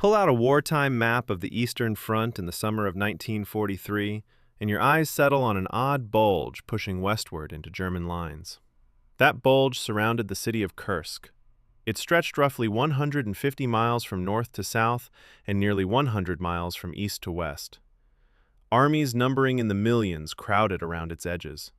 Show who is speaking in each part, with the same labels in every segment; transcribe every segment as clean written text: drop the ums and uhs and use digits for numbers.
Speaker 1: Pull out a wartime map of the Eastern Front in the summer of 1943, and your eyes settle on an odd bulge pushing westward into German lines. That bulge surrounded the city of Kursk. It stretched roughly 150 miles from north to south and nearly 100 miles from east to west. Armies numbering in the millions crowded around its edges.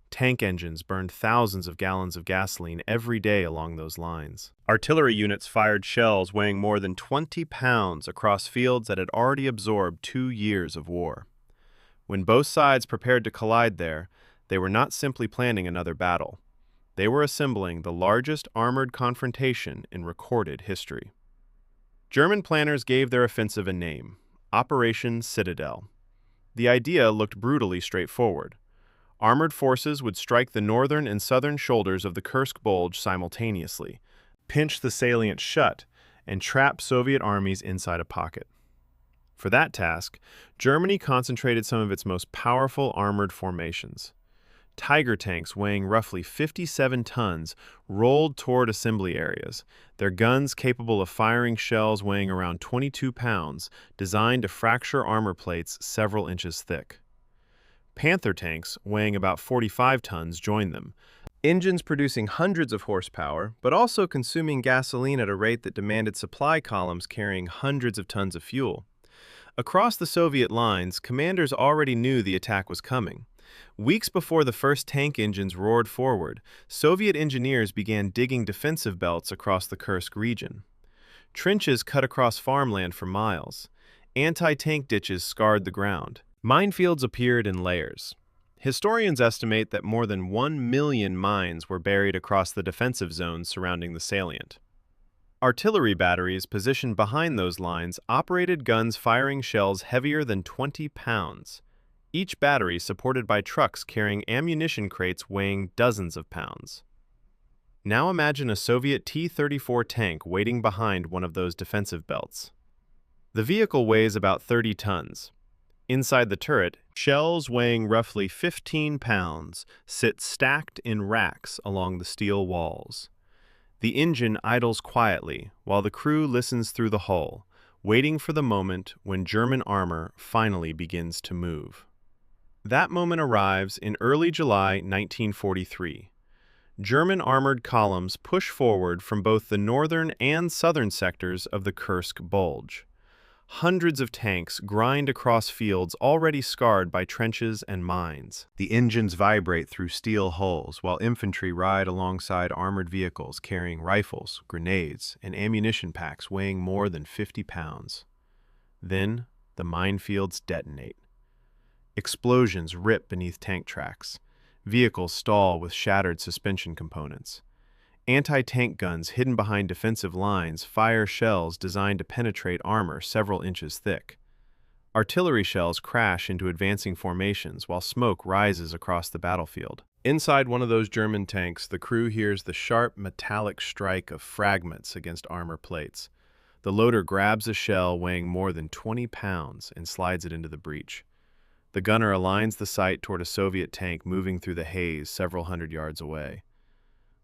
Speaker 1: Tank engines burned thousands of gallons of gasoline every day along those lines. Artillery units fired shells weighing more than 20 pounds across fields that had already absorbed 2 years of war. When both sides prepared to collide there, they were not simply planning another battle. They were assembling the largest armored confrontation in recorded history. German planners gave their offensive a name: Operation Citadel. The idea looked brutally straightforward. Armored forces would strike the northern and southern shoulders of the Kursk bulge simultaneously, pinch the salient shut, and trap Soviet armies inside a pocket. For that task, Germany concentrated some of its most powerful armored formations. Tiger tanks weighing roughly 57 tons rolled toward assembly areas, their guns capable of firing shells weighing around 22 pounds, designed to fracture armor plates several inches thick. Panther tanks, weighing about 45 tons, joined them, engines producing hundreds of horsepower, but also consuming gasoline at a rate that demanded supply columns carrying hundreds of tons of fuel. Across the Soviet lines, commanders already knew the attack was coming. Weeks before the first tank engines roared forward, Soviet engineers began digging defensive belts across the Kursk region. Trenches cut across farmland for miles. Anti-tank ditches scarred the ground. Minefields appeared in layers. Historians estimate that more than 1 million mines were buried across the defensive zones surrounding the salient. Artillery batteries positioned behind those lines operated guns firing shells heavier than 20 pounds, each battery supported by trucks carrying ammunition crates weighing dozens of pounds. Now imagine a Soviet T-34 tank waiting behind one of those defensive belts. The vehicle weighs about 30 tons. Inside the turret, shells weighing roughly 15 pounds sit stacked in racks along the steel walls. The engine idles quietly while the crew listens through the hull, waiting for the moment when German armor finally begins to move. That moment arrives in early July 1943. German armored columns push forward from both the northern and southern sectors of the Kursk bulge. Hundreds of tanks grind across fields already scarred by trenches and mines. The engines vibrate through steel hulls, while infantry ride alongside armored vehicles carrying rifles, grenades, and ammunition packs weighing more than 50 pounds. Then, the minefields detonate. Explosions rip beneath tank tracks. Vehicles stall with shattered suspension components. Anti-tank guns hidden behind defensive lines fire shells designed to penetrate armor several inches thick. Artillery shells crash into advancing formations while smoke rises across the battlefield. Inside one of those German tanks, the crew hears the sharp metallic strike of fragments against armor plates. The loader grabs a shell weighing more than 20 pounds and slides it into the breach. The gunner aligns the sight toward a Soviet tank moving through the haze several hundred yards away.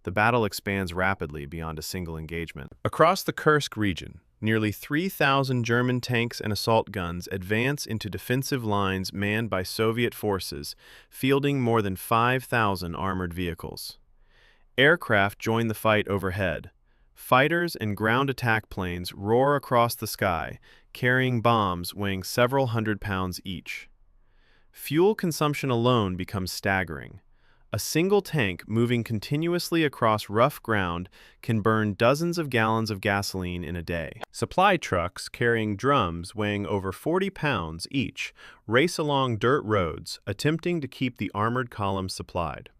Speaker 1: The battle expands rapidly beyond a single engagement. Across the Kursk region, nearly 3,000 German tanks and assault guns advance into defensive lines manned by Soviet forces, fielding more than 5,000 armored vehicles. Aircraft join the fight overhead. Fighters and ground attack planes roar across the sky, carrying bombs weighing several hundred pounds each. Fuel consumption alone becomes staggering. A single tank moving continuously across rough ground can burn dozens of gallons of gasoline in a day. Supply trucks carrying drums weighing over 40 pounds each race along dirt roads, attempting to keep the armored columns supplied.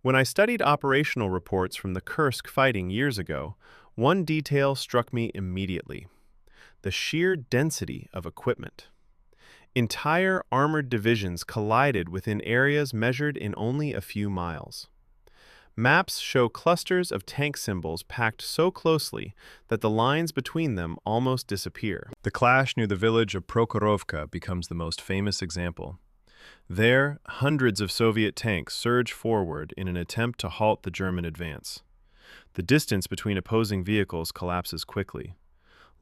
Speaker 1: When I studied operational reports from the Kursk fighting years ago, one detail struck me immediately: the sheer density of equipment. Entire armored divisions collided within areas measured in only a few miles. Maps show clusters of tank symbols packed so closely that the lines between them almost disappear. The clash near the village of Prokhorovka becomes the most famous example. There, hundreds of Soviet tanks surge forward in an attempt to halt the German advance. The distance between opposing vehicles collapses quickly.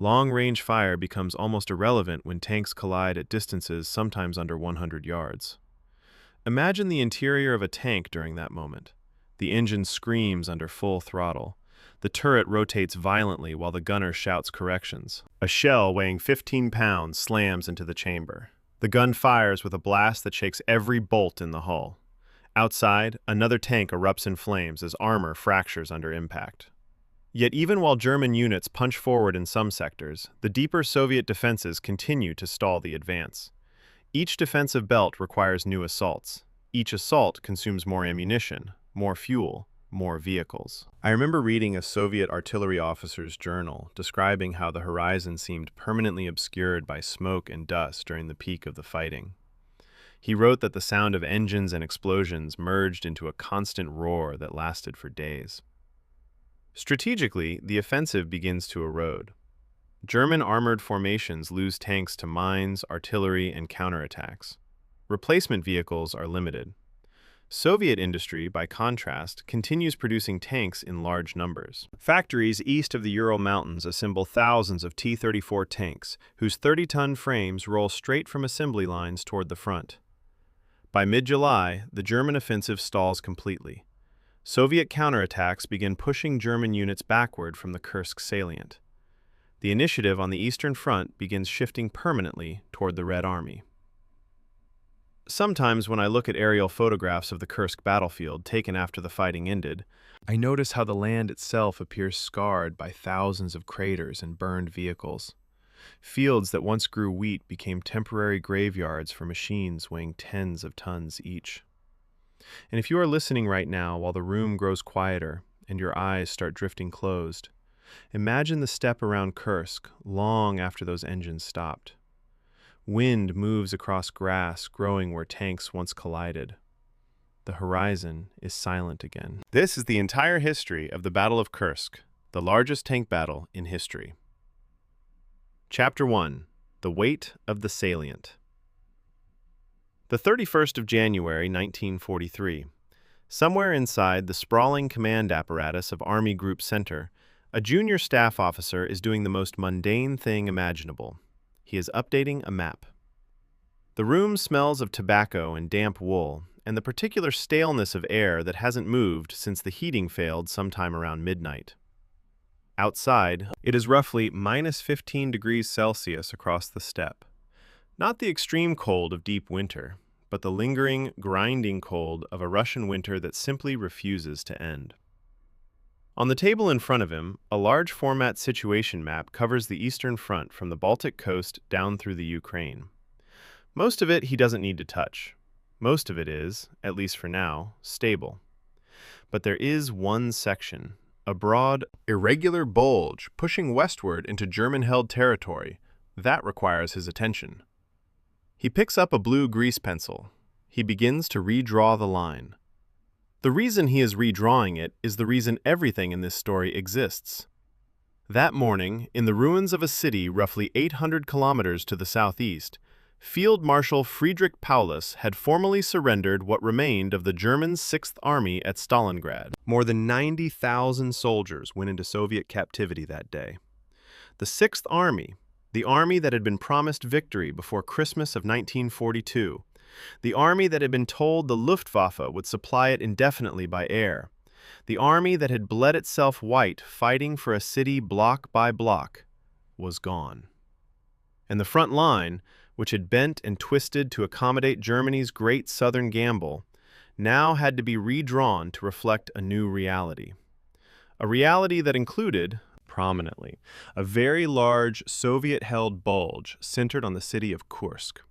Speaker 1: Long-range fire becomes almost irrelevant when tanks collide at distances sometimes under 100 yards. Imagine the interior of a tank during that moment. The engine screams under full throttle. The turret rotates violently while the gunner shouts corrections. A shell weighing 15 pounds slams into the chamber. The gun fires with a blast that shakes every bolt in the hull. Outside, another tank erupts in flames as armor fractures under impact. Yet even while German units punch forward in some sectors, the deeper Soviet defenses continue to stall the advance. Each defensive belt requires new assaults. Each assault consumes more ammunition, more fuel, more vehicles. I remember reading a Soviet artillery officer's journal describing how the horizon seemed permanently obscured by smoke and dust during the peak of the fighting. He wrote that the sound of engines and explosions merged into a constant roar that lasted for days. Strategically, the offensive begins to erode. German armored formations lose tanks to mines, artillery, and counterattacks. Replacement vehicles are limited. Soviet industry, by contrast, continues producing tanks in large numbers. Factories east of the Ural Mountains assemble thousands of T-34 tanks, whose 30-ton frames roll straight from assembly lines toward the front. By mid-July, the German offensive stalls completely. Soviet counterattacks begin pushing German units backward from the Kursk salient. The initiative on the Eastern Front begins shifting permanently toward the Red Army. Sometimes when I look at aerial photographs of the Kursk battlefield taken after the fighting ended, I notice how the land itself appears scarred by thousands of craters and burned vehicles. Fields that once grew wheat became temporary graveyards for machines weighing tens of tons each. And if you are listening right now while the room grows quieter and your eyes start drifting closed, imagine the steppe around Kursk long after those engines stopped. Wind moves across grass growing where tanks once collided. The horizon is silent again. This is the entire history of the Battle of Kursk, the largest tank battle in history. Chapter 1. The Weight of the Salient. The 31st of January, 1943. Somewhere inside the sprawling command apparatus of Army Group Center, a junior staff officer is doing the most mundane thing imaginable. He is updating a map. The room smells of tobacco and damp wool, and the particular staleness of air that hasn't moved since the heating failed sometime around midnight. Outside, it is roughly minus 15 degrees Celsius across the steppe. Not the extreme cold of deep winter, but the lingering, grinding cold of a Russian winter that simply refuses to end. On the table in front of him, a large format situation map covers the Eastern Front from the Baltic coast down through the Ukraine. Most of it he doesn't need to touch. Most of it is, at least for now, stable. But there is one section, a broad, irregular bulge pushing westward into German-held territory, that requires his attention. He picks up a blue grease pencil. He begins to redraw the line. The reason he is redrawing it is the reason everything in this story exists. That morning, in the ruins of a city roughly 800 kilometers to the southeast, Field Marshal Friedrich Paulus had formally surrendered what remained of the German 6th Army at Stalingrad. More than 90,000 soldiers went into Soviet captivity that day. The 6th Army, the army that had been promised victory before Christmas of 1942, the army that had been told the Luftwaffe would supply it indefinitely by air, the army that had bled itself white fighting for a city block by block, was gone. And the front line, which had bent and twisted to accommodate Germany's great southern gamble, now had to be redrawn to reflect a new reality. A reality that included, prominently, a very large Soviet-held bulge centered on the city of Kursk.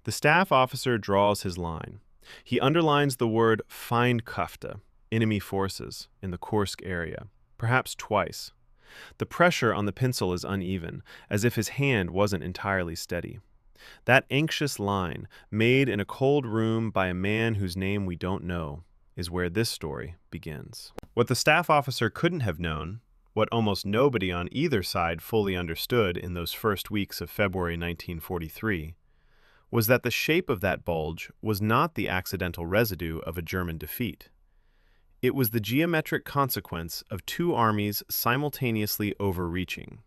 Speaker 1: The staff officer draws his line. He underlines the word Feindkräfte, enemy forces, in the Kursk area, perhaps twice. The pressure on the pencil is uneven, as if his hand wasn't entirely steady. That anxious line, made in a cold room by a man whose name we don't know, is where this story begins. What the staff officer couldn't have known, what almost nobody on either side fully understood in those first weeks of February 1943, was that the shape of that bulge was not the accidental residue of a German defeat. It was the geometric consequence of two armies simultaneously overreaching.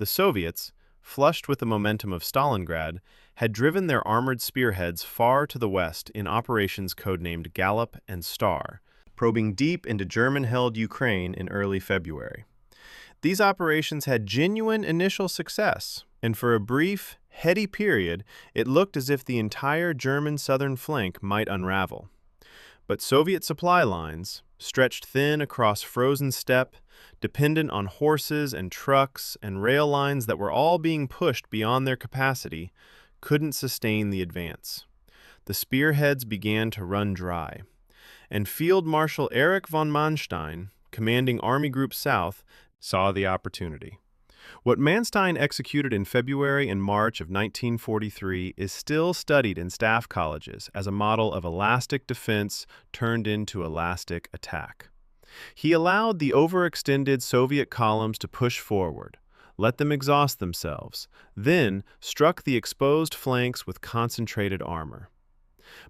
Speaker 1: The Soviets, flushed with the momentum of Stalingrad, had driven their armored spearheads far to the west in operations codenamed Gallop and Star, probing deep into German-held Ukraine in early February. These operations had genuine initial success, and for a brief, heady period, it looked as if the entire German southern flank might unravel. But Soviet supply lines, stretched thin across frozen steppe, dependent on horses and trucks and rail lines that were all being pushed beyond their capacity, couldn't sustain the advance. The spearheads began to run dry, and Field Marshal Erich von Manstein, commanding Army Group South, saw the opportunity. What Manstein executed in February and March of 1943 is still studied in staff colleges as a model of elastic defense turned into elastic attack. He allowed the overextended Soviet columns to push forward, let them exhaust themselves, then struck the exposed flanks with concentrated armor.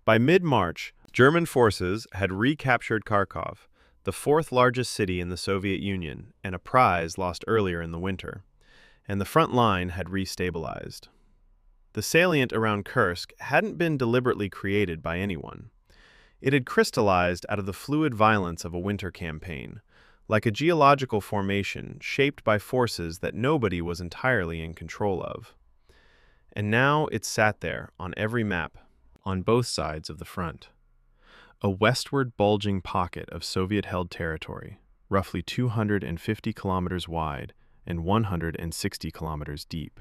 Speaker 1: By mid-March, German forces had recaptured Kharkov, the fourth largest city in the Soviet Union and a prize lost earlier in the winter, and the front line had restabilized. The salient around Kursk hadn't been deliberately created by anyone. It had crystallized out of the fluid violence of a winter campaign, like a geological formation shaped by forces that nobody was entirely in control of. And now it sat there on every map, on both sides of the front. A westward bulging pocket of Soviet-held territory, roughly 250 kilometers wide and 160 kilometers deep,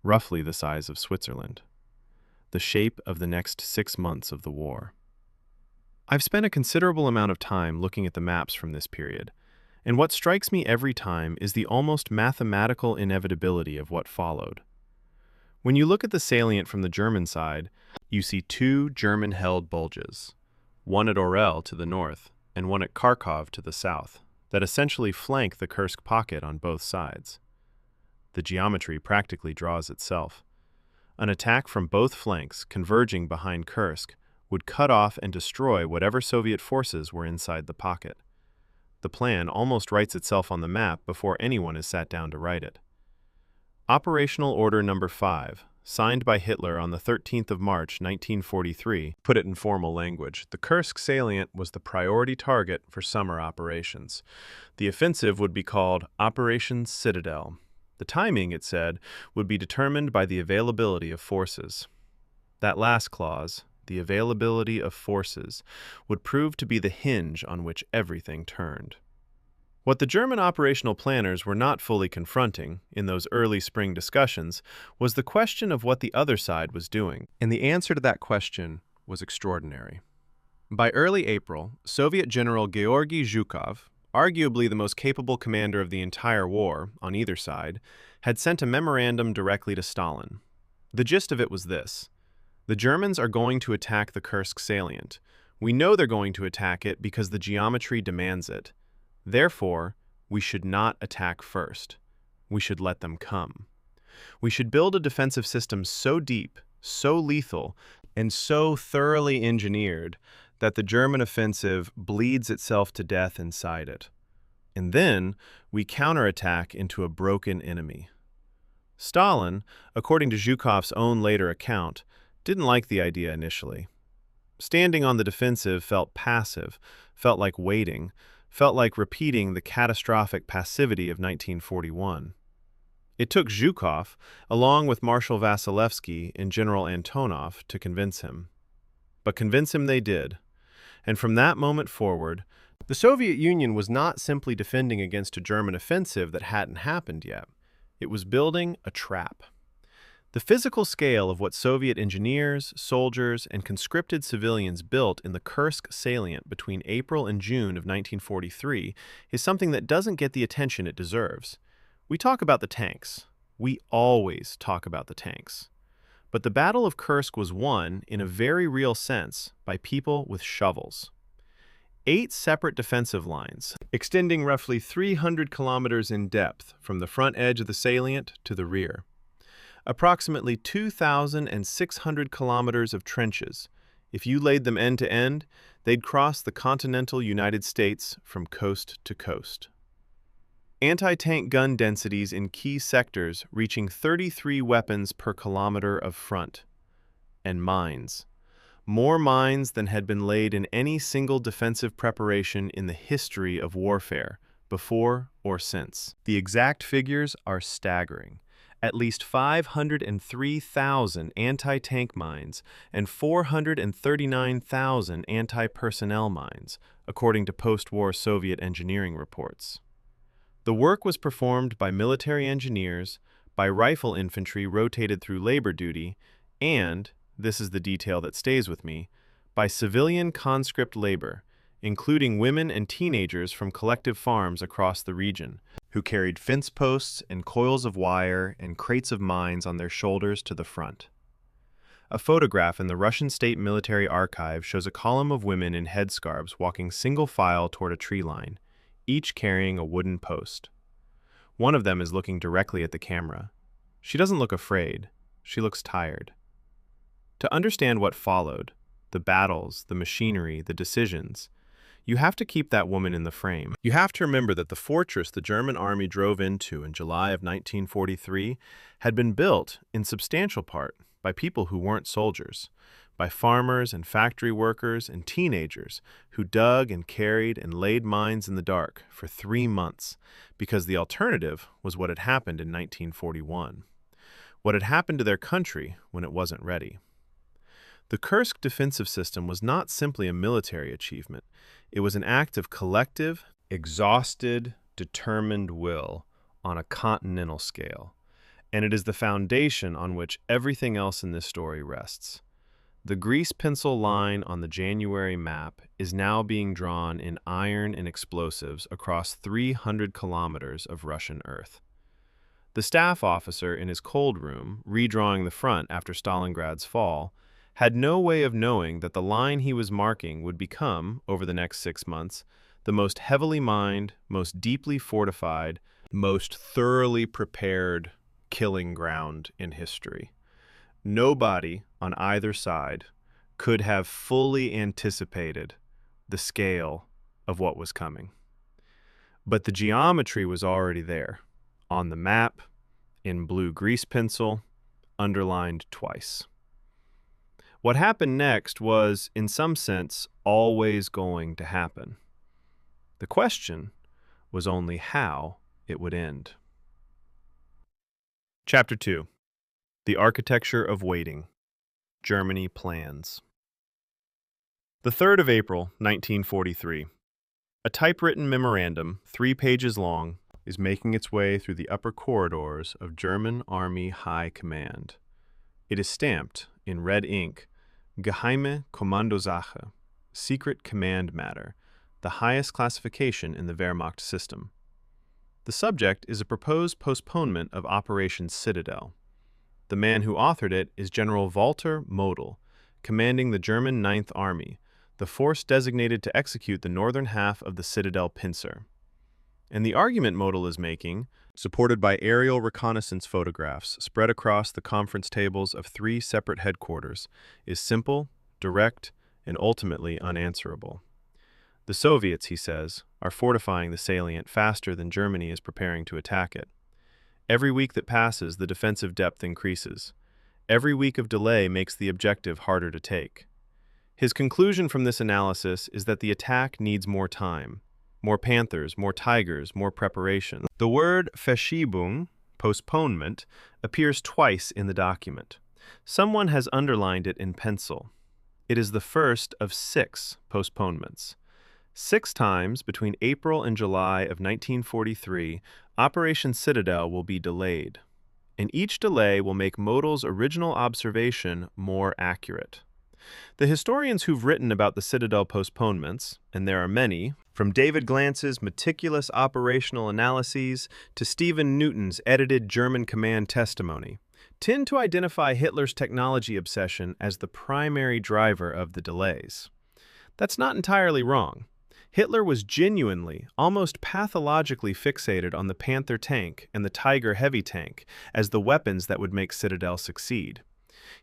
Speaker 1: roughly the size of Switzerland, the shape of the next 6 months of the war. I've spent a considerable amount of time looking at the maps from this period, and what strikes me every time is the almost mathematical inevitability of what followed. When you look at the salient from the German side, you see two German-held bulges, one at Orel to the north and one at Kharkov to the south, that essentially flank the Kursk pocket on both sides. The geometry practically draws itself. An attack from both flanks converging behind Kursk would cut off and destroy whatever Soviet forces were inside the pocket. The plan almost writes itself on the map before anyone has sat down to write it. Operational Order Number 5, signed by Hitler on the 13th of March, 1943, put it in formal language. The Kursk salient was the priority target for summer operations. The offensive would be called Operation Citadel. The timing, it said, would be determined by the availability of forces. That last clause, the availability of forces, would prove to be the hinge on which everything turned. What the German operational planners were not fully confronting, in those early spring discussions, was the question of what the other side was doing, and the answer to that question was extraordinary. By early April, Soviet General Georgy Zhukov, arguably the most capable commander of the entire war, on either side, had sent a memorandum directly to Stalin. The gist of it was this: the Germans are going to attack the Kursk salient. We know they're going to attack it because the geometry demands it. Therefore, we should not attack first. We should let them come. We should build a defensive system so deep, so lethal, and so thoroughly engineered that the German offensive bleeds itself to death inside it. And then we counterattack into a broken enemy. Stalin, according to Zhukov's own later account, didn't like the idea initially. Standing on the defensive felt passive, felt like waiting, felt like repeating the catastrophic passivity of 1941. It took Zhukov, along with Marshal Vasilevsky and General Antonov, to convince him. But convince him they did, and from that moment forward, the Soviet Union was not simply defending against a German offensive that hadn't happened yet. It was building a trap. The physical scale of what Soviet engineers, soldiers, and conscripted civilians built in the Kursk salient between April and June of 1943 is something that doesn't get the attention it deserves. We talk about the tanks. We always talk about the tanks. But the Battle of Kursk was won, in a very real sense, by people with shovels. 8 separate defensive lines, extending roughly 300 kilometers in depth from the front edge of the salient to the rear. Approximately 2,600 kilometers of trenches. If you laid them end to end, they'd cross the continental United States from coast to coast. Anti-tank gun densities in key sectors reaching 33 weapons per kilometer of front. And mines. More mines than had been laid in any single defensive preparation in the history of warfare, before or since. The exact figures are staggering. At least 503,000 anti-tank mines and 439,000 anti-personnel mines, according to post-war Soviet engineering reports. The work was performed by military engineers, by rifle infantry rotated through labor duty, and, this is the detail that stays with me, by civilian conscript labor, including women and teenagers from collective farms across the region, who carried fence posts and coils of wire and crates of mines on their shoulders to the front. A photograph in the Russian State Military Archive shows a column of women in headscarves walking single file toward a tree line, each carrying a wooden post. One of them is looking directly at the camera. She doesn't look afraid. She looks tired. To understand what followed, the battles, the machinery, the decisions, you have to keep that woman in the frame. You have to remember that the fortress the German army drove into in July of 1943 had been built, in substantial part, by people who weren't soldiers, by farmers and factory workers and teenagers who dug and carried and laid mines in the dark for 3 months, because the alternative was what had happened in 1941, what had happened to their country when it wasn't ready. The Kursk defensive system was not simply a military achievement. It was an act of collective, exhausted, determined will on a continental scale, and it is the foundation on which everything else in this story rests. The grease pencil line on the January map is now being drawn in iron and explosives across 300 kilometers of Russian earth. The staff officer in his cold room, redrawing the front after Stalingrad's fall, had no way of knowing that the line he was marking would become, over the next 6 months, the most heavily mined, most deeply fortified, most thoroughly prepared killing ground in history. Nobody on either side could have fully anticipated the scale of what was coming. But the geometry was already there, on the map, in blue grease pencil, underlined twice. What happened next was, in some sense, always going to happen. The question was only how it would end. Chapter 2. The Architecture of Waiting. Germany Plans. The 3rd of April, 1943. A typewritten memorandum, 3 pages long, is making its way through the upper corridors of German Army High Command. It is stamped, in red ink, Geheime Kommandosache, secret command matter, the highest classification in the Wehrmacht system. The subject is a proposed postponement of Operation Citadel. The man who authored it is General Walter Model, commanding the German Ninth Army, the force designated to execute the northern half of the Citadel pincer. And the argument Model is making, supported by aerial reconnaissance photographs spread across the conference tables of 3 separate headquarters, is simple, direct, and ultimately unanswerable. The Soviets, he says, are fortifying the salient faster than Germany is preparing to attack it. Every week that passes, the defensive depth increases. Every week of delay makes the objective harder to take. His conclusion from this analysis is that the attack needs more time, more Panthers, more Tigers, more preparation. The word Verschiebung, postponement, appears twice in the document. Someone has underlined it in pencil. It is the first of 6 postponements. 6 times between April and July of 1943, Operation Citadel will be delayed, and each delay will make Model's original observation more accurate. The historians who've written about the Citadel postponements, and there are many, from David Glantz's meticulous operational analyses to Stephen Newton's edited German command testimony, tend to identify Hitler's technology obsession as the primary driver of the delays. That's not entirely wrong. Hitler was genuinely, almost pathologically fixated on the Panther tank and the Tiger heavy tank as the weapons that would make Citadel succeed.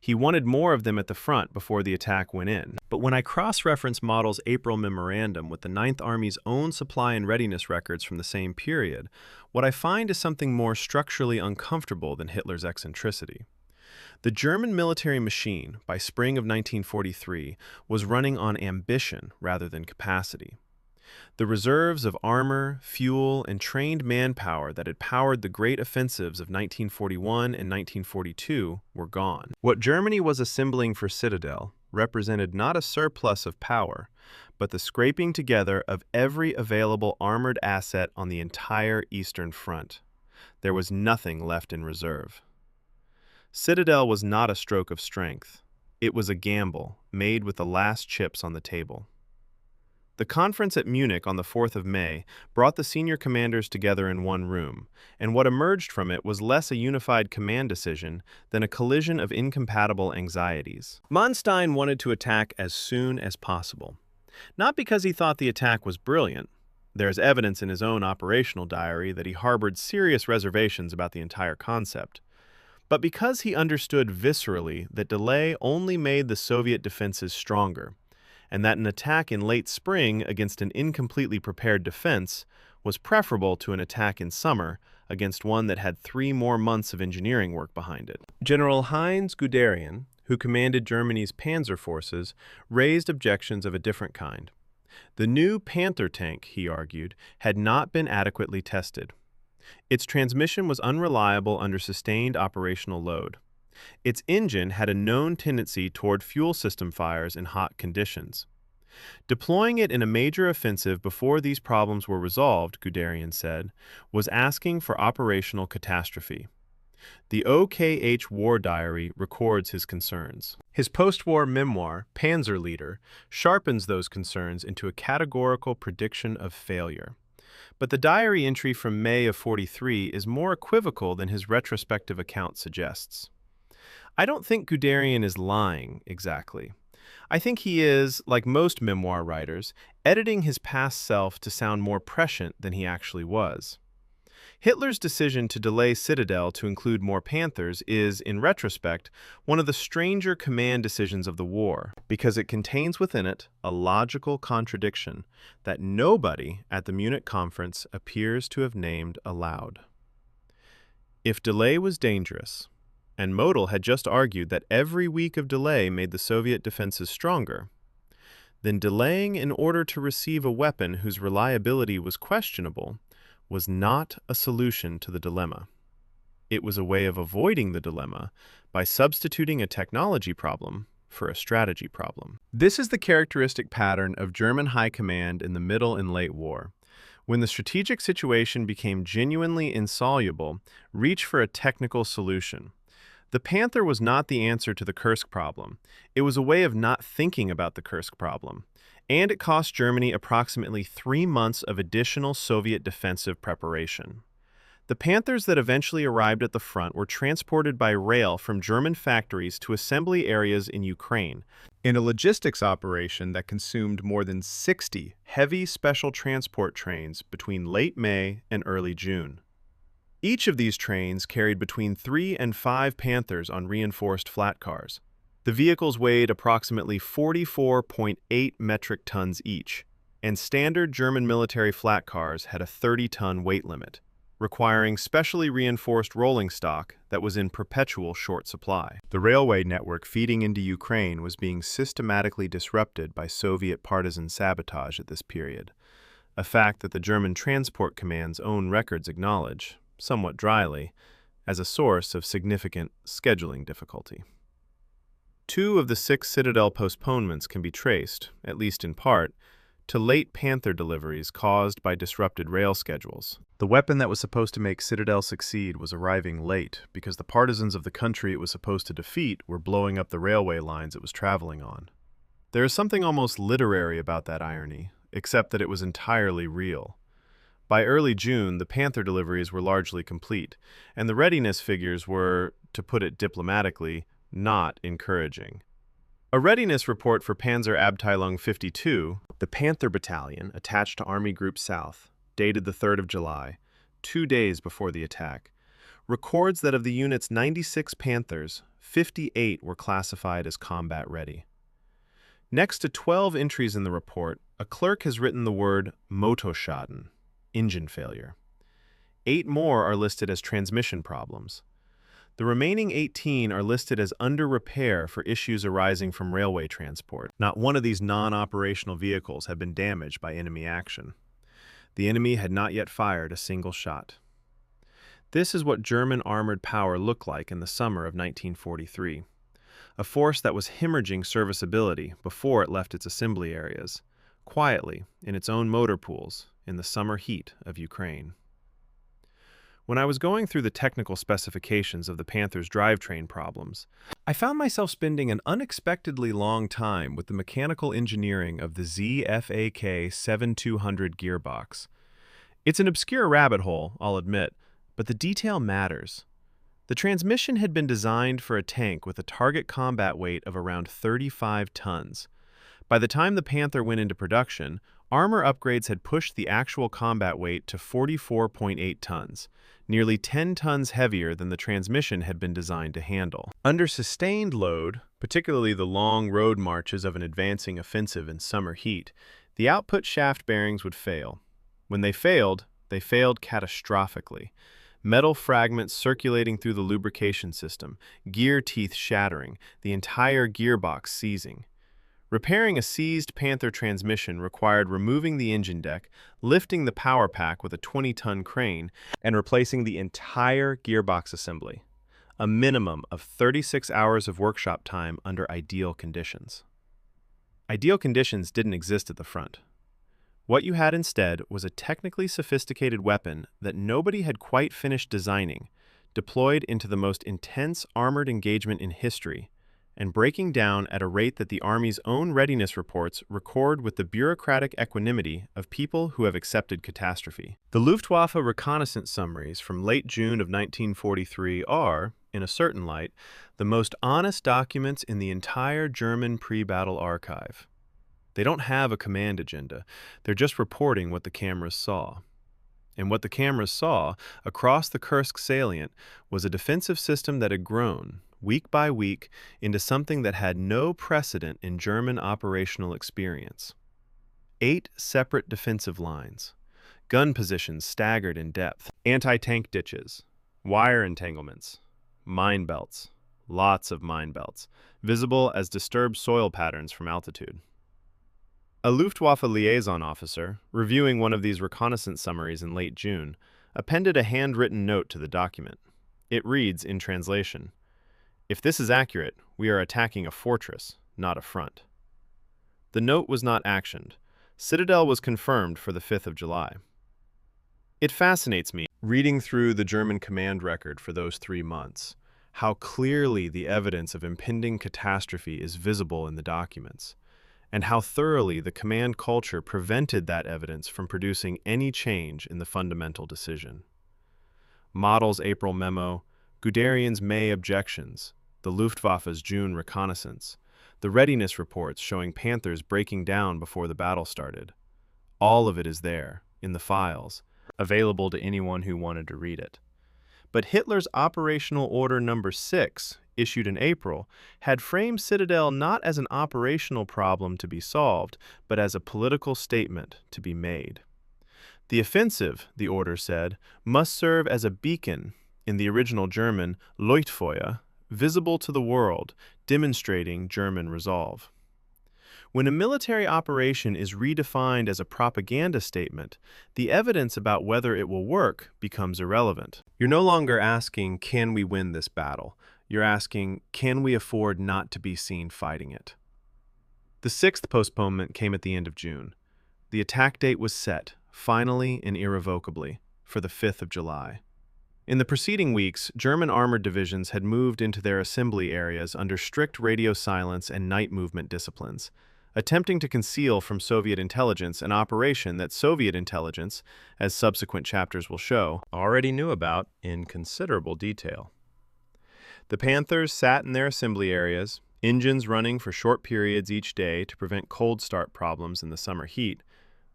Speaker 1: He wanted more of them at the front before the attack went in. But when I cross-reference Model's April memorandum with the Ninth Army's own supply and readiness records from the same period, what I find is something more structurally uncomfortable than Hitler's eccentricity. The German military machine, by spring of 1943, was running on ambition rather than capacity. The reserves of armor, fuel, and trained manpower that had powered the great offensives of 1941 and 1942 were gone. What Germany was assembling for Citadel represented not a surplus of power, but the scraping together of every available armored asset on the entire Eastern Front. There was nothing left in reserve. Citadel was not a stroke of strength. It was a gamble made with the last chips on the table. The conference at Munich on the 4th of May brought the senior commanders together in one room, and what emerged from it was less a unified command decision than a collision of incompatible anxieties. Manstein wanted to attack as soon as possible. Not because he thought the attack was brilliant. There is evidence in his own operational diary that he harbored serious reservations about the entire concept, but because he understood viscerally that delay only made the Soviet defenses stronger, and that an attack in late spring against an incompletely prepared defense was preferable to an attack in summer against one that had 3 more months of engineering work behind it. General Heinz Guderian, who commanded Germany's panzer forces, raised objections of a different kind. The new Panther tank, he argued, had not been adequately tested. Its transmission was unreliable under sustained operational load. Its engine had a known tendency toward fuel system fires in hot conditions. Deploying it in a major offensive before these problems were resolved, Guderian said, was asking for operational catastrophe. The OKH War Diary records his concerns. His post-war memoir, Panzer Leader, sharpens those concerns into a categorical prediction of failure. But the diary entry from May of 43 is more equivocal than his retrospective account suggests. I don't think Guderian is lying, exactly. I think he is, like most memoir writers, editing his past self to sound more prescient than he actually was. Hitler's decision to delay Citadel to include more Panthers is, in retrospect, one of the stranger command decisions of the war, because it contains within it a logical contradiction that nobody at the Munich conference appears to have named aloud. If delay was dangerous, and Model had just argued that every week of delay made the Soviet defenses stronger, then delaying in order to receive a weapon whose reliability was questionable was not a solution to the dilemma. It was a way of avoiding the dilemma by substituting a technology problem for a strategy problem. This is the characteristic pattern of German high command in the middle and late war. When the strategic situation became genuinely insoluble, reach for a technical solution. The Panther was not the answer to the Kursk problem. It was a way of not thinking about the Kursk problem. And it cost Germany approximately 3 months of additional Soviet defensive preparation. The Panthers that eventually arrived at the front were transported by rail from German factories to assembly areas in Ukraine, in a logistics operation that consumed more than 60 heavy special transport trains between late May and early June. Each of these trains carried between 3 and 5 Panthers on reinforced flat cars. The vehicles weighed approximately 44.8 metric tons each, and standard German military flat cars had a 30-ton weight limit, requiring specially reinforced rolling stock that was in perpetual short supply. The railway network feeding into Ukraine was being systematically disrupted by Soviet partisan sabotage at this period, a fact that the German Transport Command's own records acknowledge, somewhat dryly, as a source of significant scheduling difficulty. 2 of the 6 Citadel postponements can be traced, at least in part, to late Panther deliveries caused by disrupted rail schedules. The weapon that was supposed to make Citadel succeed was arriving late because the partisans of the country it was supposed to defeat were blowing up the railway lines it was traveling on. There is something almost literary about that irony, except that it was entirely real. By early June, the Panther deliveries were largely complete, and the readiness figures were, to put it diplomatically, not encouraging. A readiness report for Panzer Abteilung 52, the Panther Battalion attached to Army Group South, dated the 3rd of July, 2 days before the attack, records that of the unit's 96 Panthers, 58 were classified as combat ready. Next to 12 entries in the report, a clerk has written the word Motorschaden, engine failure. 8 more are listed as transmission problems. The remaining 18 are listed as under repair for issues arising from railway transport. Not one of these non-operational vehicles had been damaged by enemy action. The enemy had not yet fired a single shot. This is what German armored power looked like in the summer of 1943. A force that was hemorrhaging serviceability before it left its assembly areas, quietly in its own motor pools in the summer heat of Ukraine. When I was going through the technical specifications of the Panther's drivetrain problems, I found myself spending an unexpectedly long time with the mechanical engineering of the ZFAK 7200 gearbox. It's an obscure rabbit hole, I'll admit, but the detail matters. The transmission had been designed for a tank with a target combat weight of around 35 tons. By the time the Panther went into production, armor upgrades had pushed the actual combat weight to 44.8 tons, nearly 10 tons heavier than the transmission had been designed to handle. Under sustained load, particularly the long road marches of an advancing offensive in summer heat, the output shaft bearings would fail. When they failed catastrophically. Metal fragments circulating through the lubrication system, gear teeth shattering, the entire gearbox seizing. Repairing a seized Panther transmission required removing the engine deck, lifting the power pack with a 20-ton crane, and replacing the entire gearbox assembly. A minimum of 36 hours of workshop time under ideal conditions. Ideal conditions didn't exist at the front. What you had instead was a technically sophisticated weapon that nobody had quite finished designing, deployed into the most intense armored engagement in history, and breaking down at a rate that the Army's own readiness reports record with the bureaucratic equanimity of people who have accepted catastrophe. The Luftwaffe reconnaissance summaries from late June of 1943 are, in a certain light, the most honest documents in the entire German pre-battle archive. They don't have a command agenda, they're just reporting what the cameras saw. And what the cameras saw, across the Kursk salient, was a defensive system that had grown, week by week, into something that had no precedent in German operational experience. 8 separate defensive lines, gun positions staggered in depth, anti-tank ditches, wire entanglements, mine belts, lots of mine belts, visible as disturbed soil patterns from altitude. A Luftwaffe liaison officer, reviewing one of these reconnaissance summaries in late June, appended a handwritten note to the document. It reads, in translation, "If this is accurate, we are attacking a fortress, not a front." The note was not actioned. Citadel was confirmed for the 5th of July. It fascinates me, reading through the German command record for those 3 months, how clearly the evidence of impending catastrophe is visible in the documents, and how thoroughly the command culture prevented that evidence from producing any change in the fundamental decision. Model's April memo, Guderian's May objections, the Luftwaffe's June reconnaissance, the readiness reports showing Panthers breaking down before the battle started. All of it is there, in the files, available to anyone who wanted to read it. But Hitler's Operational Order No. 6, issued in April, had framed Citadel not as an operational problem to be solved, but as a political statement to be made. The offensive, the order said, must serve as a beacon, in the original German Leuchtfeuer, visible to the world, demonstrating German resolve. When a military operation is redefined as a propaganda statement, the evidence about whether it will work becomes irrelevant. You're no longer asking, can we win this battle? You're asking, can we afford not to be seen fighting it? The 6th postponement came at the end of June. The attack date was set, finally and irrevocably, for the 5th of July. In the preceding weeks, German armored divisions had moved into their assembly areas under strict radio silence and night movement disciplines, attempting to conceal from Soviet intelligence an operation that Soviet intelligence, as subsequent chapters will show, already knew about in considerable detail. The Panthers sat in their assembly areas, engines running for short periods each day to prevent cold start problems in the summer heat,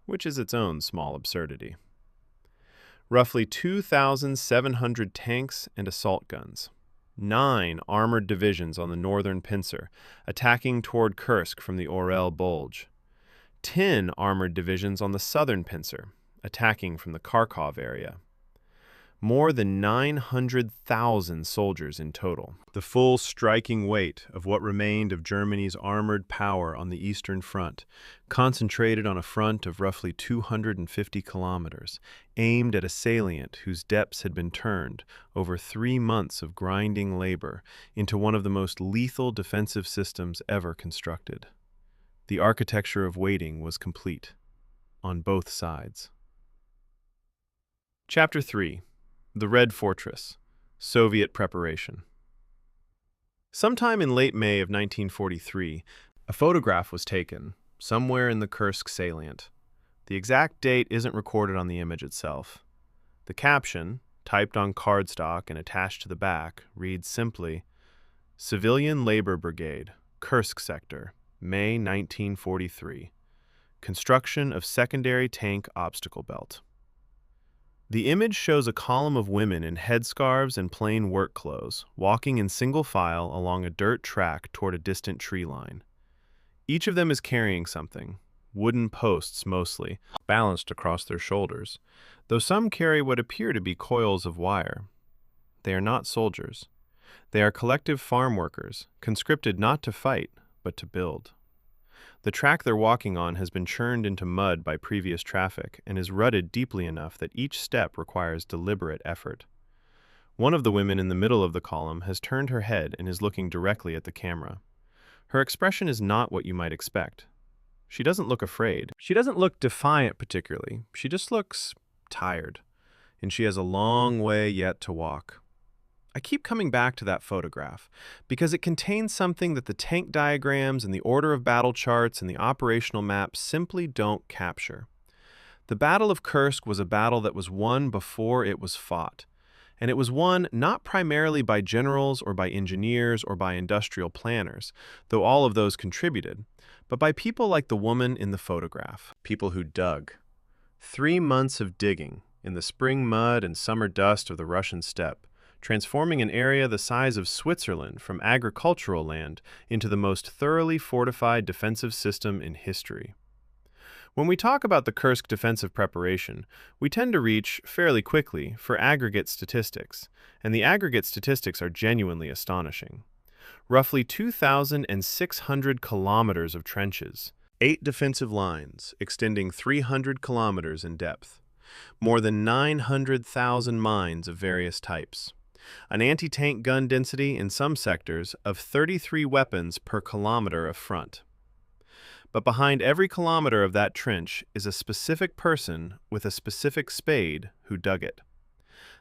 Speaker 1: which is its own small absurdity. roughly 2,700 tanks and assault guns, 9 armored divisions on the northern pincer, attacking toward Kursk from the Orel bulge, 10 armored divisions on the southern pincer, attacking from the Kharkov area. More than 900,000 soldiers in total. The full striking weight of what remained of Germany's armored power on the Eastern Front, concentrated on a front of roughly 250 kilometers, aimed at a salient whose depths had been turned, over 3 months of grinding labor, into one of the most lethal defensive systems ever constructed. The architecture of waiting was complete, on both sides. Chapter 3. The Red Fortress, Soviet Preparation. Sometime in late May of 1943, a photograph was taken, somewhere in the Kursk salient. The exact date isn't recorded on the image itself. The caption, typed on cardstock and attached to the back, reads simply, "Civilian Labor Brigade, Kursk Sector, May 1943. Construction of secondary tank obstacle belt." The image shows a column of women in headscarves and plain work clothes, walking in single file along a dirt track toward a distant tree line. Each of them is carrying something, wooden posts mostly, balanced across their shoulders, though some carry what appear to be coils of wire. They are not soldiers. They are collective farm workers, conscripted not to fight, but to build. The track they're walking on has been churned into mud by previous traffic and is rutted deeply enough that each step requires deliberate effort. One of the women in the middle of the column has turned her head and is looking directly at the camera. Her expression is not what you might expect. She doesn't look afraid. She doesn't look defiant particularly. She just looks tired, and she has a long way yet to walk. I keep coming back to that photograph because it contains something that the tank diagrams and the order of battle charts and the operational maps simply don't capture. The Battle of Kursk was a battle that was won before it was fought, and it was won not primarily by generals or by engineers or by industrial planners, though all of those contributed, but by people like the woman in the photograph, people who dug. 3 months of digging in the spring mud and summer dust of the Russian steppe, transforming an area the size of Switzerland from agricultural land into the most thoroughly fortified defensive system in history. When we talk about the Kursk defensive preparation, we tend to reach, fairly quickly, for aggregate statistics, and the aggregate statistics are genuinely astonishing. Roughly 2,600 kilometers of trenches, 8 defensive lines extending 300 kilometers in depth, more than 900,000 mines of various types, an anti-tank gun density in some sectors of 33 weapons per kilometer of front. But behind every kilometer of that trench is a specific person with a specific spade who dug it.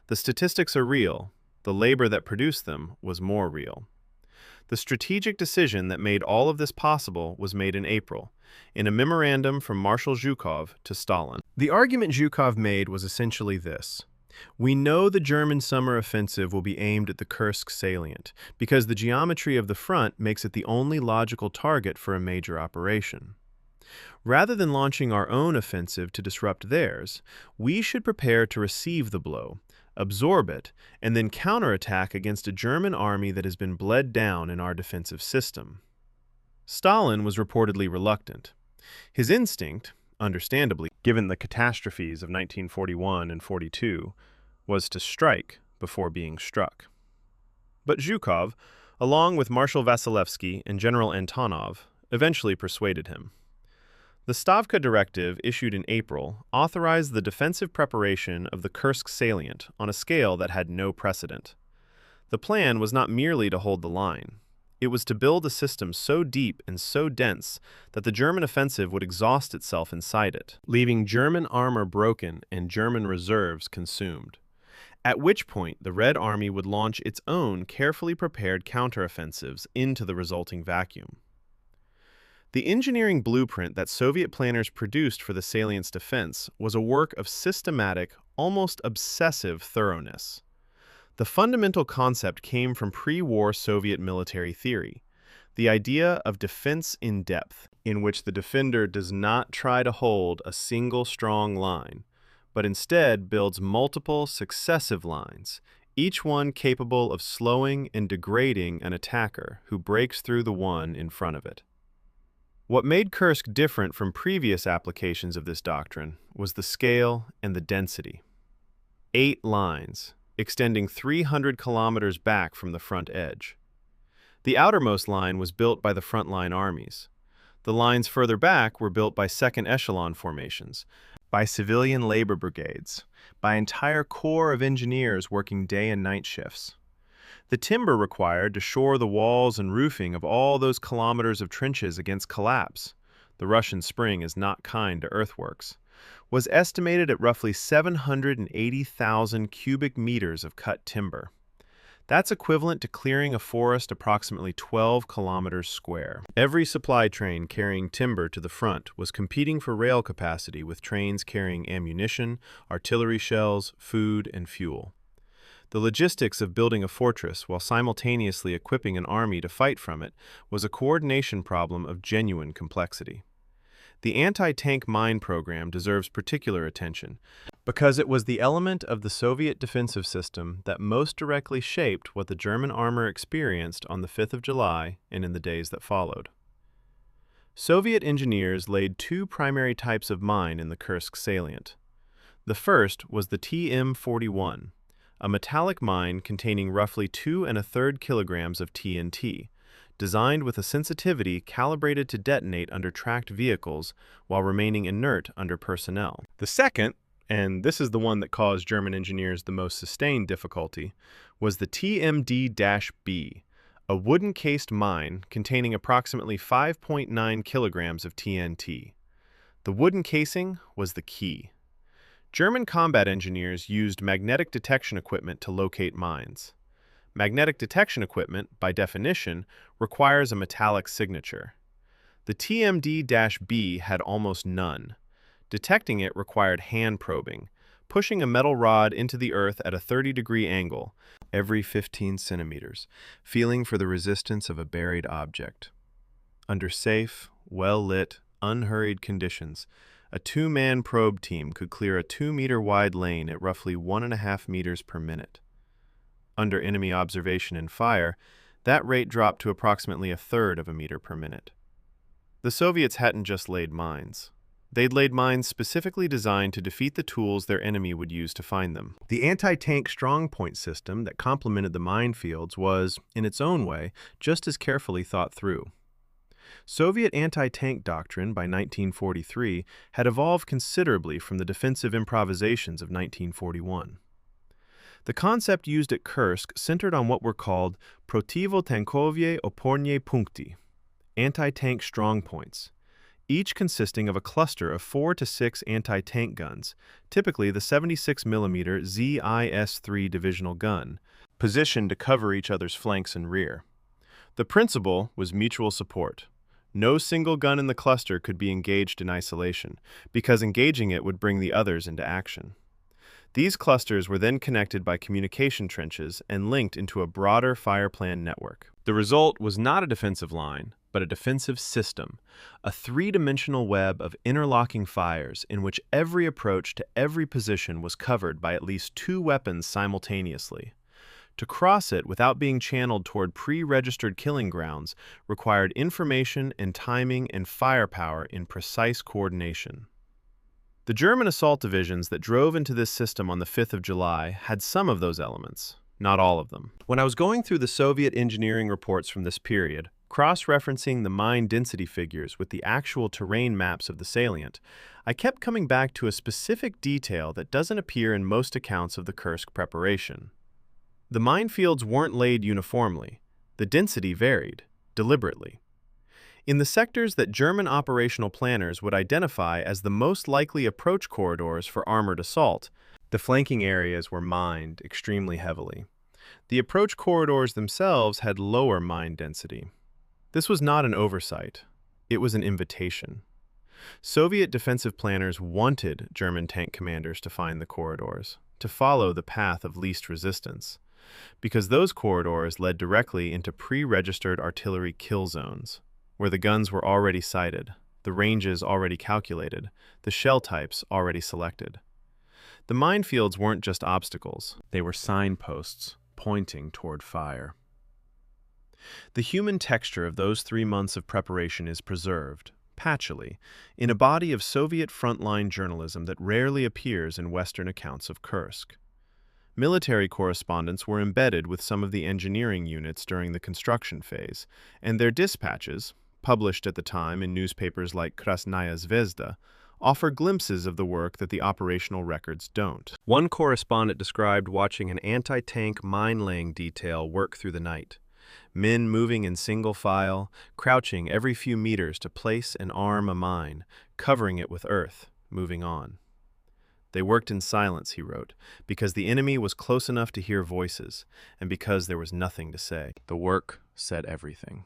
Speaker 1: The statistics are real. The labor that produced them was more real. The strategic decision that made all of this possible was made in April, in a memorandum from Marshal Zhukov to Stalin. The argument Zhukov made was essentially this. We know the German summer offensive will be aimed at the Kursk salient, because the geometry of the front makes it the only logical target for a major operation. Rather than launching our own offensive to disrupt theirs, we should prepare to receive the blow, absorb it, and then counterattack against a German army that has been bled down in our defensive system. Stalin was reportedly reluctant. His instinct, understandably, given the catastrophes of 1941 and 42, was to strike before being struck. But Zhukov, along with Marshal Vasilevsky and General Antonov, eventually persuaded him. The Stavka Directive, issued in April, authorized the defensive preparation of the Kursk salient on a scale that had no precedent. The plan was not merely to hold the line. It was to build a system so deep and so dense that the German offensive would exhaust itself inside it, leaving German armor broken and German reserves consumed, at which point the Red Army would launch its own carefully prepared counteroffensives into the resulting vacuum. The engineering blueprint that Soviet planners produced for the salient's defense was a work of systematic, almost obsessive thoroughness. The fundamental concept came from pre-war Soviet military theory, the idea of defense in depth, in which the defender does not try to hold a single strong line, but instead builds multiple successive lines, each one capable of slowing and degrading an attacker who breaks through the one in front of it. What made Kursk different from previous applications of this doctrine was the scale and the density. 8 lines, extending 300 kilometers back from the front edge. The outermost line was built by the frontline armies. The lines further back were built by second echelon formations, by civilian labor brigades, by entire corps of engineers working day and night shifts. The timber required to shore the walls and roofing of all those kilometers of trenches against collapse — the Russian spring is not kind to earthworks — was estimated at roughly 780,000 cubic meters of cut timber. That's equivalent to clearing a forest approximately 12 kilometers square. Every supply train carrying timber to the front was competing for rail capacity with trains carrying ammunition, artillery shells, food, and fuel. The logistics of building a fortress while simultaneously equipping an army to fight from it was a coordination problem of genuine complexity. The anti-tank mine program deserves particular attention because it was the element of the Soviet defensive system that most directly shaped what the German armor experienced on the 5th of July and in the days that followed. Soviet engineers laid 2 primary types of mine in the Kursk salient. The first was the TM-41, a metallic mine containing roughly 2 1/3 kilograms of TNT, designed with a sensitivity calibrated to detonate under tracked vehicles while remaining inert under personnel. The second, and this is the one that caused German engineers the most sustained difficulty, was the TMD-B, a wooden-cased mine containing approximately 5.9 kilograms of TNT. The wooden casing was the key. German combat engineers used magnetic detection equipment to locate mines. Magnetic detection equipment, by definition, requires a metallic signature. The TMD-B had almost none. Detecting it required hand probing, pushing a metal rod into the earth at a 30-degree angle every 15 centimeters, feeling for the resistance of a buried object. Under safe, well-lit, unhurried conditions, a 2-man probe team could clear a 2-meter-wide lane at roughly 1.5 meters per minute. Under enemy observation and fire, that rate dropped to approximately 1/3 of a meter per minute. The Soviets hadn't just laid mines. They'd laid mines specifically designed to defeat the tools their enemy would use to find them. The anti-tank strongpoint system that complemented the minefields was, in its own way, just as carefully thought through. Soviet anti-tank doctrine by 1943 had evolved considerably from the defensive improvisations of 1941. The concept used at Kursk centered on what were called protivotankowe opornie punkty, anti-tank strongpoints, each consisting of a cluster of 4 to 6 anti-tank guns, typically the 76mm ZIS-3 divisional gun, positioned to cover each other's flanks and rear. The principle was mutual support. No single gun in the cluster could be engaged in isolation, because engaging it would bring the others into action. These clusters were then connected by communication trenches and linked into a broader fire plan network. The result was not a defensive line, but a defensive system, a 3-dimensional web of interlocking fires in which every approach to every position was covered by at least 2 weapons simultaneously. To cross it without being channeled toward pre-registered killing grounds required information and timing and firepower in precise coordination. The German assault divisions that drove into this system on the 5th of July had some of those elements, not all of them. When I was going through the Soviet engineering reports from this period, cross-referencing the mine density figures with the actual terrain maps of the salient, I kept coming back to a specific detail that doesn't appear in most accounts of the Kursk preparation. The minefields weren't laid uniformly. The density varied, deliberately. In the sectors that German operational planners would identify as the most likely approach corridors for armored assault, the flanking areas were mined extremely heavily. The approach corridors themselves had lower mine density. This was not an oversight. It was an invitation. Soviet defensive planners wanted German tank commanders to find the corridors, to follow the path of least resistance, because those corridors led directly into pre-registered artillery kill zones, where the guns were already sighted, the ranges already calculated, the shell types already selected. The minefields weren't just obstacles, they were signposts pointing toward fire. The human texture of those 3 months of preparation is preserved, patchily, in a body of Soviet frontline journalism that rarely appears in Western accounts of Kursk. Military correspondents were embedded with some of the engineering units during the construction phase, and their dispatches, published at the time in newspapers like Krasnaya Zvezda, offer glimpses of the work that the operational records don't. One correspondent described watching an anti-tank mine-laying detail work through the night. Men moving in single file, crouching every few meters to place and arm a mine, covering it with earth, moving on. They worked in silence, he wrote, because the enemy was close enough to hear voices, and because there was nothing to say. The work said everything.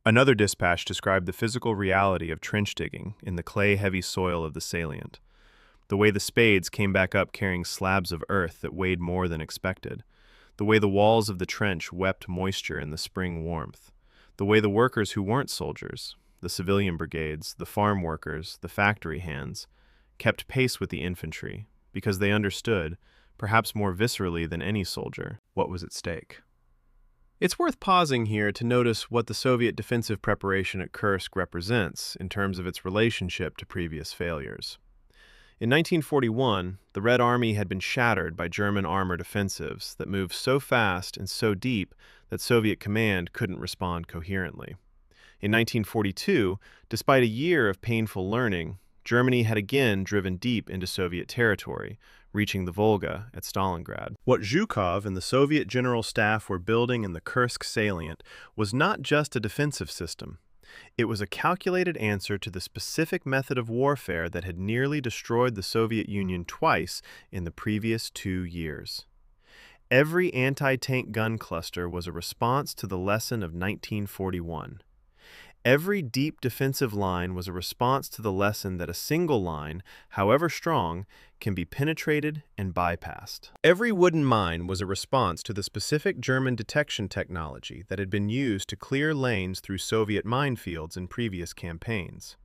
Speaker 1: Another dispatch described the physical reality of trench digging in the clay-heavy soil of the Salient. The way the spades came back up carrying slabs of earth that weighed more than expected. The way the walls of the trench wept moisture in the spring warmth. The way the workers who weren't soldiers, the civilian brigades, the farm workers, the factory hands, kept pace with the infantry, because they understood, perhaps more viscerally than any soldier, what was at stake. It's worth pausing here to notice what the Soviet defensive preparation at Kursk represents in terms of its relationship to previous failures. In 1941, the Red Army had been shattered by German armored offensives that moved so fast and so deep that Soviet command couldn't respond coherently. In 1942, despite a year of painful learning, Germany had again driven deep into Soviet territory, reaching the Volga at Stalingrad. What Zhukov and the Soviet General Staff were building in the Kursk salient was not just a defensive system. It was a calculated answer to the specific method of warfare that had nearly destroyed the Soviet Union twice in the previous 2 years. Every anti-tank gun cluster was a response to the lesson of 1941. Every deep defensive line was a response to the lesson that a single line, however strong, can be penetrated and bypassed. Every wooden mine was a response to the specific German detection technology that had been used to clear lanes through Soviet minefields in previous campaigns.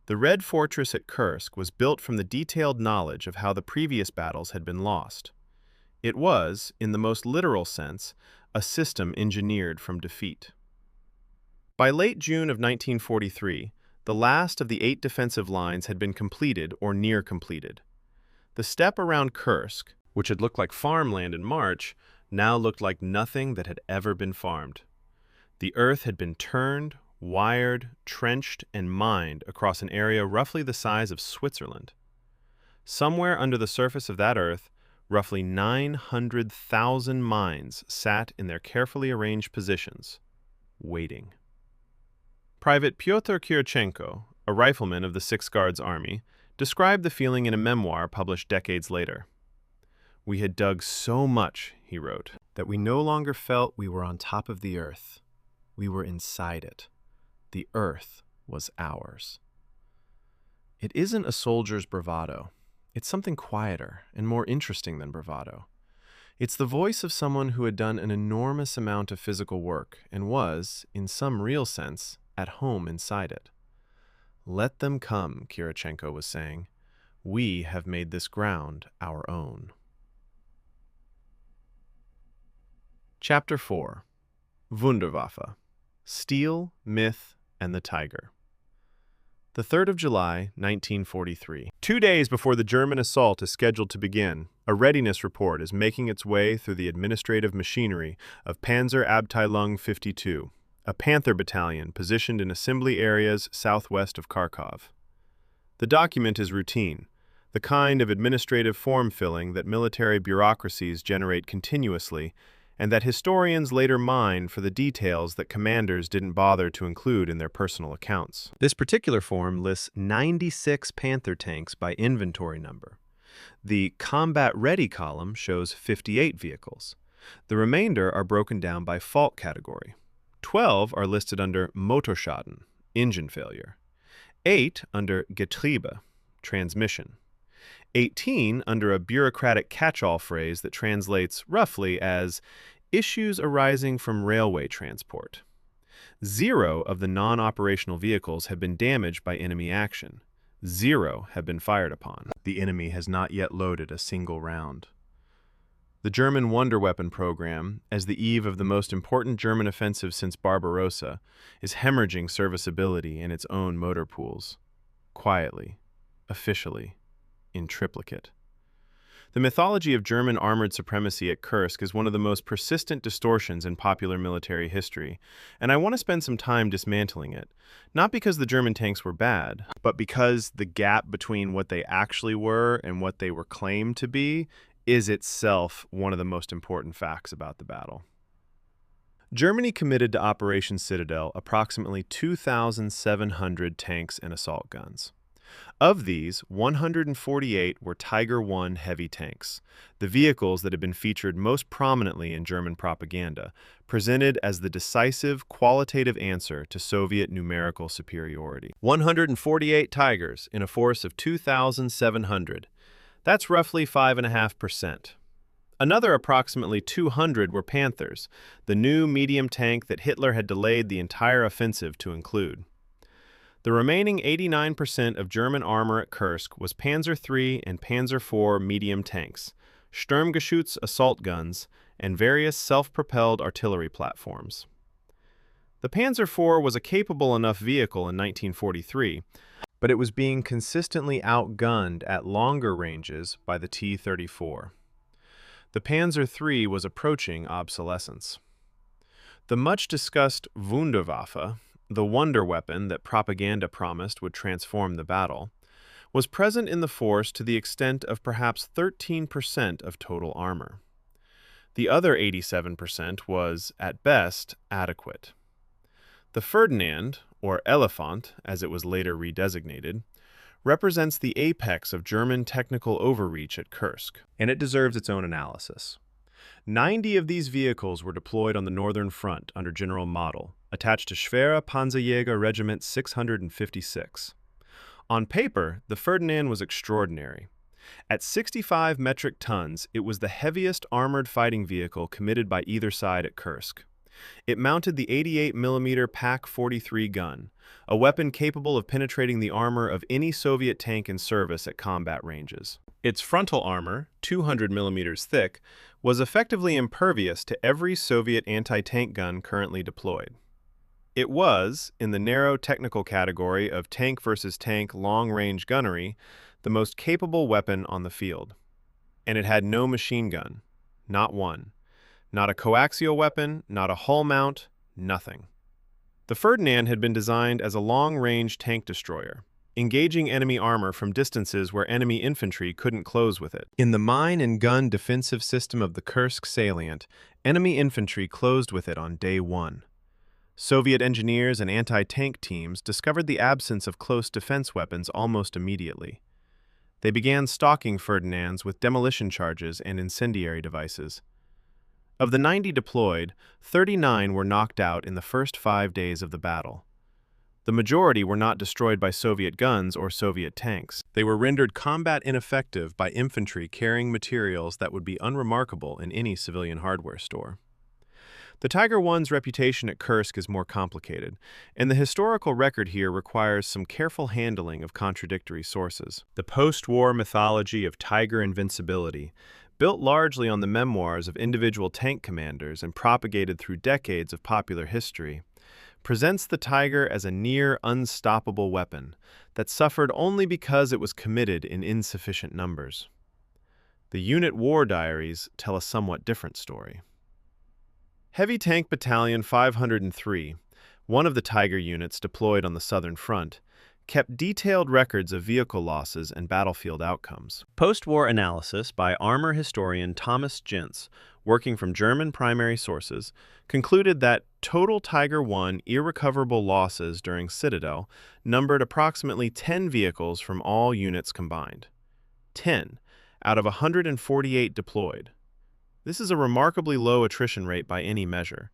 Speaker 1: The Red Fortress at Kursk was built from the detailed knowledge of how the previous battles had been lost. It was, in the most literal sense, a system engineered from defeat. By late June of 1943, the last of the 8 defensive lines had been completed or near completed. The steppe around Kursk, which had looked like farmland in March, now looked like nothing that had ever been farmed. The earth had been turned, wired, trenched, and mined across an area roughly the size of Switzerland. Somewhere under the surface of that earth, roughly 900,000 mines sat in their carefully arranged positions, waiting. Private Pyotr Kirichenko, a rifleman of the Sixth Guards Army, described the feeling in a memoir published decades later. "We had dug so much," he wrote, "that we no longer felt we were on top of the earth. We were inside it. The earth was ours." It isn't a soldier's bravado. It's something quieter and more interesting than bravado. It's the voice of someone who had done an enormous amount of physical work and was, in some real sense, at home inside it. "Let them come," Kirichenko was saying. "We have made this ground our own." Chapter 4. Wunderwaffe. Steel, Myth, and the Tiger. The 3rd of July, 1943. 2 days before the German assault is scheduled to begin, a readiness report is making its way through the administrative machinery of Panzerabteilung 52, a Panther battalion positioned in assembly areas southwest of Kharkov. The document is routine, the kind of administrative form-filling that military bureaucracies generate continuously and that historians later mine for the details that commanders didn't bother to include in their personal accounts. This particular form lists 96 Panther tanks by inventory number. The Combat Ready column shows 58 vehicles. The remainder are broken down by fault category. 12 are listed under Motorschaden, engine failure. 8 under Getriebe, transmission. 18 under a bureaucratic catch-all phrase that translates roughly as issues arising from railway transport. 0 of the non-operational vehicles have been damaged by enemy action. 0 have been fired upon. The enemy has not yet loaded a single round. The German wonder weapon program, as the eve of the most important German offensive since Barbarossa, is hemorrhaging serviceability in its own motor pools. Quietly, officially, in triplicate. The mythology of German armored supremacy at Kursk is one of the most persistent distortions in popular military history, and I want to spend some time dismantling it, not because the German tanks were bad, but because the gap between what they actually were and what they were claimed to be is itself one of the most important facts about the battle. Germany committed to Operation Citadel approximately 2,700 tanks and assault guns. Of these, 148 were Tiger I heavy tanks, the vehicles that had been featured most prominently in German propaganda, presented as the decisive, qualitative answer to Soviet numerical superiority. 148 Tigers in a force of 2,700. That's roughly 5.5%. Another approximately 200 were Panthers, the new medium tank that Hitler had delayed the entire offensive to include. The remaining 89% of German armor at Kursk was Panzer III and Panzer IV medium tanks, Sturmgeschütz assault guns, and various self-propelled artillery platforms. The Panzer IV was a capable enough vehicle in 1943, but it was being consistently outgunned at longer ranges by the T-34. The Panzer III was approaching obsolescence. The much-discussed Wunderwaffe, the wonder weapon that propaganda promised would transform the battle, was present in the force to the extent of perhaps 13% of total armor. The other 87% was, at best, adequate. The Ferdinand, or Elephant, as it was later redesignated, represents the apex of German technical overreach at Kursk, and it deserves its own analysis. 90 of these vehicles were deployed on the northern front under General Model, attached to Schwere Panzerjäger Regiment 656. On paper, the Ferdinand was extraordinary. At 65 metric tons, it was the heaviest armored fighting vehicle committed by either side at Kursk. It mounted the 88mm PaK-43 gun, a weapon capable of penetrating the armor of any Soviet tank in service at combat ranges. Its frontal armor, 200mm thick, was effectively impervious to every Soviet anti-tank gun currently deployed. It was, in the narrow technical category of tank versus tank long-range gunnery, the most capable weapon on the field. And it had no machine gun, not one. Not a coaxial weapon, not a hull mount, nothing. The Ferdinand had been designed as a long-range tank destroyer, engaging enemy armor from distances where enemy infantry couldn't close with it. In the mine and gun defensive system of the Kursk salient, enemy infantry closed with it on day one. Soviet engineers and anti-tank teams discovered the absence of close defense weapons almost immediately. They began stalking Ferdinands with demolition charges and incendiary devices. Of the 90 deployed, 39 were knocked out in the first 5 days of the battle. The majority were not destroyed by Soviet guns or Soviet tanks. They were rendered combat ineffective by infantry carrying materials that would be unremarkable in any civilian hardware store. The Tiger I's reputation at Kursk is more complicated, and the historical record here requires some careful handling of contradictory sources. The post-war mythology of Tiger invincibility, built largely on the memoirs of individual tank commanders and propagated through decades of popular history, presents the Tiger as a near unstoppable weapon that suffered only because it was committed in insufficient numbers. The unit war diaries tell a somewhat different story. Heavy Tank Battalion 503, one of the Tiger units deployed on the southern front, kept detailed records of vehicle losses and battlefield outcomes. Post-war analysis by armor historian Thomas Jentz, working from German primary sources, concluded that total Tiger I irrecoverable losses during Citadel numbered approximately 10 vehicles from all units combined. 10 out of 148 deployed. This is a remarkably low attrition rate by any measure,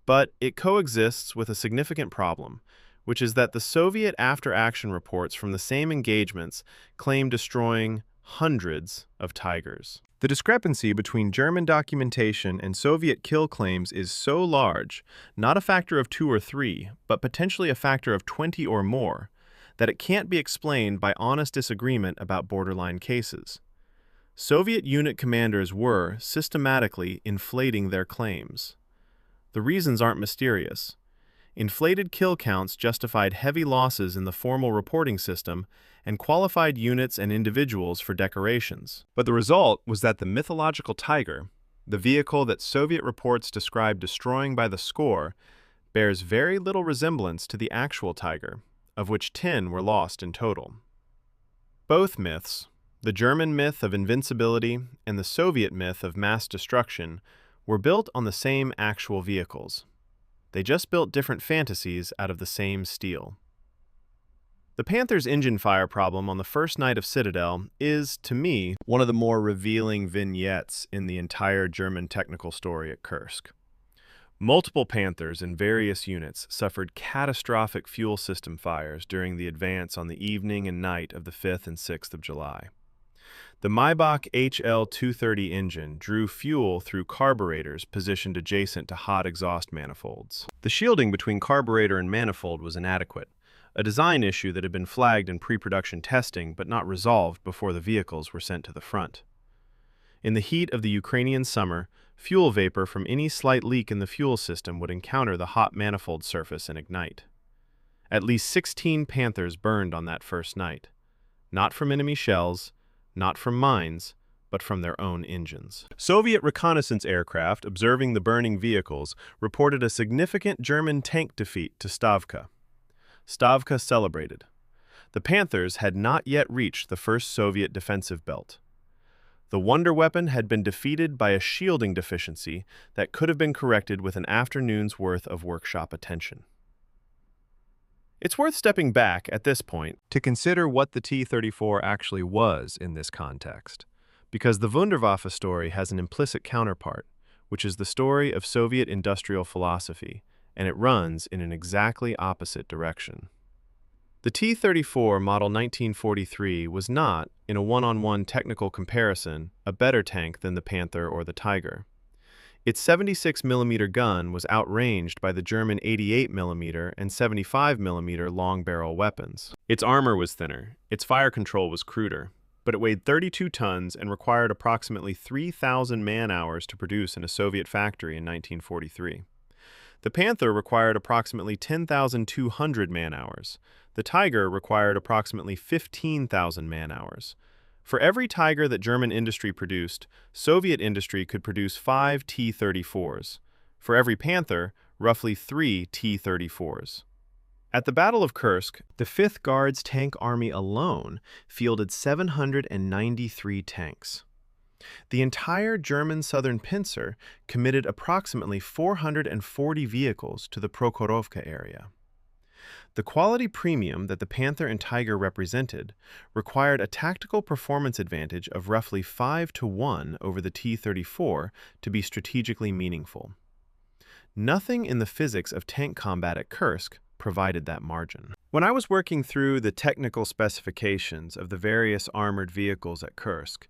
Speaker 1: but it coexists with a significant problem, which is that the Soviet after-action reports from the same engagements claim destroying hundreds of Tigers. The discrepancy between German documentation and Soviet kill claims is so large, not a factor of 2 or 3, but potentially a factor of 20 or more, that it can't be explained by honest disagreement about borderline cases. Soviet unit commanders were, systematically, inflating their claims. The reasons aren't mysterious. Inflated kill counts justified heavy losses in the formal reporting system and qualified units and individuals for decorations. But the result was that the mythological Tiger, the vehicle that Soviet reports described destroying by the score, bears very little resemblance to the actual Tiger, of which 10 were lost in total. Both myths, the German myth of invincibility and the Soviet myth of mass destruction, were built on the same actual vehicles. They just built different fantasies out of the same steel. The Panther's engine fire problem on the first night of Citadel is, to me, one of the more revealing vignettes in the entire German technical story at Kursk. Multiple Panthers in various units suffered catastrophic fuel system fires during the advance on the evening and night of the 5th and 6th of July. The Maybach HL-230 engine drew fuel through carburetors positioned adjacent to hot exhaust manifolds. The shielding between carburetor and manifold was inadequate, a design issue that had been flagged in pre-production testing but not resolved before the vehicles were sent to the front. In the heat of the Ukrainian summer, fuel vapor from any slight leak in the fuel system would encounter the hot manifold surface and ignite. At least 16 Panthers burned on that first night, not from enemy shells, not from mines, but from their own engines. Soviet reconnaissance aircraft observing the burning vehicles reported a significant German tank defeat to Stavka. Stavka celebrated. The Panthers had not yet reached the first Soviet defensive belt. The wonder weapon had been defeated by a shielding deficiency that could have been corrected with an afternoon's worth of workshop attention. It's worth stepping back at this point to consider what the T-34 actually was in this context, because the Wunderwaffe story has an implicit counterpart, which is the story of Soviet industrial philosophy, and it runs in an exactly opposite direction. The T-34 model 1943 was not, in a one-on-one technical comparison, a better tank than the Panther or the Tiger. Its 76mm gun was outranged by the German 88mm and 75mm long-barrel weapons. Its armor was thinner, its fire control was cruder, but it weighed 32 tons and required approximately 3,000 man-hours to produce in a Soviet factory in 1943. The Panther required approximately 10,200 man-hours. The Tiger required approximately 15,000 man-hours. For every Tiger that German industry produced, Soviet industry could produce 5 T-34s. For every Panther, roughly 3 T-34s. At the Battle of Kursk, the 5th Guards Tank Army alone fielded 793 tanks. The entire German southern pincer committed approximately 440 vehicles to the Prokhorovka area. The quality premium that the Panther and Tiger represented required a tactical performance advantage of roughly 5-to-1 over the T-34 to be strategically meaningful. Nothing in the physics of tank combat at Kursk provided that margin. When I was working through the technical specifications of the various armored vehicles at Kursk,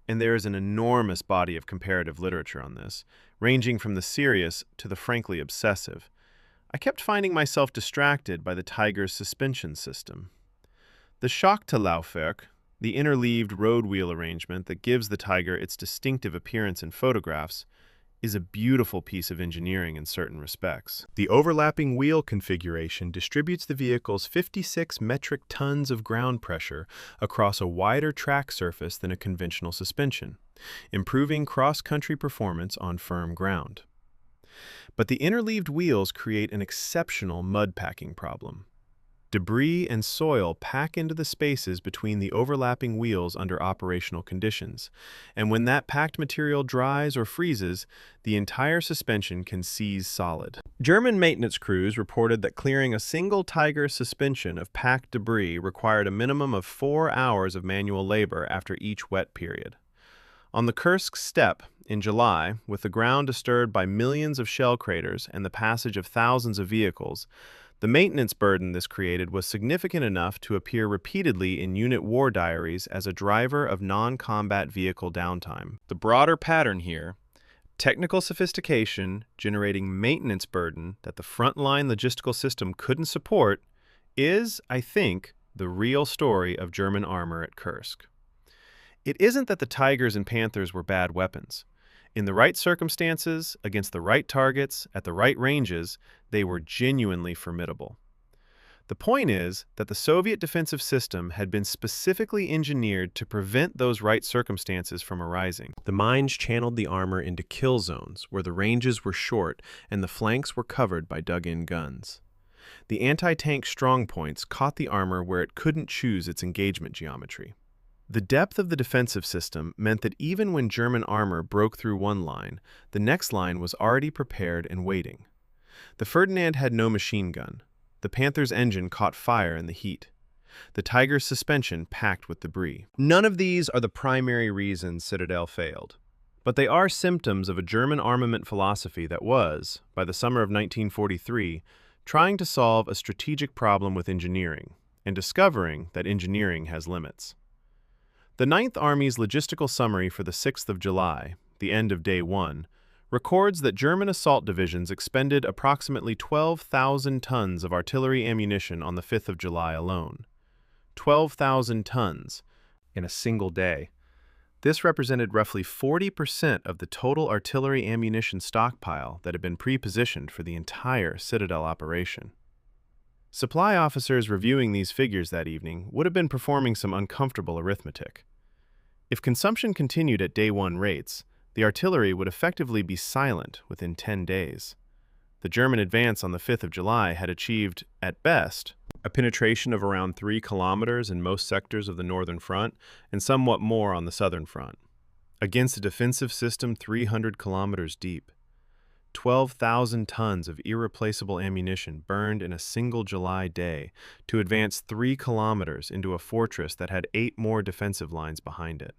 Speaker 1: and there is an enormous body of comparative literature on this, ranging from the serious to the frankly obsessive, I kept finding myself distracted by the Tiger's suspension system. The Schachtel-Laufwerk, the interleaved road wheel arrangement that gives the Tiger its distinctive appearance in photographs, is a beautiful piece of engineering in certain respects. The overlapping wheel configuration distributes the vehicle's 56 metric tons of ground pressure across a wider track surface than a conventional suspension, improving cross-country performance on firm ground. But the interleaved wheels create an exceptional mud packing problem. Debris and soil pack into the spaces between the overlapping wheels under operational conditions, and when that packed material dries or freezes, the entire suspension can seize solid. German maintenance crews reported that clearing a single Tiger suspension of packed debris required a minimum of 4 hours of manual labor after each wet period. On the Kursk steppe, in July, with the ground disturbed by millions of shell craters and the passage of thousands of vehicles, the maintenance burden this created was significant enough to appear repeatedly in unit war diaries as a driver of non-combat vehicle downtime. The broader pattern here, technical sophistication generating maintenance burden that the frontline logistical system couldn't support, is, I think, the real story of German armor at Kursk. It isn't that the Tigers and Panthers were bad weapons. In the right circumstances, against the right targets, at the right ranges, they were genuinely formidable. The point is that the Soviet defensive system had been specifically engineered to prevent those right circumstances from arising. The mines channeled the armor into kill zones, where the ranges were short and the flanks were covered by dug-in guns. The anti-tank strongpoints caught the armor where it couldn't choose its engagement geometry. The depth of the defensive system meant that even when German armor broke through one line, the next line was already prepared and waiting. The Ferdinand had no machine gun. The Panther's engine caught fire in the heat. The Tiger's suspension packed with debris. None of these are the primary reasons Citadel failed, but they are symptoms of a German armament philosophy that was, by the summer of 1943, trying to solve a strategic problem with engineering, and discovering that engineering has limits. The Ninth Army's logistical summary for the 6th of July, the end of Day 1, records that German assault divisions expended approximately 12,000 tons of artillery ammunition on the 5th of July alone. 12,000 tons in a single day. This represented roughly 40% of the total artillery ammunition stockpile that had been pre-positioned for the entire Citadel operation. Supply officers reviewing these figures that evening would have been performing some uncomfortable arithmetic. If consumption continued at Day 1 rates, the artillery would effectively be silent within 10 days. The German advance on the 5th of July had achieved, at best, a penetration of around 3 kilometers in most sectors of the northern front and somewhat more on the southern front, against a defensive system 300 kilometers deep. 12,000 tons of irreplaceable ammunition burned in a single July day to advance 3 kilometers into a fortress that had 8 more defensive lines behind it.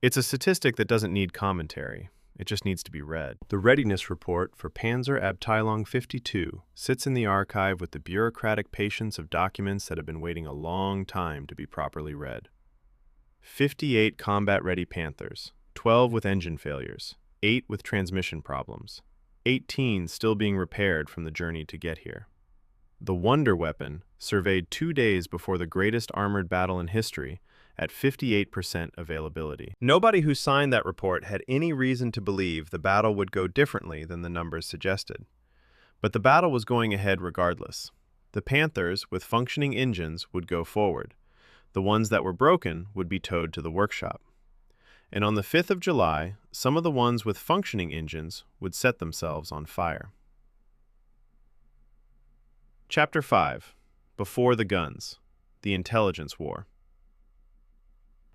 Speaker 1: It's a statistic that doesn't need commentary. It just needs to be read. The readiness report for Panzerabteilung 52 sits in the archive with the bureaucratic patience of documents that have been waiting a long time to be properly read. 58 combat-ready Panthers, 12 with engine failures, 8 with transmission problems, 18 still being repaired from the journey to get here. The Wonder Weapon surveyed 2 days before the greatest armored battle in history at 58% availability. Nobody who signed that report had any reason to believe the battle would go differently than the numbers suggested. But the battle was going ahead regardless. The Panthers with functioning engines would go forward. The ones that were broken would be towed to the workshop. And on the 5th of July, some of the ones with functioning engines would set themselves on fire. Chapter 5. Before the Guns. The Intelligence War.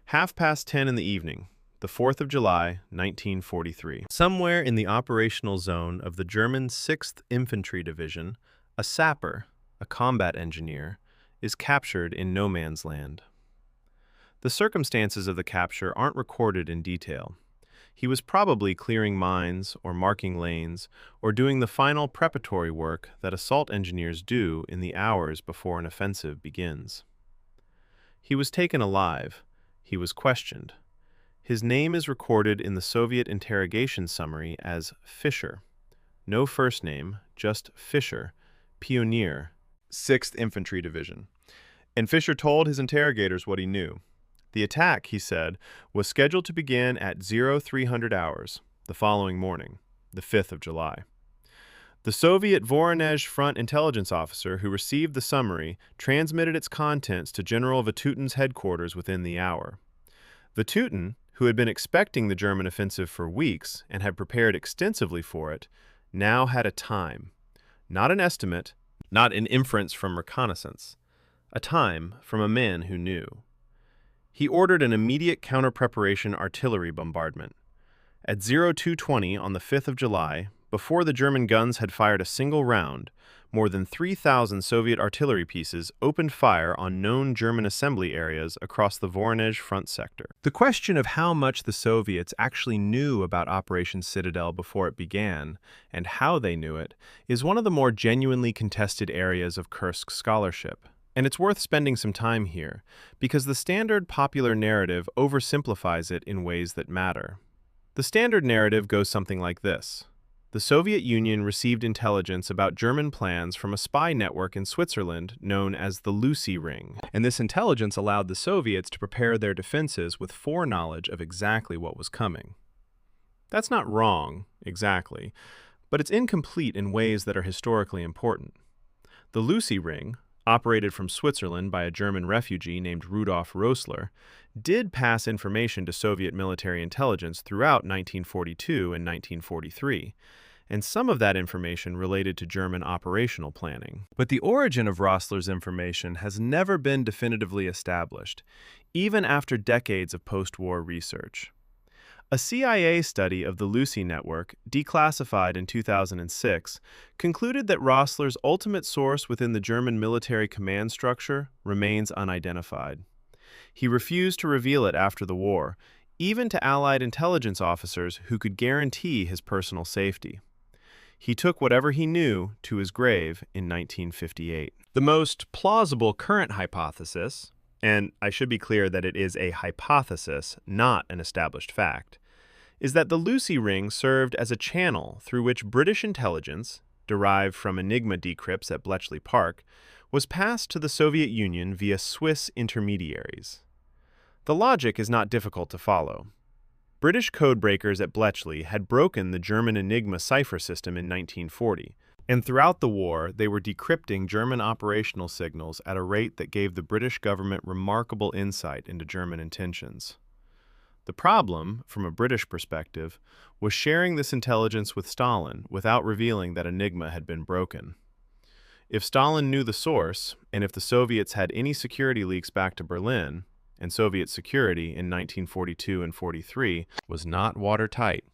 Speaker 1: 10:30 in the evening, the 4th of July, 1943. Somewhere in the operational zone of the German 6th Infantry Division, a sapper, a combat engineer, is captured in no man's land. The circumstances of the capture aren't recorded in detail. He was probably clearing mines or marking lanes or doing the final preparatory work that assault engineers do in the hours before an offensive begins. He was taken alive. He was questioned. His name is recorded in the Soviet interrogation summary as Fischer. No first name, just Fischer, Pioneer, 6th Infantry Division. And Fischer told his interrogators what he knew. The attack, he said, was scheduled to begin at 0300 hours, the following morning, the 5th of July. The Soviet Voronezh Front intelligence officer who received the summary transmitted its contents to General Vatutin's headquarters within the hour. Vatutin, who had been expecting the German offensive for weeks and had prepared extensively for it, now had a time. Not an estimate, not an inference from reconnaissance. A time from a man who knew. He ordered an immediate counter-preparation artillery bombardment. At 0220 on the 5th of July, before the German guns had fired a single round, more than 3,000 Soviet artillery pieces opened fire on known German assembly areas across the Voronezh front sector. The question of how much the Soviets actually knew about Operation Citadel before it began, and how they knew it, is one of the more genuinely contested areas of Kursk scholarship. And it's worth spending some time here, because the standard popular narrative oversimplifies it in ways that matter. The standard narrative goes something like this. The Soviet Union received intelligence about German plans from a spy network in Switzerland known as the Lucy Ring. And this intelligence allowed the Soviets to prepare their defenses with foreknowledge of exactly what was coming. That's not wrong, exactly, but it's incomplete in ways that are historically important. The Lucy Ring, operated from Switzerland by a German refugee named Rudolf Roessler, did pass information to Soviet military intelligence throughout 1942 and 1943, and some of that information related to German operational planning. But the origin of Roessler's information has never been definitively established, even after decades of post-war research. A CIA study of the Lucy network, declassified in 2006, concluded that Roessler's ultimate source within the German military command structure remains unidentified. He refused to reveal it after the war, even to Allied intelligence officers who could guarantee his personal safety. He took whatever he knew to his grave in 1958. The most plausible current hypothesis, and I should be clear that it is a hypothesis, not an established fact, is that the Lucy Ring served as a channel through which British intelligence, derived from Enigma decrypts at Bletchley Park, was passed to the Soviet Union via Swiss intermediaries. The logic is not difficult to follow. British codebreakers at Bletchley had broken the German Enigma cipher system in 1940, and throughout the war they were decrypting German operational signals at a rate that gave the British government remarkable insight into German intentions. The problem, from a British perspective, was sharing this intelligence with Stalin without revealing that Enigma had been broken. If Stalin knew the source, and if the Soviets had any security leaks back to Berlin, and Soviet security in 1942 and 43 was not watertight,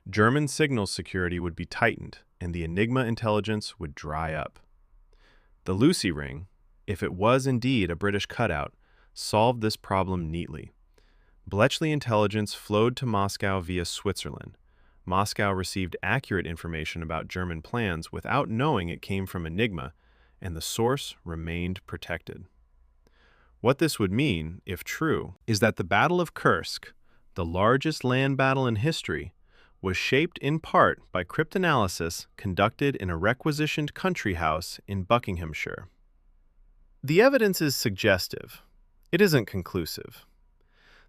Speaker 1: German signals security would be tightened, and the Enigma intelligence would dry up. The Lucy Ring, if it was indeed a British cutout, solved this problem neatly. Bletchley intelligence flowed to Moscow via Switzerland. Moscow received accurate information about German plans without knowing it came from Enigma, and the source remained protected. What this would mean, if true, is that the Battle of Kursk, the largest land battle in history, was shaped in part by cryptanalysis conducted in a requisitioned country house in Buckinghamshire. The evidence is suggestive. It isn't conclusive.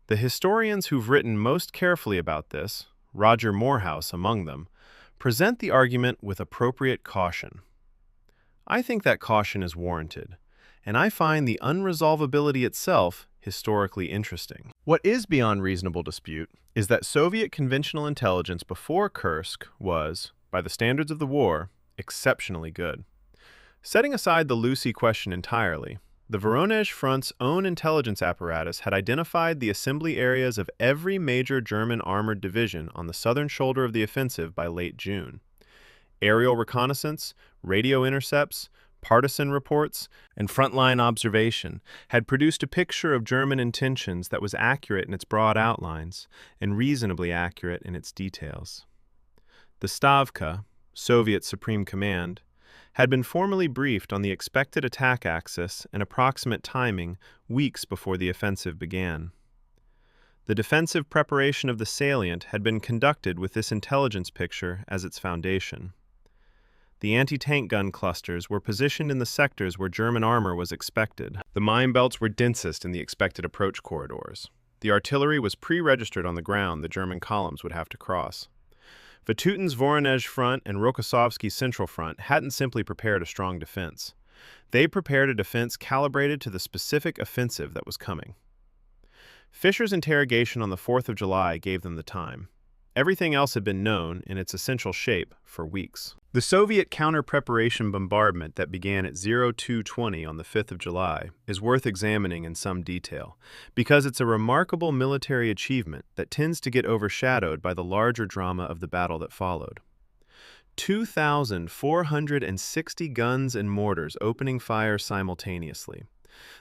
Speaker 1: The historians who've written most carefully about this, Roger Morehouse among them, present the argument with appropriate caution. I think that caution is warranted, and I find the unresolvability itself historically interesting. What is beyond reasonable dispute is that Soviet conventional intelligence before Kursk was, by the standards of the war, exceptionally good. Setting aside the Lucy question entirely, the Voronezh Front's own intelligence apparatus had identified the assembly areas of every major German armored division on the southern shoulder of the offensive by late June. Aerial reconnaissance, radio intercepts, partisan reports, and frontline observation had produced a picture of German intentions that was accurate in its broad outlines and reasonably accurate in its details. The Stavka, Soviet Supreme Command, had been formally briefed on the expected attack axis and approximate timing weeks before the offensive began. The defensive preparation of the salient had been conducted with this intelligence picture as its foundation. The anti-tank gun clusters were positioned in the sectors where German armor was expected. The mine belts were densest in the expected approach corridors. The artillery was pre-registered on the ground the German columns would have to cross. Vatutin's Voronezh Front and Rokossovsky's Central Front hadn't simply prepared a strong defense. They prepared a defense calibrated to the specific offensive that was coming. Fischer's interrogation on the 4th of July gave them the time. Everything else had been known, in its essential shape, for weeks. The Soviet counter-preparation bombardment that began at 02:20 on the 5th of July is worth examining in some detail, because it's a remarkable military achievement that tends to get overshadowed by the larger drama of the battle that followed. 2,460 guns and mortars opening fire simultaneously.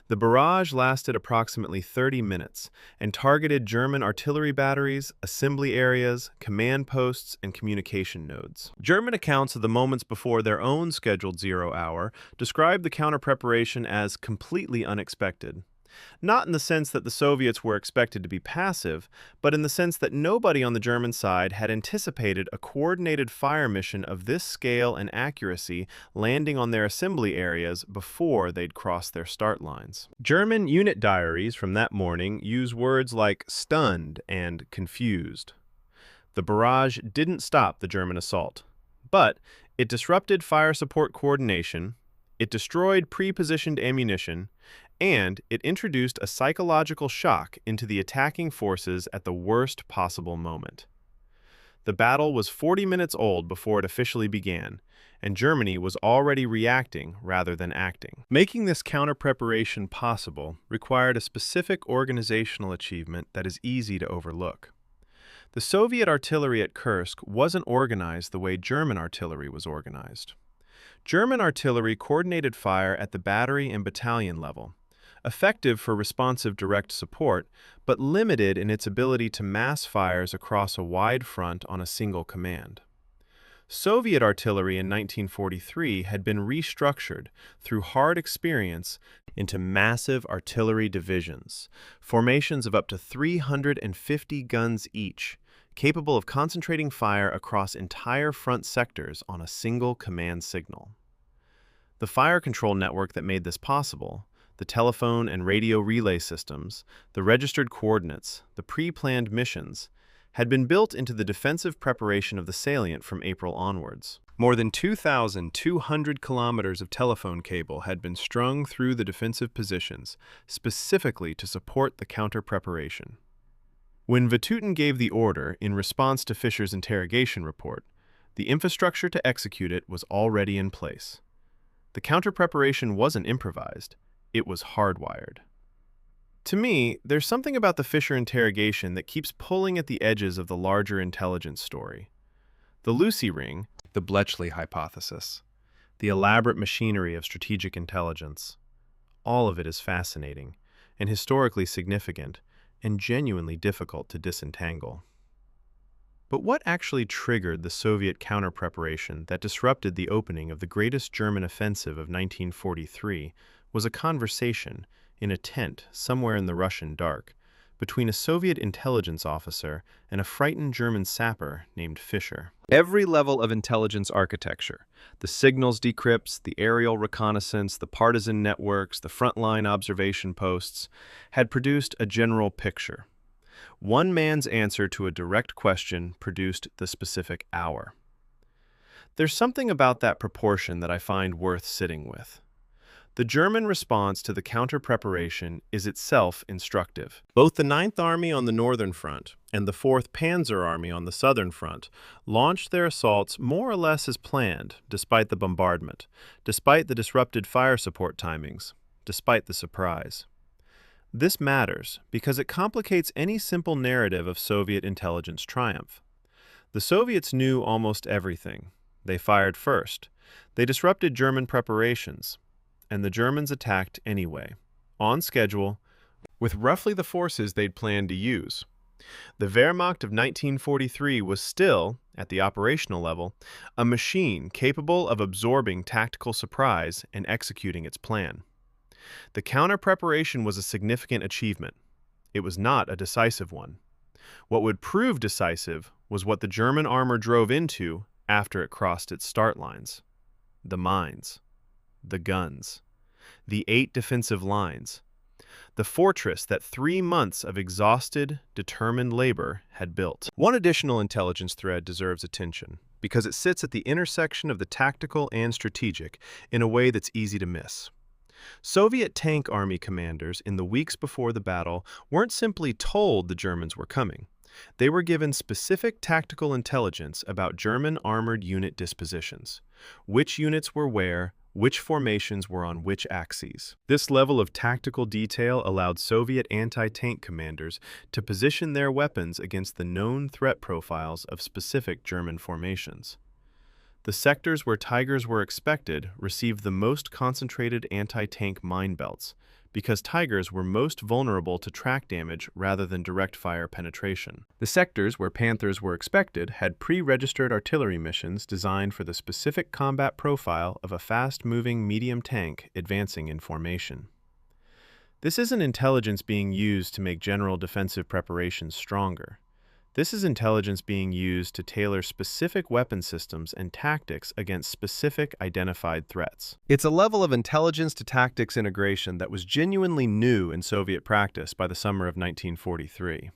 Speaker 1: The barrage lasted approximately 30 minutes and targeted German artillery batteries, assembly areas, command posts, and communication nodes. German accounts of the moments before their own scheduled 0 hour described the counter-preparation as completely unexpected. Not in the sense that the Soviets were expected to be passive, but in the sense that nobody on the German side had anticipated a coordinated fire mission of this scale and accuracy landing on their assembly areas before they'd crossed their start lines. German unit diaries from that morning use words like stunned and confused. The barrage didn't stop the German assault, but it disrupted fire support coordination, it destroyed pre-positioned ammunition, and it introduced a psychological shock into the attacking forces at the worst possible moment. The battle was 40 minutes old before it officially began, and Germany was already reacting rather than acting. Making this counter-preparation possible required a specific organizational achievement that is easy to overlook. The Soviet artillery at Kursk wasn't organized the way German artillery was organized. German artillery coordinated fire at the battery and battalion level, effective for responsive direct support, but limited in its ability to mass fires across a wide front on a single command. Soviet artillery in 1943 had been restructured through hard experience into massive artillery divisions, formations of up to 350 guns each, capable of concentrating fire across entire front sectors on a single command signal. The fire control network that made this possible, the telephone and radio relay systems, the registered coordinates, the pre-planned missions, had been built into the defensive preparation of the salient from April onwards. More than 2,200 kilometers of telephone cable had been strung through the defensive positions, specifically to support the counter-preparation. When Vatutin gave the order in response to Fischer's interrogation report, the infrastructure to execute it was already in place. The counter-preparation wasn't improvised, it was hardwired. To me, there's something about the Fischer interrogation that keeps pulling at the edges of the larger intelligence story. The Lucy ring, the Bletchley hypothesis, the elaborate machinery of strategic intelligence, all of it is fascinating and historically significant and genuinely difficult to disentangle. But what actually triggered the Soviet counter-preparation that disrupted the opening of the greatest German offensive of 1943 was a conversation in a tent somewhere in the Russian dark between a Soviet intelligence officer and a frightened German sapper named Fischer. Every level of intelligence architecture, the signals decrypts, the aerial reconnaissance, the partisan networks, the frontline observation posts, had produced a general picture. One man's answer to a direct question produced the specific hour. There's something about that proportion that I find worth sitting with. The German response to the counter-preparation is itself instructive. Both the Ninth Army on the northern front and the 4th Panzer Army on the southern front launched their assaults more or less as planned, despite the bombardment, despite the disrupted fire support timings, despite the surprise. This matters because it complicates any simple narrative of Soviet intelligence triumph. The Soviets knew almost everything. They fired first. They disrupted German preparations. And the Germans attacked anyway, on schedule, with roughly the forces they'd planned to use. The Wehrmacht of 1943 was still, at the operational level, a machine capable of absorbing tactical surprise and executing its plan. The counter-preparation was a significant achievement. It was not a decisive one. What would prove decisive was what the German armor drove into after it crossed its start lines. The mines. The guns, the 8 defensive lines, the fortress that 3 months of exhausted, determined labor had built. One additional intelligence thread deserves attention because it sits at the intersection of the tactical and strategic in a way that's easy to miss. Soviet tank army commanders in the weeks before the battle weren't simply told the Germans were coming. They were given specific tactical intelligence about German armored unit dispositions, which units were where, which formations were on which axes. This level of tactical detail allowed Soviet anti-tank commanders to position their weapons against the known threat profiles of specific German formations. The sectors where Tigers were expected received the most concentrated anti-tank mine belts, because Tigers were most vulnerable to track damage rather than direct fire penetration. The sectors where Panthers were expected had pre-registered artillery missions designed for the specific combat profile of a fast-moving medium tank advancing in formation. This isn't intelligence being used to make general defensive preparations stronger. This is intelligence being used to tailor specific weapon systems and tactics against specific identified threats. It's a level of intelligence to tactics integration that was genuinely new in Soviet practice by the summer of 1943.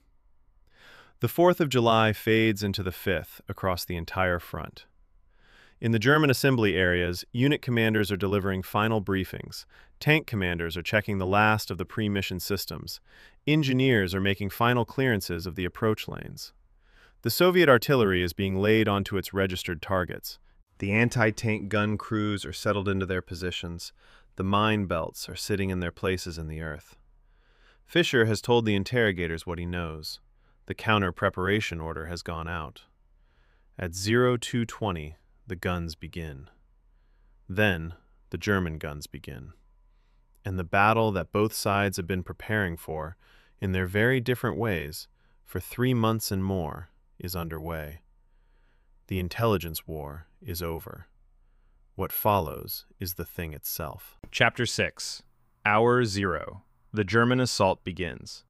Speaker 1: The 4th of July fades into the 5th across the entire front. In the German assembly areas, unit commanders are delivering final briefings, tank commanders are checking the last of the pre-mission systems, engineers are making final clearances of the approach lanes. The Soviet artillery is being laid onto its registered targets. The anti-tank gun crews are settled into their positions. The mine belts are sitting in their places in the earth. Fischer has told the interrogators what he knows. The counter-preparation order has gone out. At 02:20, the guns begin. Then, the German guns begin. And the battle that both sides have been preparing for, in their very different ways, for 3 months and more, is underway. The intelligence war is over. What follows is the thing itself.
Speaker 2: Chapter 6. Hour 0. The German assault begins.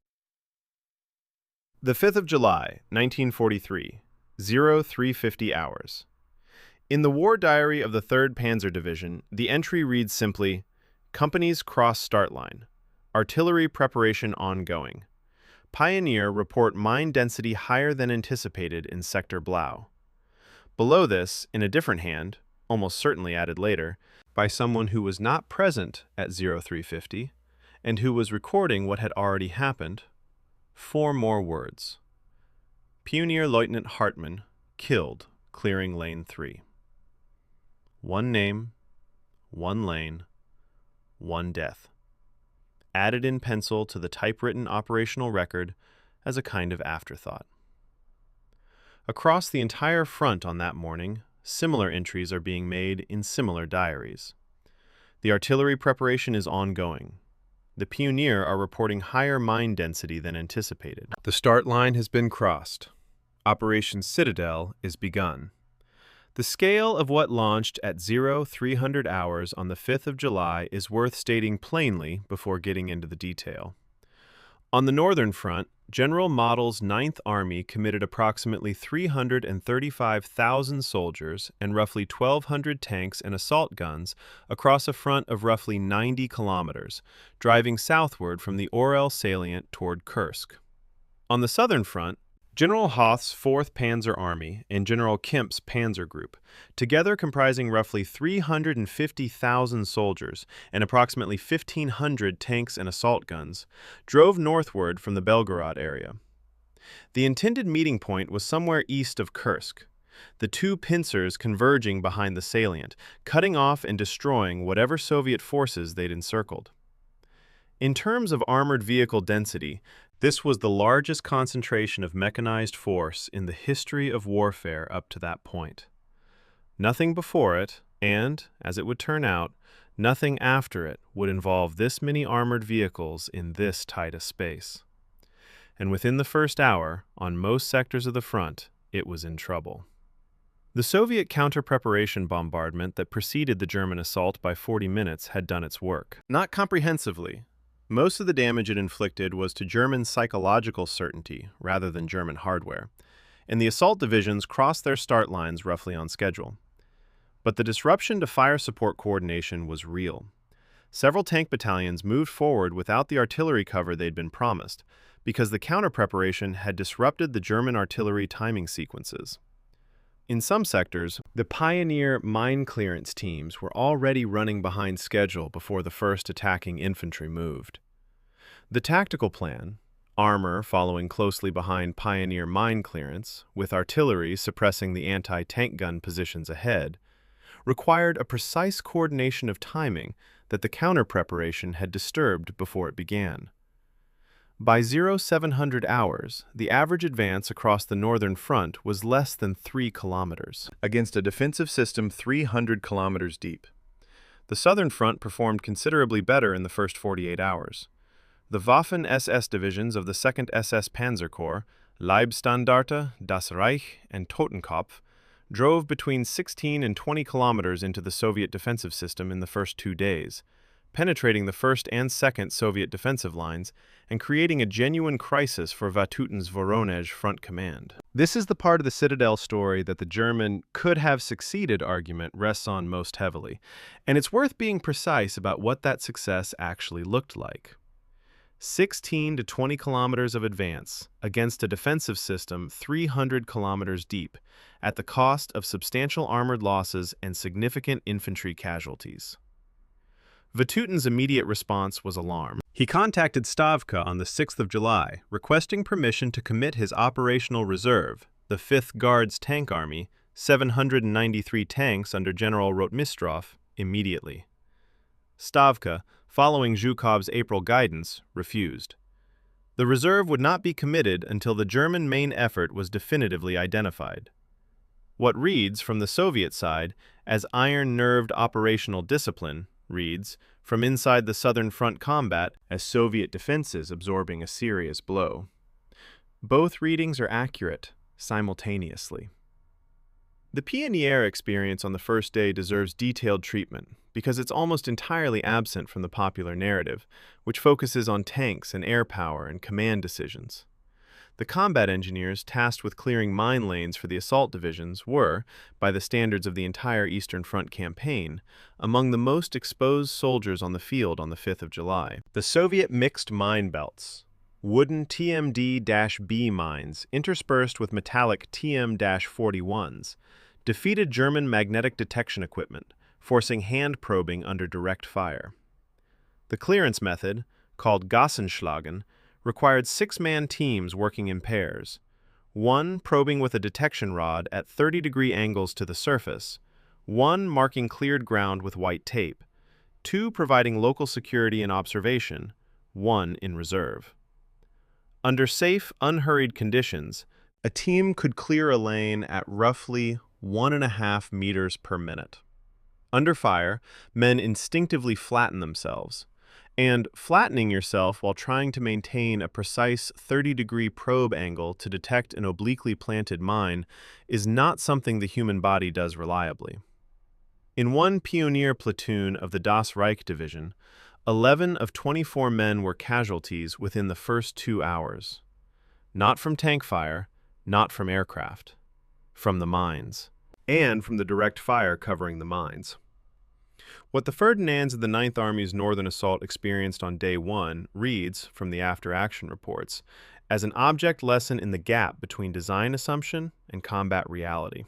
Speaker 1: The 5th of July, 1943, 0350 hours. In the war diary of the 3rd Panzer Division, the entry reads simply, Companies cross start line. Artillery preparation ongoing. Pioneer report mine density higher than anticipated in Sector Blau. Below this, in a different hand, almost certainly added later, by someone who was not present at 0350, and who was recording what had already happened, 4 more words. Pioneer Lieutenant Hartmann, killed, clearing lane 3. 1 name, 1 lane, 1 death. Added in pencil to the typewritten operational record as a kind of afterthought. Across the entire front on that morning, similar entries are being made in similar diaries. The artillery preparation is ongoing. The Pioneer are reporting higher mine density than anticipated. The start line has been crossed. Operation Citadel is begun. The scale of what launched at 0300 hours on the 5th of July is worth stating plainly before getting into the detail. On the northern front, General Model's 9th Army committed approximately 335,000 soldiers and roughly 1,200 tanks and assault guns across a front of roughly 90 kilometers, driving southward from the Orel salient toward Kursk. On the southern front, General Hoth's 4th Panzer Army and General Kemp's Panzer Group, together comprising roughly 350,000 soldiers and approximately 1,500 tanks and assault guns, drove northward from the Belgorod area. The intended meeting point was somewhere east of Kursk, the 2 pincers converging behind the salient, cutting off and destroying whatever Soviet forces they'd encircled. In terms of armored vehicle density, this was the largest concentration of mechanized force in the history of warfare up to that point. Nothing before it, and, as it would turn out, nothing after it would involve this many armored vehicles in this tight a space. And within the first hour, on most sectors of the front, it was in trouble. The Soviet counter-preparation bombardment that preceded the German assault by 40 minutes had done its work. Not comprehensively. Most of the damage it inflicted was to German psychological certainty rather than German hardware, and the assault divisions crossed their start lines roughly on schedule. But the disruption to fire support coordination was real. Several tank battalions moved forward without the artillery cover they'd been promised, because the counter-preparation had disrupted the German artillery timing sequences. In some sectors, the Pioneer mine clearance teams were already running behind schedule before the first attacking infantry moved. The tactical plan, armor following closely behind Pioneer mine clearance, with artillery suppressing the anti-tank gun positions ahead, required a precise coordination of timing that the counter-preparation had disturbed before it began. By 0700 hours, the average advance across the northern front was less than 3 kilometers, against a defensive system 300 kilometers deep. The southern front performed considerably better in the first 48 hours. The Waffen-SS divisions of the 2nd SS Panzer Corps, Leibstandarte, Das Reich, and Totenkopf, drove between 16 and 20 kilometers into the Soviet defensive system in the first 2 days, penetrating the 1st and 2nd Soviet defensive lines and creating a genuine crisis for Vatutin's Voronezh front command. This is the part of the Citadel story that the German could have succeeded argument rests on most heavily, and it's worth being precise about what that success actually looked like. 16 to 20 kilometers of advance against a defensive system 300 kilometers deep, at the cost of substantial armored losses and significant infantry casualties. Vatutin's immediate response was alarm. He contacted Stavka on the 6th of July, requesting permission to commit his operational reserve, the 5th Guards Tank Army, 793 tanks under General Rotmistrov, immediately. Stavka, following Zhukov's April guidance, refused. The reserve would not be committed until the German main effort was definitively identified. What reads, from the Soviet side, as iron-nerved operational discipline, reads, from inside the Southern Front combat, as Soviet defenses absorbing a serious blow. Both readings are accurate, simultaneously. The pioneer experience on the first day deserves detailed treatment because it's almost entirely absent from the popular narrative, which focuses on tanks and air power and command decisions. The combat engineers tasked with clearing mine lanes for the assault divisions were, by the standards of the entire Eastern Front campaign, among the most exposed soldiers on the field on the 5th of July. The Soviet mixed mine belts, wooden TMD-B mines interspersed with metallic TM-41s, defeated German magnetic detection equipment, forcing hand probing under direct fire. The clearance method, called Gassenschlagen, required 6-man teams working in pairs, 1 probing with a detection rod at 30-degree angles to the surface, 1 marking cleared ground with white tape, 2 providing local security and observation, 1 in reserve. Under safe, unhurried conditions, a team could clear a lane at roughly 1.5 meters per minute. Under fire, men instinctively flatten themselves, and flattening yourself while trying to maintain a precise 30-degree probe angle to detect an obliquely planted mine is not something the human body does reliably. In one pioneer platoon of the Das Reich Division, 11 of 24 men were casualties within the first 2 hours. Not from tank fire, not from aircraft, from the mines, and from the direct fire covering the mines. What the Ferdinands of the Ninth Army's northern assault experienced on day 1 reads, from the after-action reports, as an object lesson in the gap between design assumption and combat reality.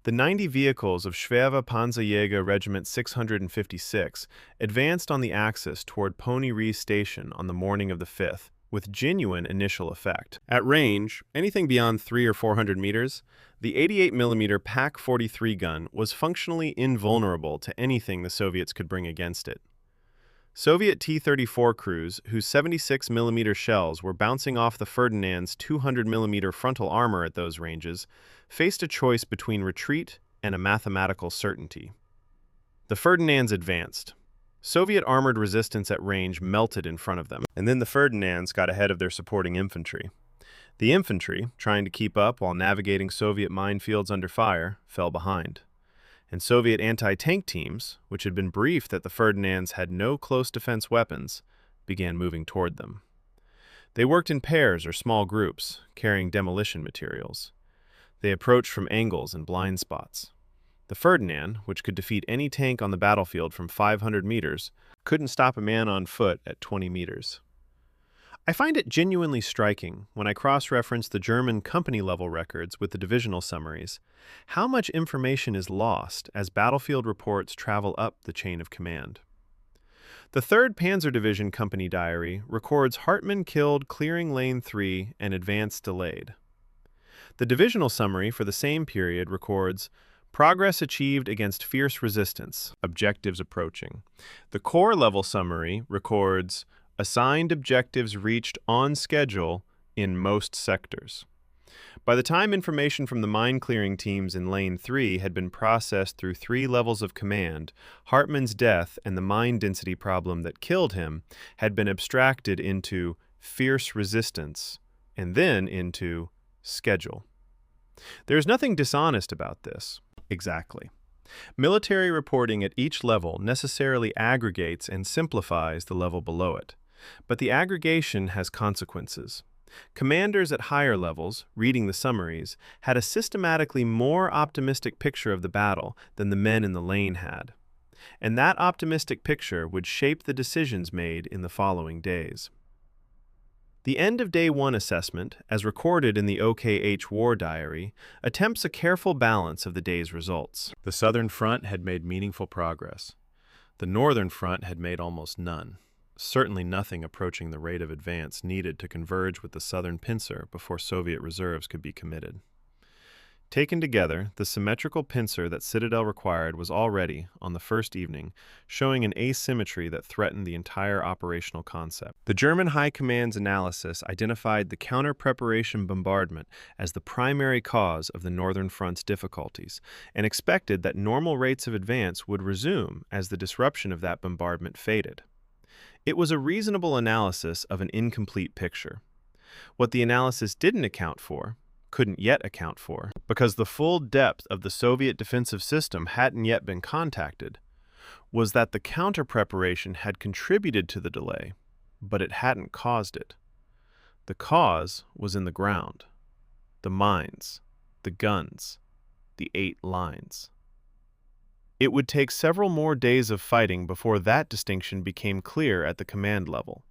Speaker 1: The 90 vehicles of Schwere Panzerjäger Regiment 656 advanced on the Axis toward Ponyri station on the morning of the 5th, with genuine initial effect. At range, anything beyond 300 or 400 meters, the 88mm PaK-43 gun was functionally invulnerable to anything the Soviets could bring against it. Soviet T-34 crews, whose 76mm shells were bouncing off the Ferdinand's 200mm frontal armor at those ranges, faced a choice between retreat and a mathematical certainty. The Ferdinands advanced. Soviet armored resistance at range melted in front of them, and then the Ferdinands got ahead of their supporting infantry. The infantry, trying to keep up while navigating Soviet minefields under fire, fell behind. And Soviet anti-tank teams, which had been briefed that the Ferdinands had no close defense weapons, began moving toward them. They worked in pairs or small groups, carrying demolition materials. They approached from angles and blind spots. The Ferdinand, which could defeat any tank on the battlefield from 500 meters, couldn't stop a man on foot at 20 meters. I find it genuinely striking, when I cross-reference the German company-level records with the divisional summaries, how much information is lost as battlefield reports travel up the chain of command. The 3rd Panzer Division Company Diary records Hartmann killed clearing Lane 3 and advance delayed. The divisional summary for the same period records progress achieved against fierce resistance, objectives approaching. The corps-level summary records assigned objectives reached on schedule in most sectors. By the time information from the mine-clearing teams in Lane 3 had been processed through 3 levels of command, Hartmann's death and the mine density problem that killed him had been abstracted into fierce resistance and then into schedule. There is nothing dishonest about this. Exactly. Military reporting at each level necessarily aggregates and simplifies the level below it, but the aggregation has consequences. Commanders at higher levels, reading the summaries, had a systematically more optimistic picture of the battle than the men in the lane had. And that optimistic picture would shape the decisions made in the following days. The end of Day 1 assessment, as recorded in the OKH War Diary, attempts a careful balance of the day's results. The Southern Front had made meaningful progress. The Northern Front had made almost none. Certainly nothing approaching the rate of advance needed to converge with the southern pincer before Soviet reserves could be committed. Taken together, the symmetrical pincer that Citadel required was already, on the first evening, showing an asymmetry that threatened the entire operational concept. The German High Command's analysis identified the counter-preparation bombardment as the primary cause of the Northern Front's difficulties, and expected that normal rates of advance would resume as the disruption of that bombardment faded. It was a reasonable analysis of an incomplete picture. What the analysis didn't account for, couldn't yet account for, because the full depth of the Soviet defensive system hadn't yet been contacted, was that the counter-preparation had contributed to the delay, but it hadn't caused it. The cause was in the ground, the mines, the guns, the 8 lines. It would take several more days of fighting before that distinction became clear at the command level.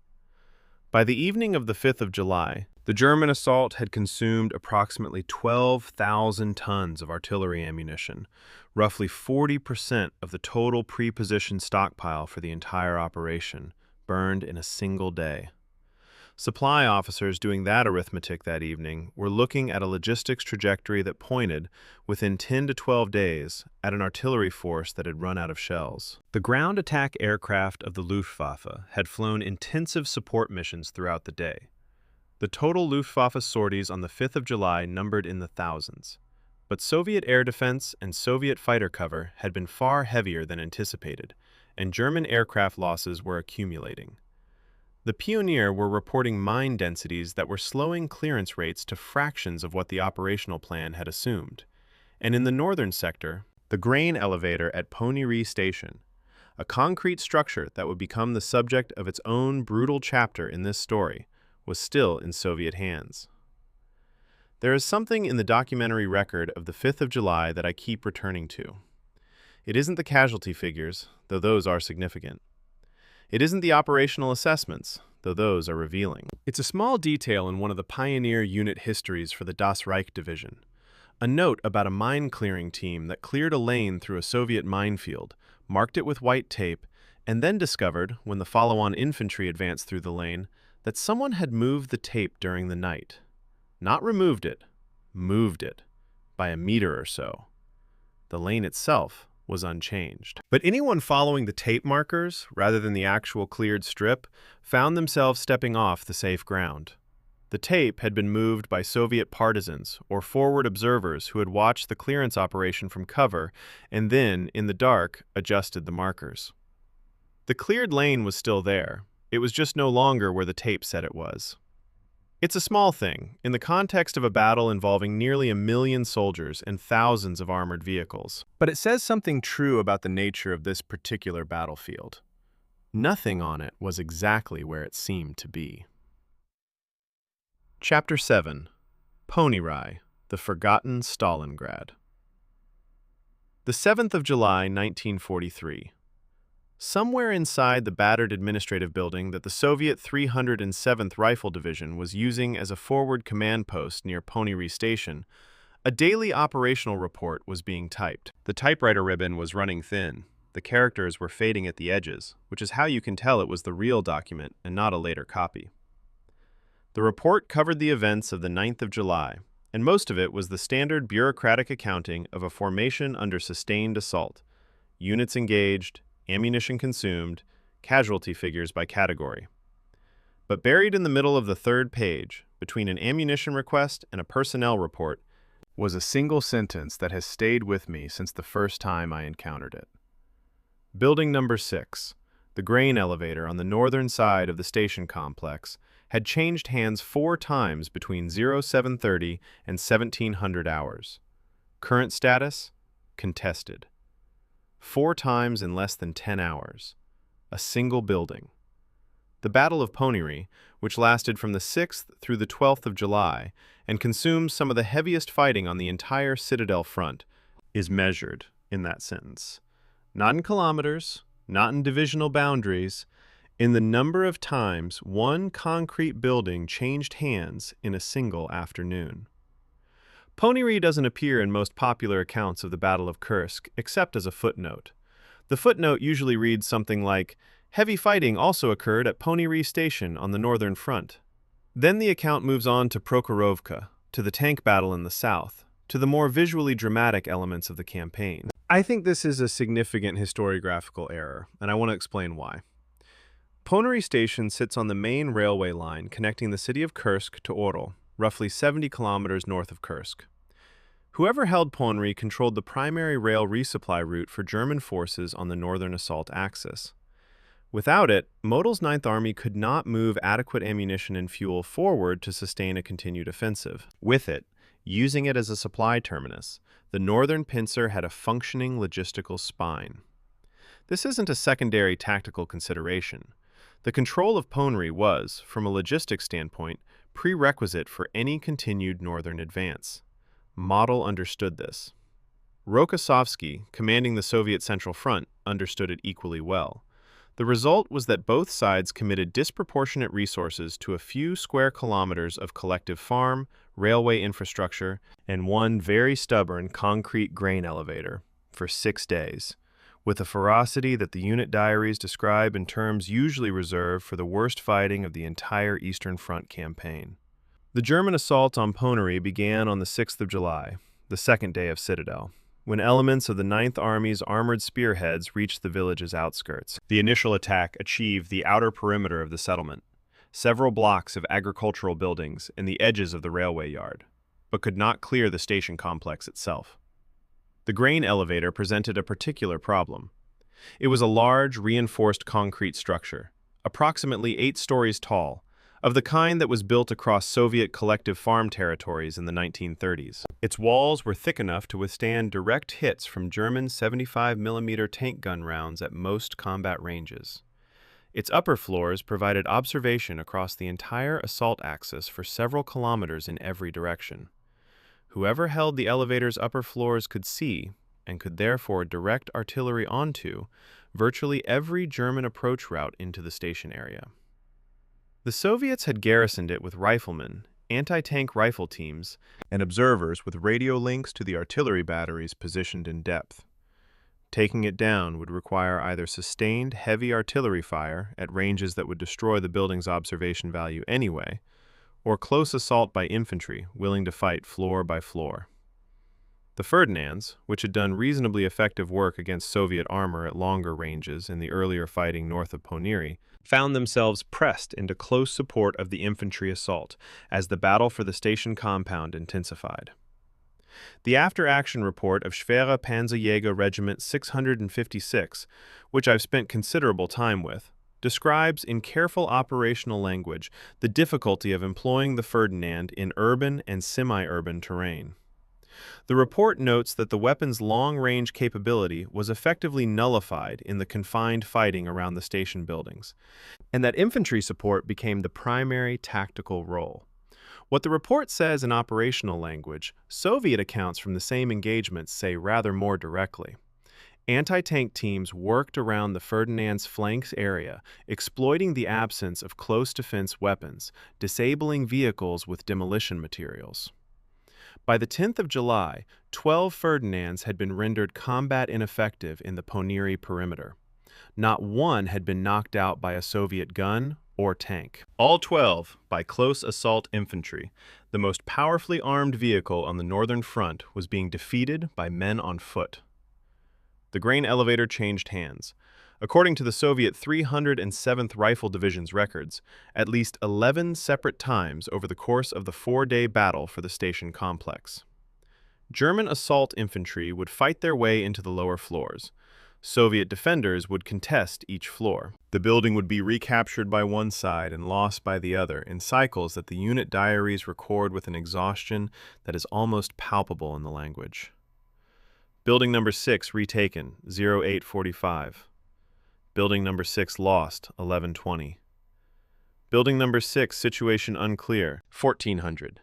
Speaker 1: By the evening of the 5th of July, the German assault had consumed approximately 12,000 tons of artillery ammunition, roughly 40% of the total pre-positioned stockpile for the entire operation, burned in a single day. Supply officers doing that arithmetic that evening were looking at a logistics trajectory that pointed, within 10 to 12 days, at an artillery force that had run out of shells. The ground attack aircraft of the Luftwaffe had flown intensive support missions throughout the day. The total Luftwaffe sorties on the 5th of July numbered in the thousands. But Soviet air defense and Soviet fighter cover had been far heavier than anticipated, and German aircraft losses were accumulating. The Pioneer were reporting mine densities that were slowing clearance rates to fractions of what the operational plan had assumed. And in the northern sector, the grain elevator at Ponyri station, a concrete structure that would become the subject of its own brutal chapter in this story, was still in Soviet hands. There is something in the documentary record of the 5th of July that I keep returning to. It isn't the casualty figures, though those are significant. It isn't the operational assessments, though those are revealing. It's a small detail in one of the pioneer unit histories for the Das Reich Division. A note about a mine-clearing team that cleared a lane through a Soviet minefield, marked it with white tape, and then discovered, when the follow-on infantry advanced through the lane, that someone had moved the tape during the night. Not removed it, moved it, by a meter or so. The lane itself was unchanged. But anyone following the tape markers, rather than the actual cleared strip, found themselves stepping off the safe ground. The tape had been moved by Soviet partisans or forward observers who had watched the clearance operation from cover and then, in the dark, adjusted the markers. The cleared lane was still there. It was just no longer where the tape said it was. It's a small thing, in the context of a battle involving nearly 1 million soldiers and thousands of armored vehicles. But it says something true about the nature of this particular battlefield. Nothing on it was exactly where it seemed to be. Chapter 7. Ponyri, the Forgotten Stalingrad. The 7th of July, 1943. Somewhere inside the battered administrative building that the Soviet 307th Rifle Division was using as a forward command post near Ponyri Station, a daily operational report was being typed. The typewriter ribbon was running thin. The characters were fading at the edges, which is how you can tell it was the real document and not a later copy. The report covered the events of the 9th of July, and most of it was the standard bureaucratic accounting of a formation under sustained assault, units engaged, ammunition consumed, casualty figures by category. But buried in the middle of the 3rd page, between an ammunition request and a personnel report, was a single sentence that has stayed with me since the first time I encountered it. Building number 6, the grain elevator on the northern side of the station complex, had changed hands 4 times between 0730 and 1700 hours. Current status? Contested. 4 times in less than 10 hours. A single building. The Battle of Ponyri, which lasted from the 6th through the 12th of July and consumed some of the heaviest fighting on the entire Citadel front, is measured in that sentence. Not in kilometers, not in divisional boundaries, in the number of times one concrete building changed hands in a single afternoon. Ponyri doesn't appear in most popular accounts of the Battle of Kursk, except as a footnote. The footnote usually reads something like, "Heavy fighting also occurred at Ponyri Station on the northern front." Then the account moves on to Prokhorovka, to the tank battle in the south, to the more visually dramatic elements of the campaign. I think this is a significant historiographical error, and I want to explain why. Ponyri Station sits on the main railway line connecting the city of Kursk to Orel, roughly 70 kilometers north of Kursk. Whoever held Ponyri controlled the primary rail resupply route for German forces on the northern assault axis. Without it, Model's Ninth Army could not move adequate ammunition and fuel forward to sustain a continued offensive. With it, using it as a supply terminus, the northern pincer had a functioning logistical spine. This isn't a secondary tactical consideration. The control of Ponyri was, from a logistics standpoint, prerequisite for any continued northern advance. Model understood this. Rokossovsky, commanding the Soviet Central Front, understood it equally well. The result was that both sides committed disproportionate resources to a few square kilometers of collective farm, railway infrastructure, and one very stubborn concrete grain elevator for 6 days, with a ferocity that the unit diaries describe in terms usually reserved for the worst fighting of the entire Eastern Front campaign. The German assault on Ponyri began on the 6th of July, the second day of Citadel, when elements of the Ninth Army's armored spearheads reached the village's outskirts. The initial attack achieved the outer perimeter of the settlement, several blocks of agricultural buildings and the edges of the railway yard, but could not clear the station complex itself. The grain elevator presented a particular problem. It was a large, reinforced concrete structure, approximately 8 stories tall, of the kind that was built across Soviet collective farm territories in the 1930s. Its walls were thick enough to withstand direct hits from German 75mm tank gun rounds at most combat ranges. Its upper floors provided observation across the entire assault axis for several kilometers in every direction. Whoever held the elevator's upper floors could see, and could therefore direct artillery onto, virtually every German approach route into the station area. The Soviets had garrisoned it with riflemen, anti-tank rifle teams, and observers with radio links to the artillery batteries positioned in depth. Taking it down would require either sustained heavy artillery fire at ranges that would destroy the building's observation value anyway, or close assault by infantry willing to fight floor by floor. The Ferdinands, which had done reasonably effective work against Soviet armor at longer ranges in the earlier fighting north of Ponyri, found themselves pressed into close support of the infantry assault as the battle for the station compound intensified. The after-action report of Schwere Panzerjäger Regiment 656, which I've spent considerable time with, describes in careful operational language the difficulty of employing the Ferdinand in urban and semi-urban terrain. The report notes that the weapon's long-range capability was effectively nullified in the confined fighting around the station buildings, and that infantry support became the primary tactical role. What the report says in operational language, Soviet accounts from the same engagements say rather more directly. Anti-tank teams worked around the Ferdinand's flanks area, exploiting the absence of close defense weapons, disabling vehicles with demolition materials. By the 10th of July, 12 Ferdinands had been rendered combat ineffective in the Ponyri perimeter. Not one had been knocked out by a Soviet gun or tank. All 12 by close assault infantry. The most powerfully armed vehicle on the northern front was being defeated by men on foot. The grain elevator changed hands. According to the Soviet 307th Rifle Division's records, at least 11 separate times over the course of the 4-day battle for the station complex. German assault infantry would fight their way into the lower floors. Soviet defenders would contest each floor. The building would be recaptured by one side and lost by the other in cycles that the unit diaries record with an exhaustion that is almost palpable in the language. Building number 6 retaken, 0845. Building number 6 lost, 1120. Building number 6, situation unclear, 1400.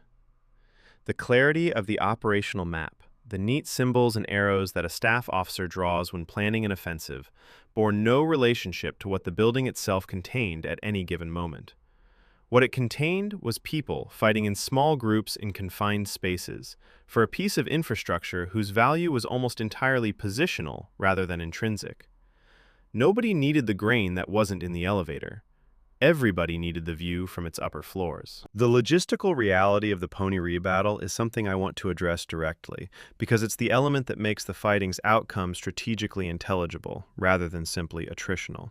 Speaker 1: The clarity of the operational map, the neat symbols and arrows that a staff officer draws when planning an offensive, bore no relationship to what the building itself contained at any given moment. What it contained was people fighting in small groups in confined spaces for a piece of infrastructure whose value was almost entirely positional rather than intrinsic. Nobody needed the grain that wasn't in the elevator. Everybody needed the view from its upper floors. The logistical reality of the Ponyri battle is something I want to address directly, because it's the element that makes the fighting's outcome strategically intelligible, rather than simply attritional.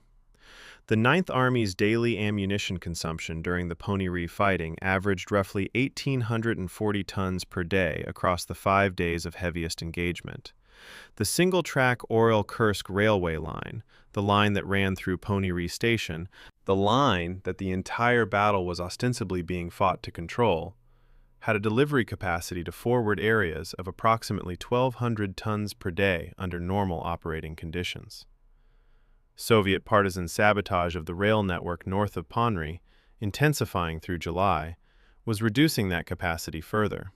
Speaker 1: The Ninth Army's daily ammunition consumption during the Ponyri fighting averaged roughly 1,840 tons per day across the 5 days of heaviest engagement. The single-track Kursk railway line, the line that ran through Ponyri Station, the line that the entire battle was ostensibly being fought to control, had a delivery capacity to forward areas of approximately 1,200 tons per day under normal operating conditions. Soviet partisan sabotage of the rail network north of Ponyri, intensifying through July, was reducing that capacity further.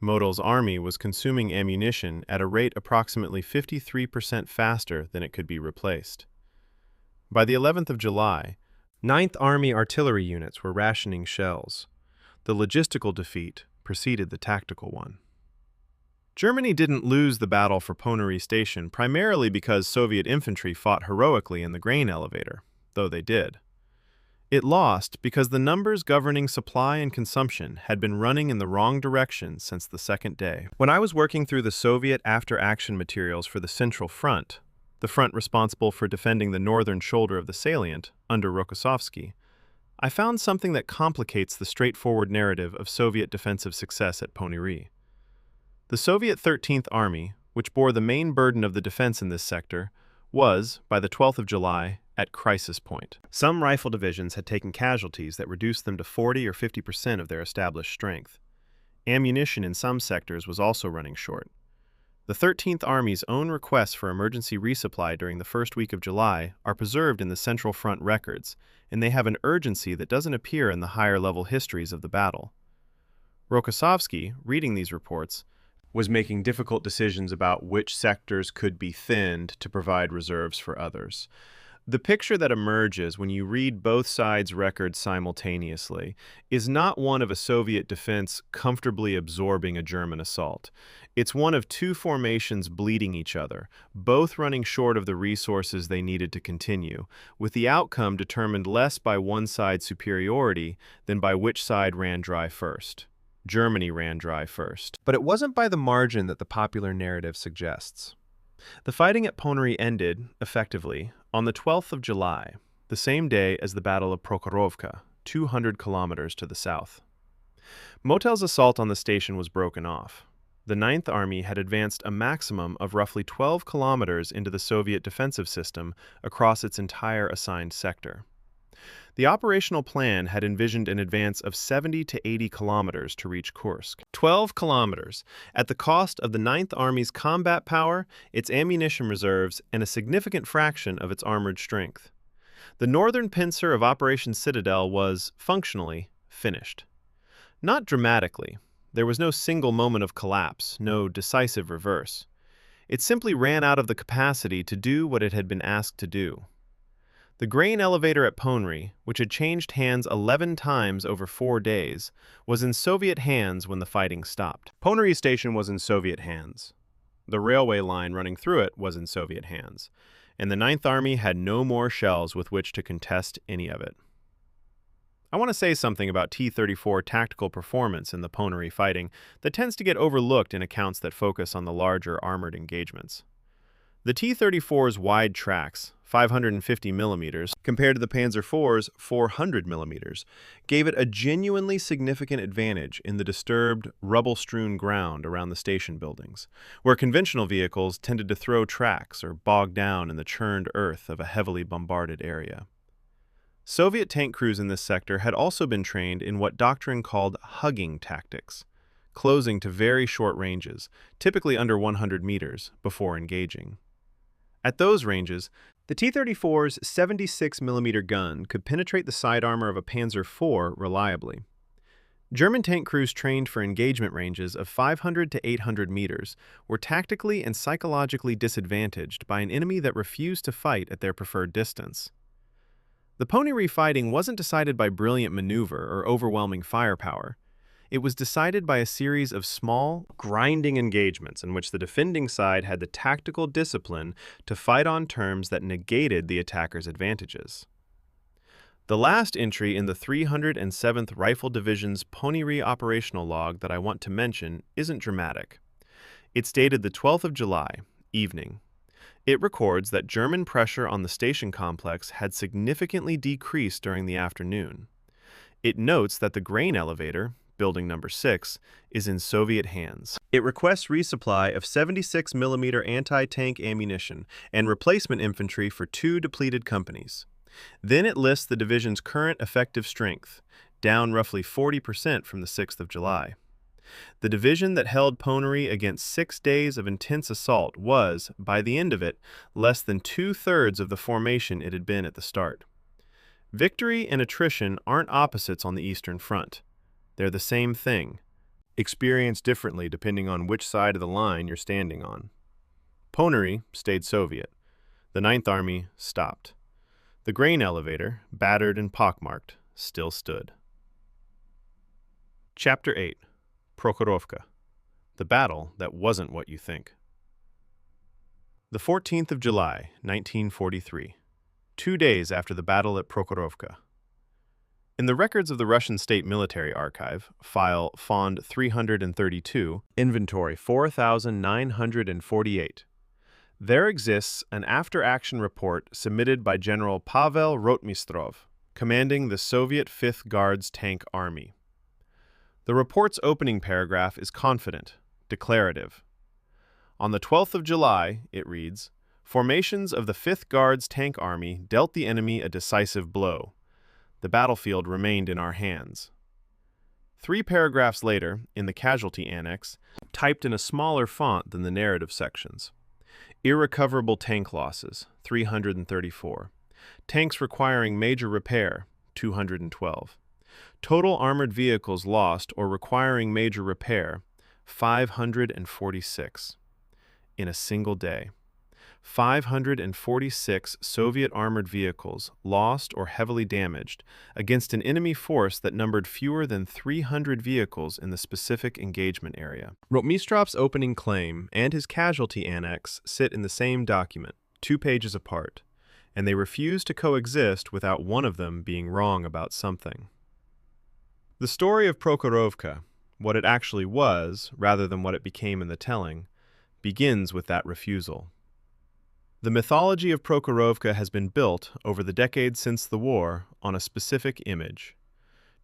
Speaker 1: Modul's army was consuming ammunition at a rate approximately 53% faster than it could be replaced. By the 11th of July, Ninth Army artillery units were rationing shells. The logistical defeat preceded the tactical one. Germany didn't lose the battle for Ponyri Station primarily because Soviet infantry fought heroically in the grain elevator, though they did. It lost because the numbers governing supply and consumption had been running in the wrong direction since the second day. When I was working through the Soviet after-action materials for the Central Front, the front responsible for defending the northern shoulder of the Salient under Rokossovsky, I found something that complicates the straightforward narrative of Soviet defensive success at Ponyri. The Soviet 13th Army, which bore the main burden of the defense in this sector, was, by the 12th of July, at crisis point. Some rifle divisions had taken casualties that reduced them to 40 or 50% of their established strength. Ammunition in some sectors was also running short. The 13th Army's own requests for emergency resupply during the first week of July are preserved in the Central Front records, and they have an urgency that doesn't appear in the higher-level histories of the battle. Rokossovsky, reading these reports, was making difficult decisions about which sectors could be thinned to provide reserves for others. The picture that emerges when you read both sides' records simultaneously is not one of a Soviet defense comfortably absorbing a German assault. It's one of two formations bleeding each other, both running short of the resources they needed to continue, with the outcome determined less by one side's superiority than by which side ran dry first. Germany ran dry first. But it wasn't by the margin that the popular narrative suggests. The fighting at Ponyri ended, effectively, on the 12th of July, the same day as the Battle of Prokhorovka, 200 kilometers to the south. Motel's assault on the station was broken off. The Ninth Army had advanced a maximum of roughly 12 kilometers into the Soviet defensive system across its entire assigned sector. The operational plan had envisioned an advance of 70 to 80 kilometers to reach Kursk. 12 kilometers, at the cost of the Ninth Army's combat power, its ammunition reserves, and a significant fraction of its armored strength. The northern pincer of Operation Citadel was, functionally, finished. Not dramatically. There was no single moment of collapse, no decisive reverse. It simply ran out of the capacity to do what it had been asked to do. The grain elevator at Ponyri, which had changed hands 11 times over 4 days, was in Soviet hands when the fighting stopped. Ponyri Station was in Soviet hands. The railway line running through it was in Soviet hands, and the Ninth Army had no more shells with which to contest any of it. I want to say something about T-34 tactical performance in the Ponyri fighting that tends to get overlooked in accounts that focus on the larger armored engagements. The T-34's wide tracks, 550 millimeters, compared to the Panzer IV's 400 millimeters, gave it a genuinely significant advantage in the disturbed, rubble-strewn ground around the station buildings, where conventional vehicles tended to throw tracks or bog down in the churned earth of a heavily bombarded area. Soviet tank crews in this sector had also been trained in what doctrine called hugging tactics, closing to very short ranges, typically under 100 meters, before engaging. At those ranges, the T-34's 76mm gun could penetrate the side armor of a Panzer IV reliably. German tank crews trained for engagement ranges of 500 to 800 meters were tactically and psychologically disadvantaged by an enemy that refused to fight at their preferred distance. The Ponyri fighting wasn't decided by brilliant maneuver or overwhelming firepower. It was decided by a series of small, grinding engagements in which the defending side had the tactical discipline to fight on terms that negated the attacker's advantages. The last entry in the 307th Rifle Division's Ponyri operational log that I want to mention isn't dramatic. It's dated the 12th of July, evening. It records that German pressure on the station complex had significantly decreased during the afternoon. It notes that the grain elevator, Building Number 6, is in Soviet hands. It requests resupply of 76mm anti-tank ammunition and replacement infantry for 2 depleted companies. Then it lists the division's current effective strength, down roughly 40% from the 6th of July. The division that held Ponyri against 6 days of intense assault was, by the end of it, less than 2/3 of the formation it had been at the start. Victory and attrition aren't opposites on the Eastern Front. They're the same thing, experienced differently depending on which side of the line you're standing on. Ponyri stayed Soviet. The Ninth Army stopped. The grain elevator, battered and pockmarked, still stood. Chapter 8. Prokhorovka. The battle that wasn't what you think. The 14th of July, 1943. 2 days after the battle at Prokhorovka. In the records of the Russian State Military Archive, file Fond 332, inventory 4,948, there exists an after-action report submitted by General Pavel Rotmistrov, commanding the Soviet 5th Guards Tank Army. The report's opening paragraph is confident, declarative. On the 12th of July, it reads, formations of the 5th Guards Tank Army dealt the enemy a decisive blow. The battlefield remained in our hands. 3 paragraphs later, in the casualty annex, typed in a smaller font than the narrative sections. Irrecoverable tank losses, 334. Tanks requiring major repair, 212. Total armored vehicles lost or requiring major repair, 546. In a single day. 546 Soviet armored vehicles lost or heavily damaged against an enemy force that numbered fewer than 300 vehicles in the specific engagement area. Rotmistrov's opening claim and his casualty annex sit in the same document, 2 pages apart, and they refuse to coexist without one of them being wrong about something. The story of Prokhorovka, what it actually was rather than what it became in the telling, begins with that refusal. The mythology of Prokhorovka has been built, over the decades since the war, on a specific image.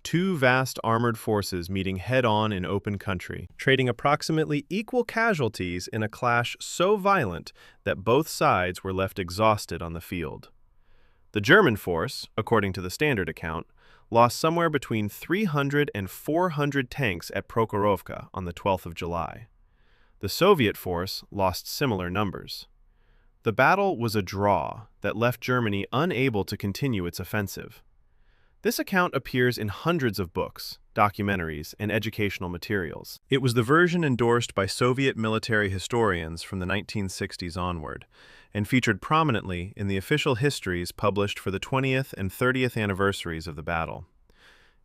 Speaker 1: 2 vast armored forces meeting head-on in open country, trading approximately equal casualties in a clash so violent that both sides were left exhausted on the field. The German force, according to the standard account, lost somewhere between 300 and 400 tanks at Prokhorovka on the 12th of July. The Soviet force lost similar numbers. The battle was a draw that left Germany unable to continue its offensive. This account appears in hundreds of books, documentaries, and educational materials. It was the version endorsed by Soviet military historians from the 1960s onward, and featured prominently in the official histories published for the 20th and 30th anniversaries of the battle.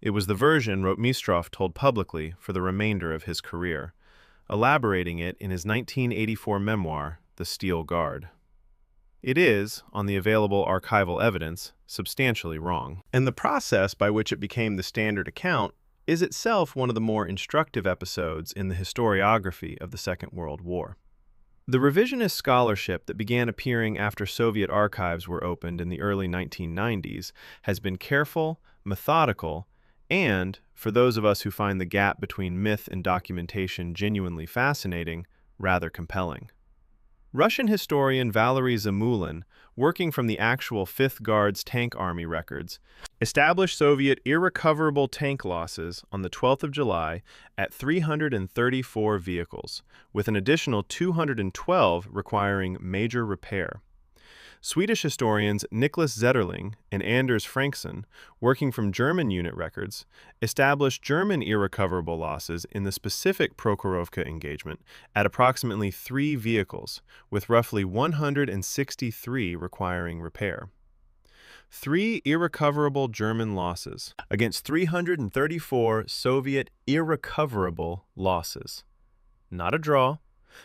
Speaker 1: It was the version Rotmistrov told publicly for the remainder of his career, elaborating it in his 1984 memoir, The Steel Guard. It is, on the available archival evidence, substantially wrong. And the process by which it became the standard account is itself one of the more instructive episodes in the historiography of the Second World War. The revisionist scholarship that began appearing after Soviet archives were opened in the early 1990s has been careful, methodical, and, for those of us who find the gap between myth and documentation genuinely fascinating, rather compelling. Russian historian Valery Zamulin, working from the actual 5th Guards Tank Army records, established Soviet irrecoverable tank losses on the 12th of July at 334 vehicles, with an additional 212 requiring major repair. Swedish historians Niklas Zetterling and Anders Frankson, working from German unit records, established German irrecoverable losses in the specific Prokhorovka engagement at approximately 3 vehicles, with roughly 163 requiring repair. 3 irrecoverable German losses against 334 Soviet irrecoverable losses. Not a draw,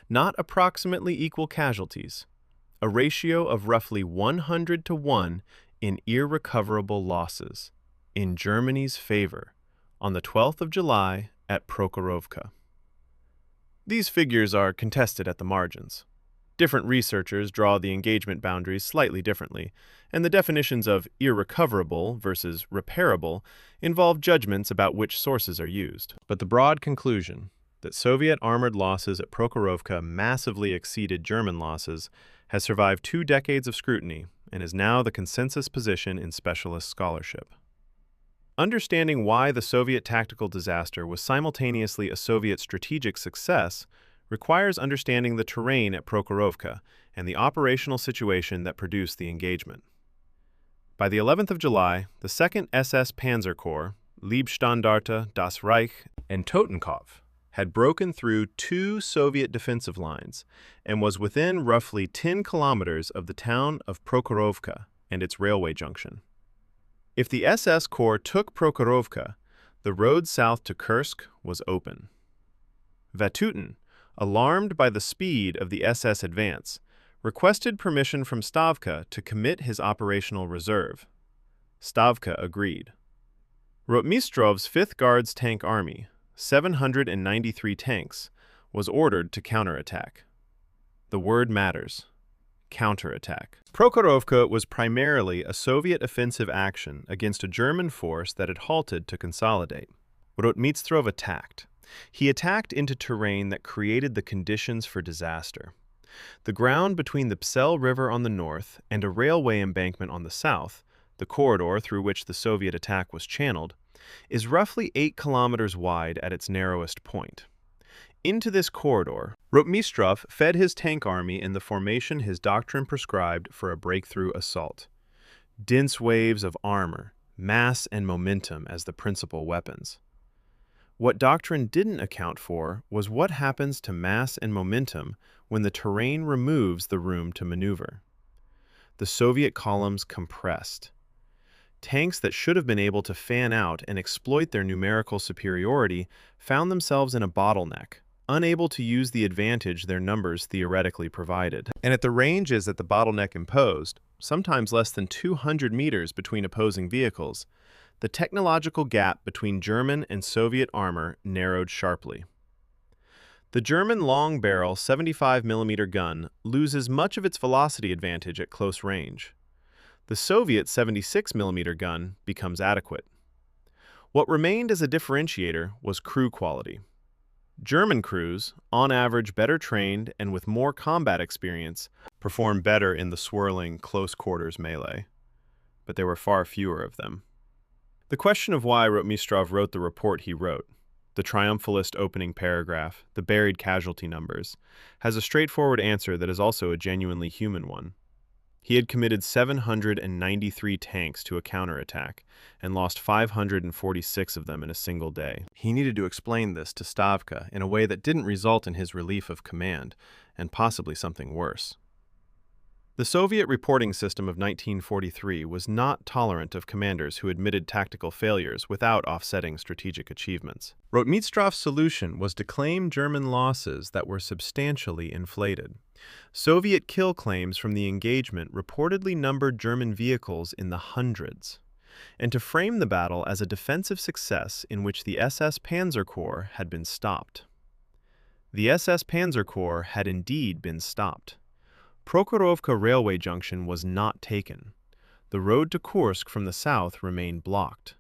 Speaker 1: not approximately equal casualties. A ratio of roughly 100 to 1 in irrecoverable losses in Germany's favor on the 12th of July at Prokhorovka. These figures are contested at the margins. Different researchers draw the engagement boundaries slightly differently, and the definitions of irrecoverable versus repairable involve judgments about which sources are used. But the broad conclusion that Soviet armored losses at Prokhorovka massively exceeded German losses has survived 2 decades of scrutiny and is now the consensus position in specialist scholarship. Understanding why the Soviet tactical disaster was simultaneously a Soviet strategic success requires understanding the terrain at Prokhorovka and the operational situation that produced the engagement. By the 11th of July, the 2nd SS Panzer Corps, Leibstandarte, Das Reich, and Totenkopf had broken through 2 Soviet defensive lines and was within roughly 10 kilometers of the town of Prokhorovka and its railway junction. If the SS Corps took Prokhorovka, the road south to Kursk was open. Vatutin, alarmed by the speed of the SS advance, requested permission from Stavka to commit his operational reserve. Stavka agreed. Rotmistrov's 5th Guards Tank Army, 793 tanks, was ordered to counterattack. The word matters. Counterattack. Prokhorovka was primarily a Soviet offensive action against a German force that had halted to consolidate. Rotmistrov attacked. He attacked into terrain that created the conditions for disaster. The ground between the Psel River on the north and a railway embankment on the south, the corridor through which the Soviet attack was channeled, is roughly 8 kilometers wide at its narrowest point. Into this corridor, Rotmistrov fed his tank army in the formation his doctrine prescribed for a breakthrough assault. Dense waves of armor, mass and momentum as the principal weapons. What doctrine didn't account for was what happens to mass and momentum when the terrain removes the room to maneuver. The Soviet columns compressed. Tanks that should have been able to fan out and exploit their numerical superiority found themselves in a bottleneck, unable to use the advantage their numbers theoretically provided. And at the ranges that the bottleneck imposed, sometimes less than 200 meters between opposing vehicles, the technological gap between German and Soviet armor narrowed sharply. The German long-barrel 75mm gun loses much of its velocity advantage at close range. The Soviet 76mm gun becomes adequate. What remained as a differentiator was crew quality. German crews, on average better trained and with more combat experience, performed better in the swirling, close-quarters melee. But there were far fewer of them. The question of why Rotmistrov wrote the report he wrote, the triumphalist opening paragraph, the buried casualty numbers, has a straightforward answer that is also a genuinely human one. He had committed 793 tanks to a counterattack and lost 546 of them in a single day. He needed to explain this to Stavka in a way that didn't result in his relief of command, and possibly something worse. The Soviet reporting system of 1943 was not tolerant of commanders who admitted tactical failures without offsetting strategic achievements. Rotmistrov's solution was to claim German losses that were substantially inflated. Soviet kill claims from the engagement reportedly numbered German vehicles in the hundreds, and to frame the battle as a defensive success in which the SS Panzer Corps had been stopped. The SS Panzer Corps had indeed been stopped. Prokhorovka railway junction was not taken. The road to Kursk from the south remained blocked.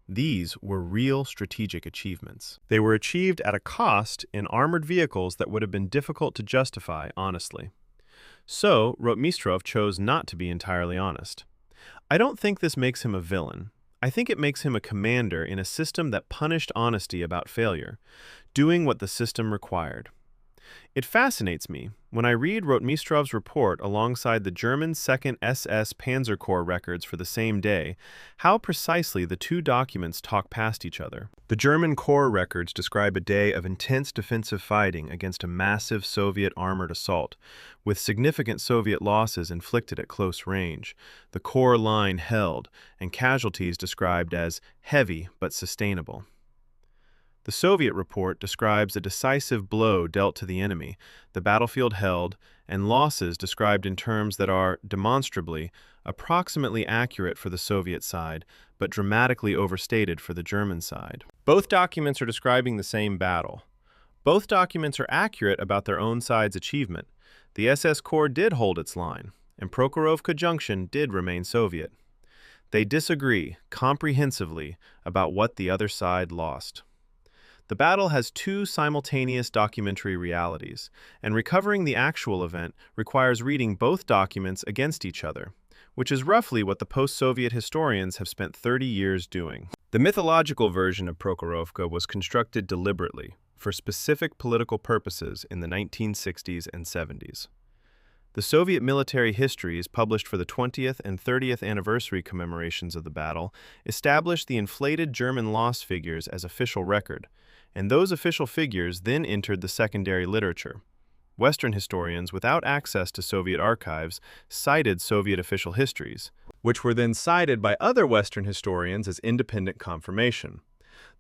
Speaker 1: These were real strategic achievements. They were achieved at a cost in armored vehicles that would have been difficult to justify honestly. So, Rotmistrov chose not to be entirely honest. I don't think this makes him a villain. I think it makes him a commander in a system that punished honesty about failure, doing what the system required. It fascinates me when I read Rotmistrov's report alongside the German 2nd SS Panzer Corps records for the same day, how precisely the two documents talk past each other. The German Corps records describe a day of intense defensive fighting against a massive Soviet armored assault, with significant Soviet losses inflicted at close range, the Corps line held, and casualties described as heavy but sustainable. The Soviet report describes a decisive blow dealt to the enemy, the battlefield held, and losses described in terms that are, demonstrably, approximately accurate for the Soviet side, but dramatically overstated for the German side. Both documents are describing the same battle. Both documents are accurate about their own side's achievement. The SS Corps did hold its line, and Prokhorovka Junction did remain Soviet. They disagree, comprehensively, about what the other side lost. The battle has two simultaneous documentary realities, and recovering the actual event requires reading both documents against each other, which is roughly what the post-Soviet historians have spent 30 years doing. The mythological version of Prokhorovka was constructed deliberately for specific political purposes in the 1960s and 70s. The Soviet military histories published for the 20th and 30th anniversary commemorations of the battle established the inflated German loss figures as official record, and those official figures then entered the secondary literature. Western historians, without access to Soviet archives, cited Soviet official histories, which were then cited by other Western historians as independent confirmation.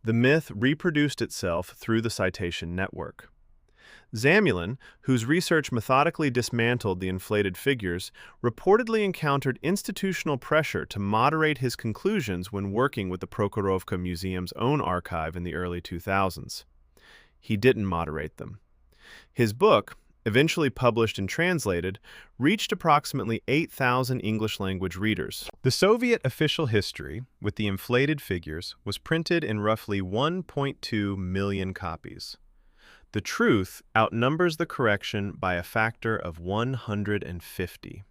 Speaker 1: The myth reproduced itself through the citation network. Zamulin, whose research methodically dismantled the inflated figures, reportedly encountered institutional pressure to moderate his conclusions when working with the Prokhorovka Museum's own archive in the early 2000s. He didn't moderate them. His book, eventually published and translated, reached approximately 8,000 English-language readers. The Soviet official history, with the inflated figures, was printed in roughly 1.2 million copies. The truth outnumbers the correction by a factor of 150.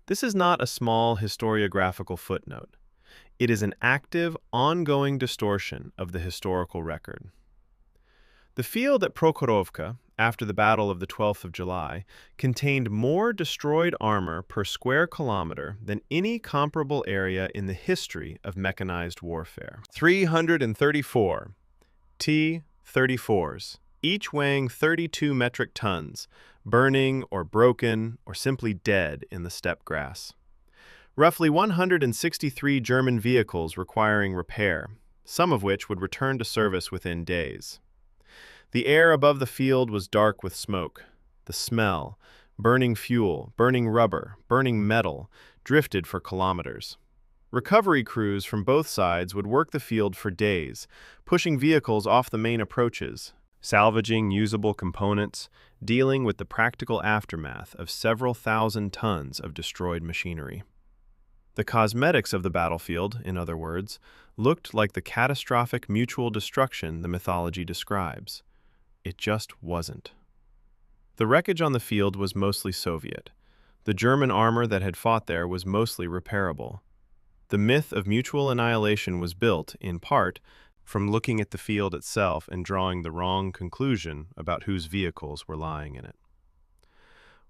Speaker 1: This is not a small historiographical footnote. It is an active, ongoing distortion of the historical record. The field at Prokhorovka, after the Battle of the 12th of July, contained more destroyed armor per square kilometer than any comparable area in the history of mechanized warfare. 334 T-34s. Each weighing 32 metric tons, burning or broken or simply dead in the steppe grass. Roughly 163 German vehicles requiring repair, some of which would return to service within days. The air above the field was dark with smoke. The smell, burning fuel, burning rubber, burning metal, drifted for kilometers. Recovery crews from both sides would work the field for days, pushing vehicles off the main approaches, salvaging usable components, dealing with the practical aftermath of several thousand tons of destroyed machinery. The cosmetics of the battlefield, in other words, looked like the catastrophic mutual destruction the mythology describes. It just wasn't. The wreckage on the field was mostly Soviet. The German armor that had fought there was mostly repairable. The myth of mutual annihilation was built, in part, from looking at the field itself and drawing the wrong conclusion about whose vehicles were lying in it.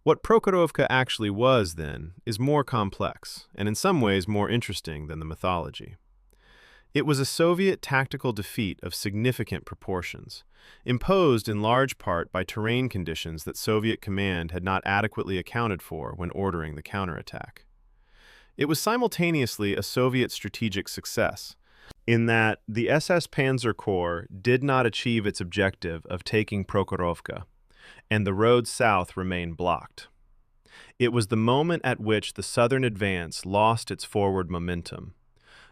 Speaker 1: What Prokhorovka actually was, then, is more complex, and in some ways more interesting than the mythology. It was a Soviet tactical defeat of significant proportions, imposed in large part by terrain conditions that Soviet command had not adequately accounted for when ordering the counterattack. It was simultaneously a Soviet strategic success, in that the SS Panzer Corps did not achieve its objective of taking Prokhorovka, and the road south remained blocked. It was the moment at which the southern advance lost its forward momentum,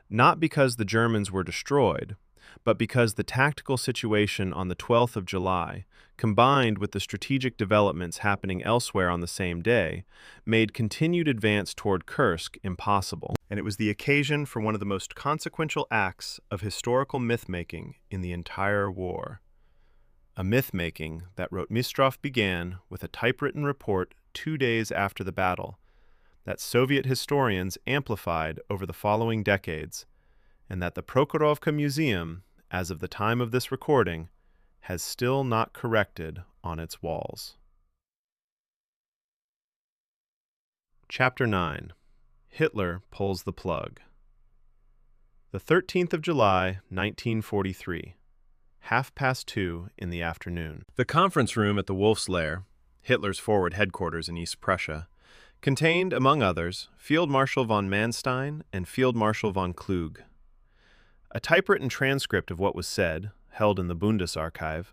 Speaker 1: not because the Germans were destroyed, but because the tactical situation on the 12th of July, combined with the strategic developments happening elsewhere on the same day, made continued advance toward Kursk impossible. And it was the occasion for one of the most consequential acts of historical myth-making in the entire war. A myth-making that Rotmistrov began with a typewritten report 2 days after the battle, that Soviet historians amplified over the following decades, and that the Prokhorovka Museum, as of the time of this recording, has still not corrected on its walls. Chapter 9. Hitler pulls the plug. The 13th of July, 1943, 2:30 in the afternoon.
Speaker 2: The conference room at the Wolf's Lair, Hitler's forward headquarters in East Prussia, contained, among others, Field Marshal von Manstein and Field Marshal von Kluge. A typewritten transcript of what was said, held in the Bundesarchiv,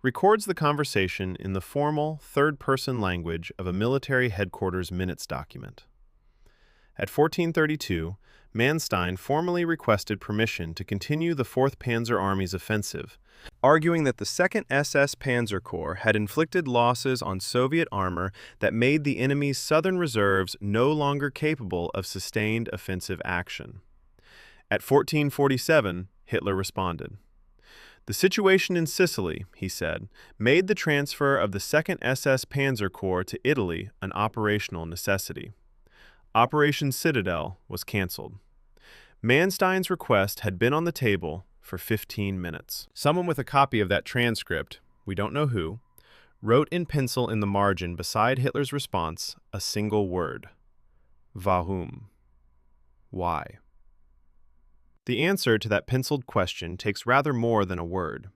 Speaker 2: records the conversation in the formal, third-person language of a military headquarters minutes document. At 14:32, Manstein formally requested permission to continue the 4th Panzer Army's offensive, arguing that the 2nd SS Panzer Corps had inflicted losses on Soviet armor that made the enemy's southern reserves no longer capable of sustained offensive action. At 14:47, Hitler responded. The situation in Sicily, he said, made the transfer of the 2nd SS Panzer Corps to Italy an operational necessity. Operation Citadel was cancelled. Manstein's request had been on the table for 15 minutes. Someone with a copy of that transcript, we don't know who, wrote in pencil in the margin beside Hitler's response a single word: Warum? Why? The answer to that penciled question takes rather more than a word.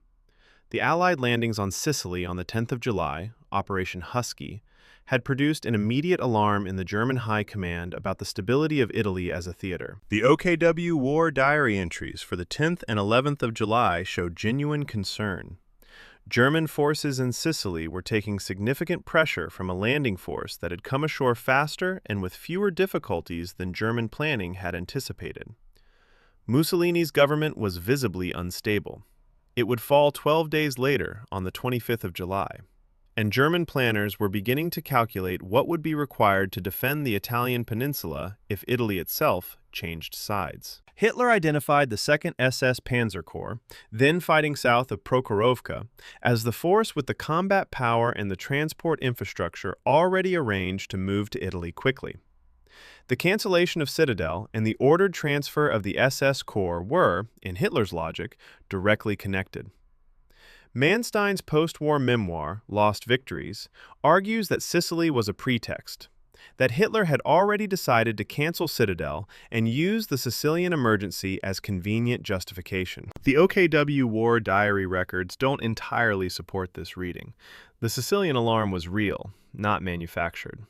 Speaker 2: The Allied landings on Sicily on the 10th of July, Operation Husky, had produced an immediate alarm in the German High Command about the stability of Italy as a theater. The OKW war diary entries for the 10th and 11th of July showed genuine concern. German forces in Sicily were taking significant pressure from a landing force that had come ashore faster and with fewer difficulties than German planning had anticipated. Mussolini's government was visibly unstable. It would fall 12 days later, on the 25th of July, and German planners were beginning to calculate what would be required to defend the Italian peninsula if Italy itself changed sides. Hitler identified the 2nd SS Panzer Corps, then fighting south of Prokhorovka, as the force with the combat power and the transport infrastructure already arranged to move to Italy quickly. The cancellation of Citadel and the ordered transfer of the SS Corps were, in Hitler's logic, directly connected. Manstein's post-war memoir, Lost Victories, argues that Sicily was a pretext, that Hitler had already decided to cancel Citadel and use the Sicilian emergency as convenient justification. The OKW war diary records don't entirely support this reading. The Sicilian alarm was real, not manufactured.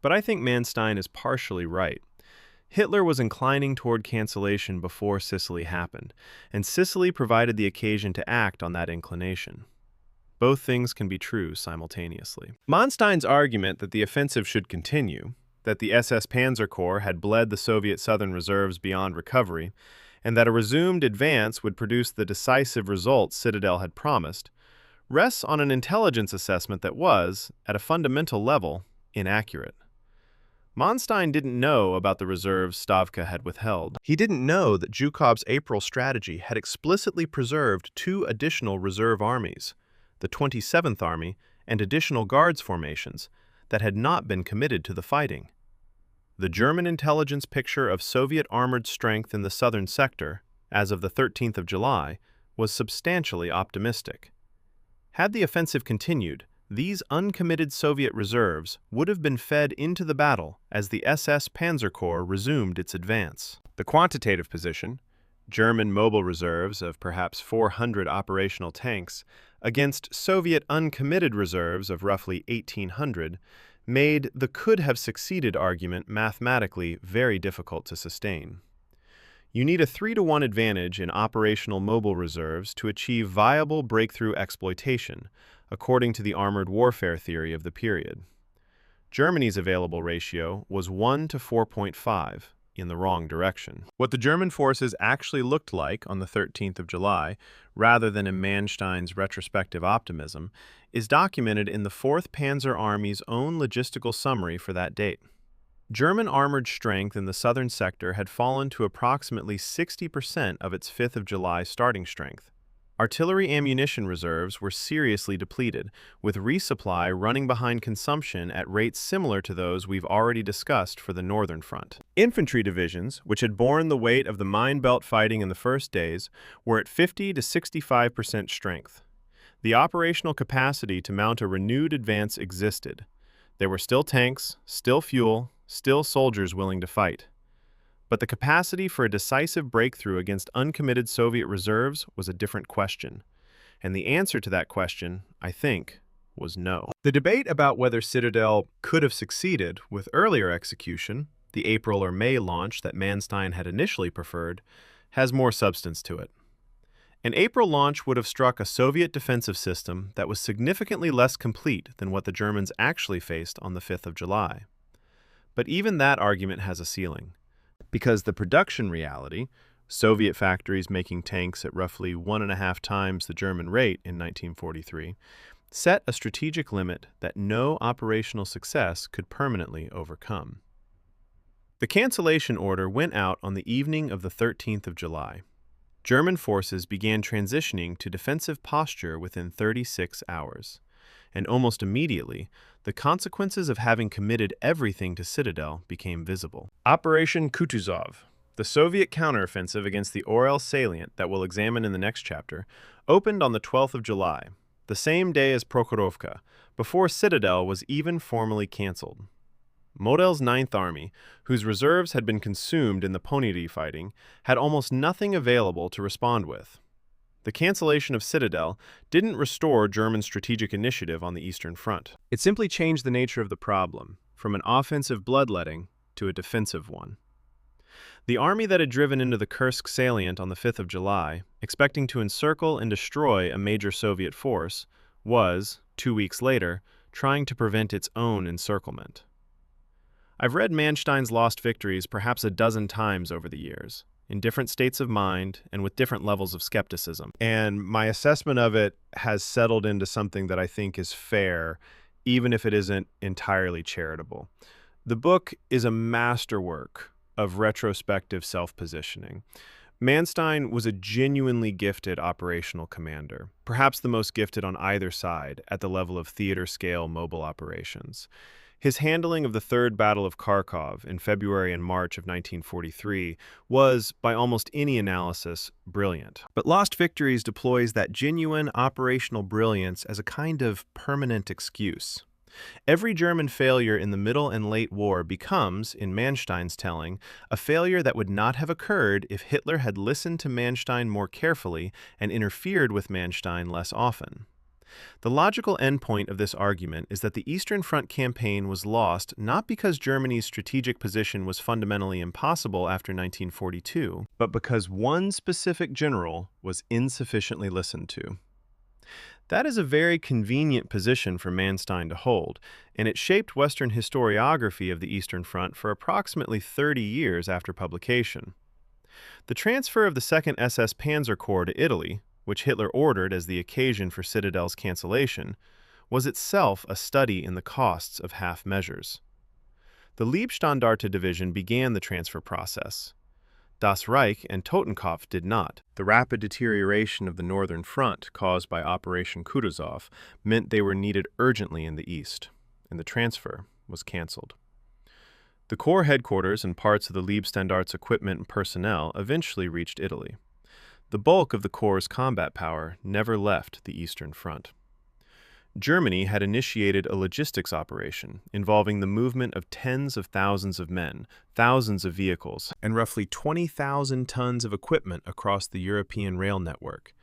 Speaker 2: But I think Manstein is partially right. Hitler was inclining toward cancellation before Sicily happened, and Sicily provided the occasion to act on that inclination. Both things can be true simultaneously. Manstein's argument that the offensive should continue, that the SS Panzer Corps had bled the Soviet southern reserves beyond recovery, and that a resumed advance would produce the decisive results Citadel had promised, rests on an intelligence assessment that was, at a fundamental level, inaccurate. Manstein didn't know about the reserves Stavka had withheld. He didn't know that Zhukov's April strategy had explicitly preserved 2 additional reserve armies, the 27th Army and additional Guards formations, that had not been committed to the fighting. The German intelligence picture of Soviet armored strength in the southern sector, as of the 13th of July, was substantially optimistic. Had the offensive continued, these uncommitted Soviet reserves would have been fed into the battle as the SS Panzer Corps resumed its advance. The quantitative position, German mobile reserves of perhaps 400 operational tanks against Soviet uncommitted reserves of roughly 1,800, made the could-have-succeeded argument mathematically very difficult to sustain. You need a 3-to-1 advantage in operational mobile reserves to achieve viable breakthrough exploitation, according to the armored warfare theory of the period. Germany's available ratio was 1 to 4.5, in the wrong direction. What the German forces actually looked like on the 13th of July, rather than in Manstein's retrospective optimism, is documented in the 4th Panzer Army's own logistical summary for that date. German armored strength in the southern sector had fallen to approximately 60% of its 5th of July starting strength,
Speaker 1: Artillery ammunition reserves were seriously depleted, with resupply running behind consumption at rates similar to those we've already discussed for the Northern Front. Infantry divisions, which had borne the weight of the mine belt fighting in the first days, were at 50 to 65% strength. The operational capacity to mount a renewed advance existed. There were still tanks, still fuel, still soldiers willing to fight. But the capacity for a decisive breakthrough against uncommitted Soviet reserves was a different question. And the answer to that question, I think, was no. The debate about whether Citadel could have succeeded with earlier execution, the April or May launch that Manstein had initially preferred, has more substance to it. An April launch would have struck a Soviet defensive system that was significantly less complete than what the Germans actually faced on the 5th of July. But even that argument has a ceiling. Because the production reality, Soviet factories making tanks at roughly 1.5 times the German rate in 1943, set a strategic limit that no operational success could permanently overcome. The cancellation order went out on the evening of the 13th of July. German forces began transitioning to defensive posture within 36 hours. And almost immediately, the consequences of having committed everything to Citadel became visible. Operation Kutuzov, the Soviet counteroffensive against the Orel salient that we'll examine in the next chapter, opened on the 12th of July, the same day as Prokhorovka, before Citadel was even formally cancelled. Model's Ninth Army, whose reserves had been consumed in the Ponyri fighting, had almost nothing available to respond with. The cancellation of Citadel didn't restore German strategic initiative on the Eastern Front. It simply changed the nature of the problem, from an offensive bloodletting to a defensive one. The army that had driven into the Kursk salient on the 5th of July, expecting to encircle and destroy a major Soviet force, was, 2 weeks later, trying to prevent its own encirclement. I've read Manstein's Lost Victories perhaps a dozen times over the years, in different states of mind and with different levels of skepticism. And my assessment of it has settled into something that I think is fair, even if it isn't entirely charitable. The book is a masterwork of retrospective self-positioning. Manstein was a genuinely gifted operational commander, perhaps the most gifted on either side at the level of theater-scale mobile operations. His handling of the Third Battle of Kharkov in February and March of 1943 was, by almost any analysis, brilliant. But Lost Victories deploys that genuine operational brilliance as a kind of permanent excuse. Every German failure in the middle and late war becomes, in Manstein's telling, a failure that would not have occurred if Hitler had listened to Manstein more carefully and interfered with Manstein less often. The logical endpoint of this argument is that the Eastern Front campaign was lost not because Germany's strategic position was fundamentally impossible after 1942, but because one specific general was insufficiently listened to. That is a very convenient position for Manstein to hold, and it shaped Western historiography of the Eastern Front for approximately 30 years after publication. The transfer of the 2nd SS Panzer Corps to Italy, which Hitler ordered as the occasion for Citadel's cancellation, was itself a study in the costs of half measures. The Leibstandarte Division began the transfer process. Das Reich and Totenkopf did not. The rapid deterioration of the Northern Front caused by Operation Kutuzov meant they were needed urgently in the east, and the transfer was cancelled. The Corps headquarters and parts of the Leibstandarte's equipment and personnel eventually reached Italy. The bulk of the Corps' combat power never left the Eastern Front. Germany had initiated a logistics operation involving the movement of tens of thousands of men, thousands of vehicles, and roughly 20,000 tons of equipment across the European rail network,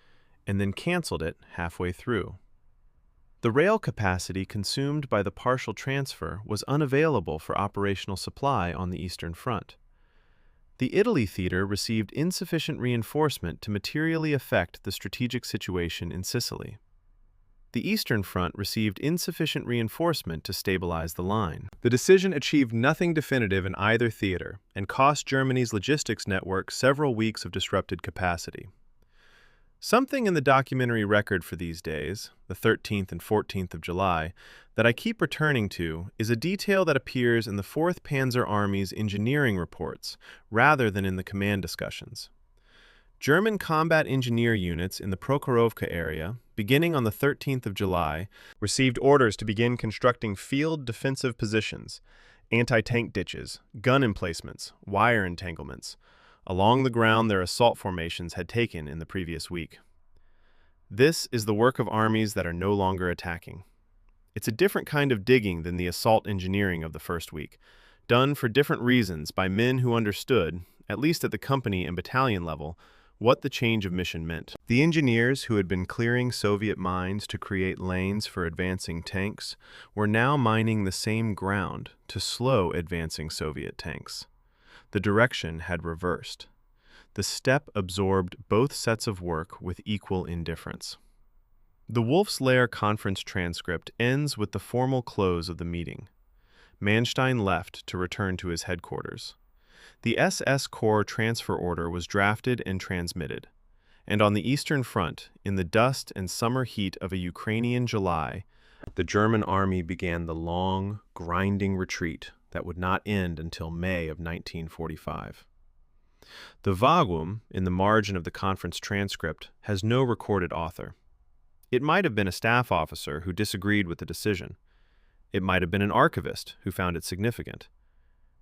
Speaker 1: and then canceled it halfway through. The rail capacity consumed by the partial transfer was unavailable for operational supply on the Eastern Front. The Italy theater received insufficient reinforcement to materially affect the strategic situation in Sicily. The Eastern Front received insufficient reinforcement to stabilize the line. The decision achieved nothing definitive in either theater and cost Germany's logistics network several weeks of disrupted capacity. Something in the documentary record for these days, the 13th and 14th of July, that I keep returning to is a detail that appears in the 4th Panzer Army's engineering reports rather than in the command discussions. German combat engineer units in the Prokhorovka area, beginning on the 13th of July,
Speaker 2: received orders to begin constructing field defensive positions, anti-tank ditches, gun emplacements, wire entanglements, along the ground their assault formations had taken in the previous week. This is the work of armies that are no longer attacking. It's a different kind of digging than the assault engineering of the first week, done for different reasons by men who understood, at least at the company and battalion level, what the change of mission meant. The engineers who had been clearing Soviet mines to create lanes for advancing tanks were now mining the same ground to slow advancing Soviet tanks. The direction had reversed. The steppe absorbed both sets of work with equal indifference. The Wolf's Lair conference transcript ends with the formal close of the meeting. Manstein left to return to his headquarters. The SS Corps transfer order was drafted and transmitted, and on the Eastern Front, in the dust and summer heat of a Ukrainian July, the German army began the long, grinding retreat that would not end until May of 1945. The Vagum, in the margin of the conference transcript, has no recorded author. It might have been a staff officer who disagreed with the decision. It might have been an archivist who found it significant.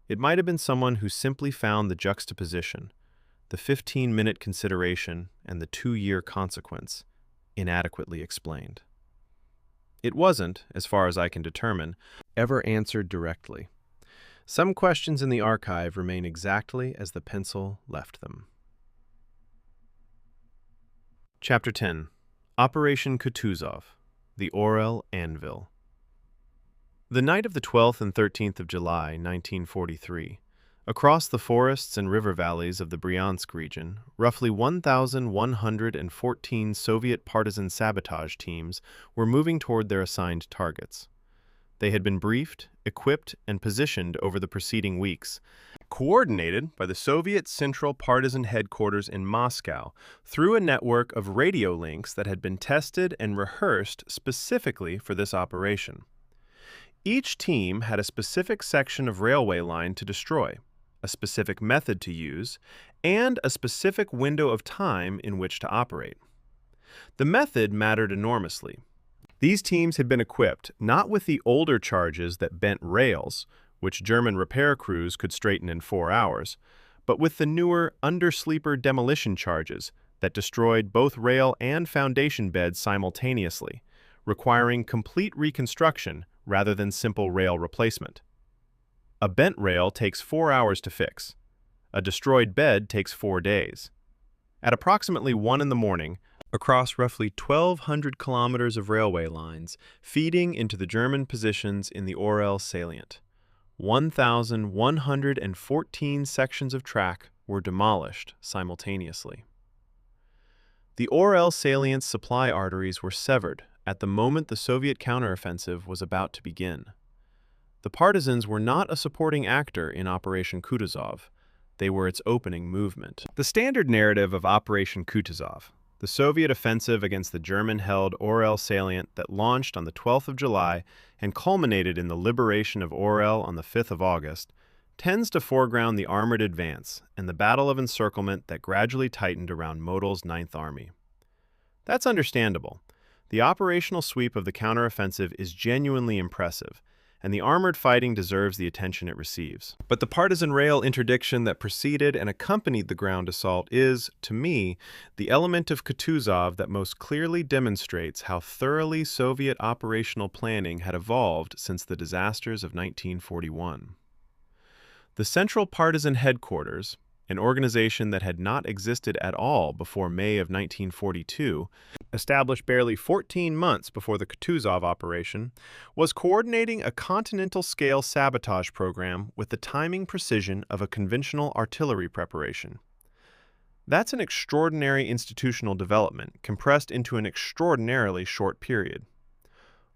Speaker 2: It might have been someone who simply found the juxtaposition, the 15-minute consideration, and the 2-year consequence inadequately explained. It wasn't, as far as I can determine, ever answered directly. Some questions in the archive remain exactly as the pencil left them. Chapter 10. Operation Kutuzov, the Orel Anvil. The night of the 12th and 13th of July, 1943, across the forests and river valleys of the Bryansk region, roughly 1,114 Soviet partisan sabotage teams were moving toward their assigned targets. They had been briefed, equipped, and positioned over the preceding weeks, coordinated by the Soviet Central Partisan Headquarters in Moscow through a network of radio links that had been tested and rehearsed specifically for this operation. Each team had a specific section of railway line to destroy, a specific method to use, and a specific window of time in which to operate. The method mattered enormously. These teams had been equipped not with the older charges that bent rails, which German repair crews could straighten in 4 hours, but with the newer undersleeper demolition charges that destroyed both rail and foundation beds simultaneously, requiring complete reconstruction rather than simple rail replacement. A bent rail takes 4 hours to fix. A destroyed bed takes 4 days. At approximately 1 in the morning, across roughly 1,200 kilometers of railway lines feeding into the German positions in the Orel Salient, 1,114 sections of track were demolished simultaneously. The Orel Salient's supply arteries were severed at the moment the Soviet counteroffensive was about to begin. The partisans were not a supporting actor in Operation Kutuzov. They were its opening movement. The standard narrative of Operation Kutuzov, the Soviet offensive against the German-held Orel Salient that launched on the 12th of July and culminated in the liberation of Orel on the 5th of August, tends to foreground the armored advance and the battle of encirclement that gradually tightened around Model's Ninth Army. That's understandable. The operational sweep of the counteroffensive is genuinely impressive, and the armored fighting deserves the attention it receives. But the partisan rail interdiction that preceded and accompanied the ground assault is, to me, the element of Kutuzov that most clearly demonstrates how thoroughly Soviet operational planning had evolved since the disasters of 1941. The Central Partisan Headquarters, an organization that had not existed at all before May of 1942, established barely 14 months before the Kutuzov operation, was coordinating a continental-scale sabotage program with the timing precision of a conventional artillery preparation. That's an extraordinary institutional development compressed into an extraordinarily short period.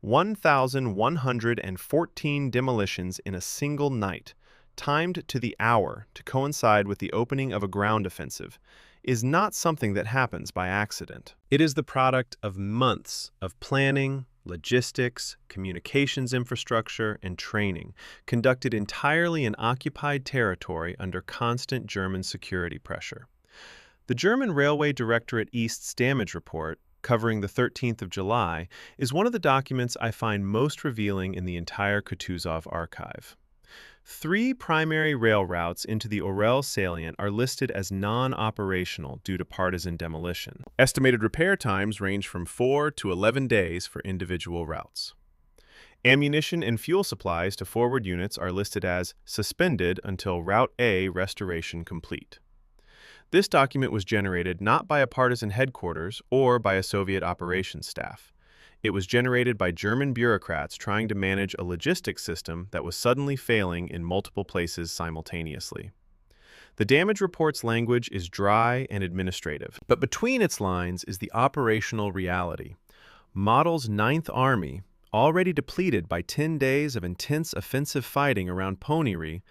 Speaker 2: 1,114 demolitions in a single night, timed to the hour to coincide with the opening of a ground offensive, is not something that happens by accident. It is the product of months of planning, logistics, communications infrastructure, and training, conducted entirely in occupied territory under constant German security pressure.
Speaker 1: The German Railway Directorate East's damage report, covering the 13th of July, is one of the documents I find most revealing in the entire Kutuzov archive. 3 primary rail routes into the Orel salient are listed as non-operational due to partisan demolition. Estimated repair times range from 4 to 11 days for individual routes. Ammunition and fuel supplies to forward units are listed as suspended until Route A restoration complete. This document was generated not by a partisan headquarters or by a Soviet operations staff. It was generated by German bureaucrats trying to manage a logistics system that was suddenly failing in multiple places simultaneously. The damage report's language is dry and administrative, but between its lines is the operational reality. Model's Ninth Army, already depleted by 10 days of intense offensive fighting around Ponyri,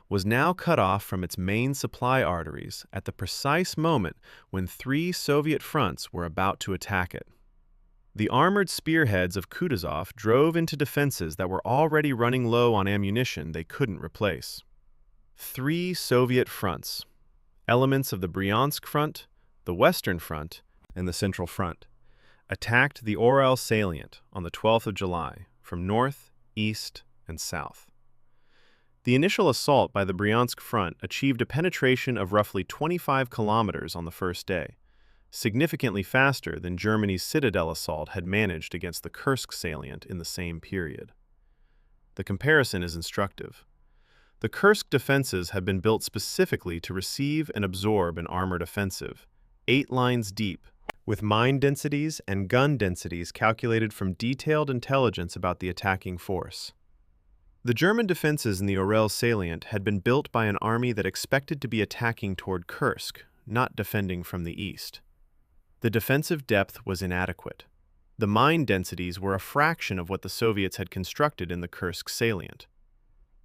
Speaker 1: was now cut off from its main supply arteries at the precise moment when 3 Soviet fronts were about to attack it. The armored spearheads of Kutuzov drove into defenses that were already running low on ammunition they couldn't replace. 3 Soviet fronts, elements of the Bryansk Front, the Western Front, and the Central Front, attacked the Orel salient on the 12th of July from north, east, and south. The initial assault by the Bryansk Front achieved a penetration of roughly 25 kilometers on the first day, significantly faster than Germany's Citadel assault had managed against the Kursk salient in the same period. The comparison is instructive. The Kursk defenses had been built specifically to receive and absorb an armored offensive, 8 lines deep, with mine densities and gun densities calculated from detailed intelligence about the attacking force. The German defenses in the Orel salient had been built by an army that expected to be attacking toward Kursk, not defending from the east. The defensive depth was inadequate. The mine densities were a fraction of what the Soviets had constructed in the Kursk salient.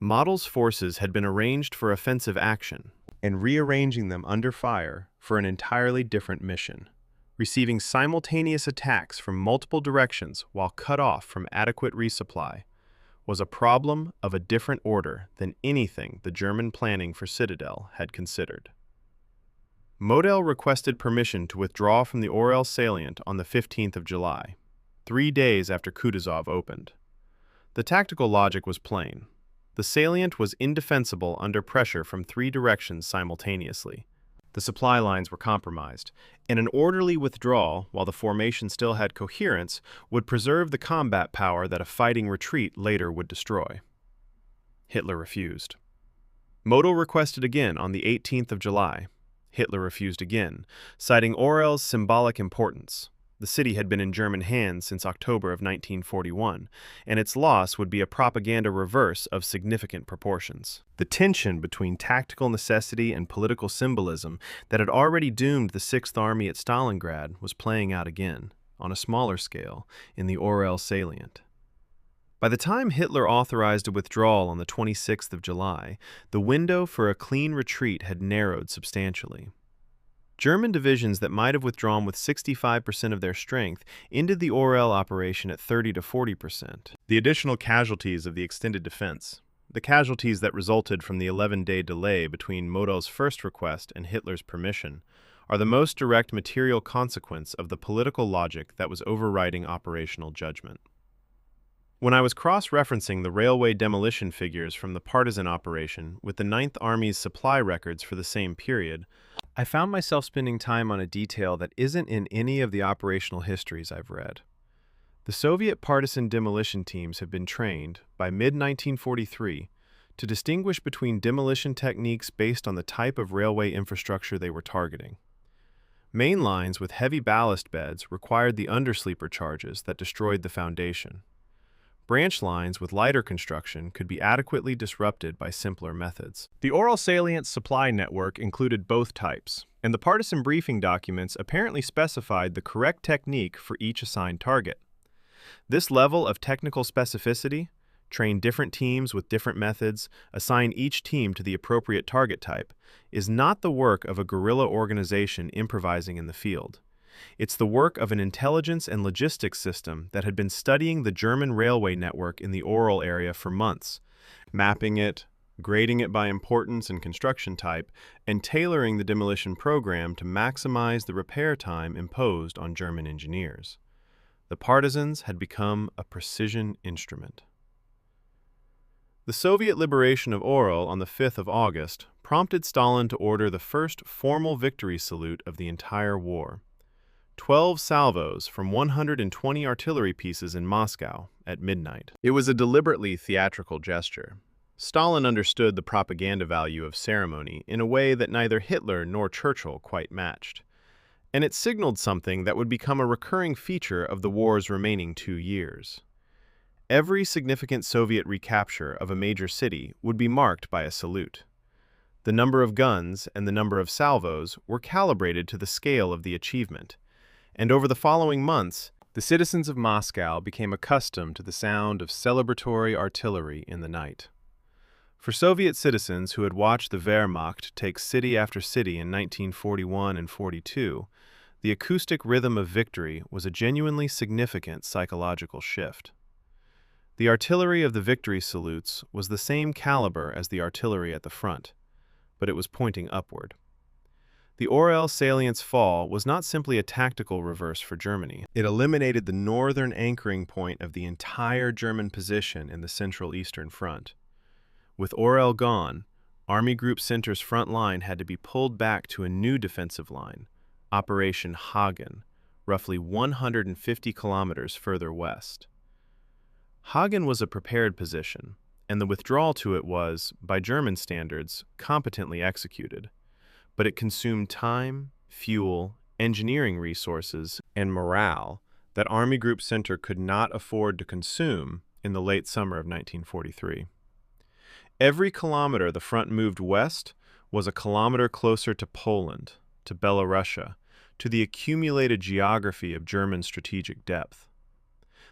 Speaker 1: Model's forces had been arranged for offensive action, and rearranging them under fire for an entirely different mission, receiving simultaneous attacks from multiple directions while cut off from adequate resupply, was a problem of a different order than anything the German planning for Citadel had considered. Model requested permission to withdraw from the Orel salient on the 15th of July, 3 days after Kutuzov opened. The tactical logic was plain. The salient was indefensible under pressure from 3 directions simultaneously. The supply lines were compromised, and an orderly withdrawal, while the formation still had coherence, would preserve the combat power that a fighting retreat later would destroy. Hitler refused. Model requested again on the 18th of July. Hitler refused again, citing Orel's symbolic importance. The city had been in German hands since October of 1941, and its loss would be a propaganda reverse of significant proportions. The tension between tactical necessity and political symbolism that had already doomed the Sixth Army at Stalingrad was playing out again, on a smaller scale, in the Orel salient. By the time Hitler authorized a withdrawal on the 26th of July, the window for a clean retreat had narrowed substantially. German divisions that might have withdrawn with 65% of their strength ended the Orel operation at 30 to 40%. The additional casualties of the extended defense, the casualties that resulted from the 11-day delay between Model's first request and Hitler's permission, are the most direct material consequence of the political logic that was overriding operational judgment. When I was cross-referencing the railway demolition figures from the partisan operation with the Ninth Army's supply records for the same period, I found myself spending time on a detail that isn't in any of the operational histories I've read. The Soviet partisan demolition teams have been trained, by mid-1943, to distinguish between demolition techniques based on the type of railway infrastructure they were targeting. Main lines with heavy ballast beds required the undersleeper charges that destroyed the foundation. Branch lines with lighter construction could be adequately disrupted by simpler methods. The Orel salient's supply network included both types, and the partisan briefing documents apparently specified the correct technique for each assigned target. This level of technical specificity, train different teams with different methods, assign each team to the appropriate target type, is not the work of a guerrilla organization improvising in the field. It's the work of an intelligence and logistics system that had been studying the German railway network in the Orel area for months, mapping it, grading it by importance and construction type, and tailoring the demolition program to maximize the repair time imposed on German engineers. The partisans had become a precision instrument. The Soviet liberation of Orel on the 5th of August prompted Stalin to order the first formal victory salute of the entire war. 12 salvos from 120 artillery pieces in Moscow at midnight. It was a deliberately theatrical gesture. Stalin understood the propaganda value of ceremony in a way that neither Hitler nor Churchill quite matched. And it signaled something that would become a recurring feature of the war's remaining 2 years. Every significant Soviet recapture of a major city would be marked by a salute. The number of guns and the number of salvos were calibrated to the scale of the achievement, and over the following months, the citizens of Moscow became accustomed to the sound of celebratory artillery in the night. For Soviet citizens who had watched the Wehrmacht take city after city in 1941 and 42, the acoustic rhythm of victory was a genuinely significant psychological shift. The artillery of the victory salutes was the same caliber as the artillery at the front, but it was pointing upward. The Orel salient's fall was not simply a tactical reverse for Germany. It eliminated the northern anchoring point of the entire German position in the Central Eastern Front. With Orel gone, Army Group Center's front line had to be pulled back to a new defensive line, Operation Hagen, roughly 150 kilometers further west. Hagen was a prepared position, and the withdrawal to it was, by German standards, competently executed. But it consumed time, fuel, engineering resources, and morale that Army Group Center could not afford to consume in the late summer of 1943. Every kilometer the front moved west was a kilometer closer to Poland, to Belarusia, to the accumulated geography of German strategic depth.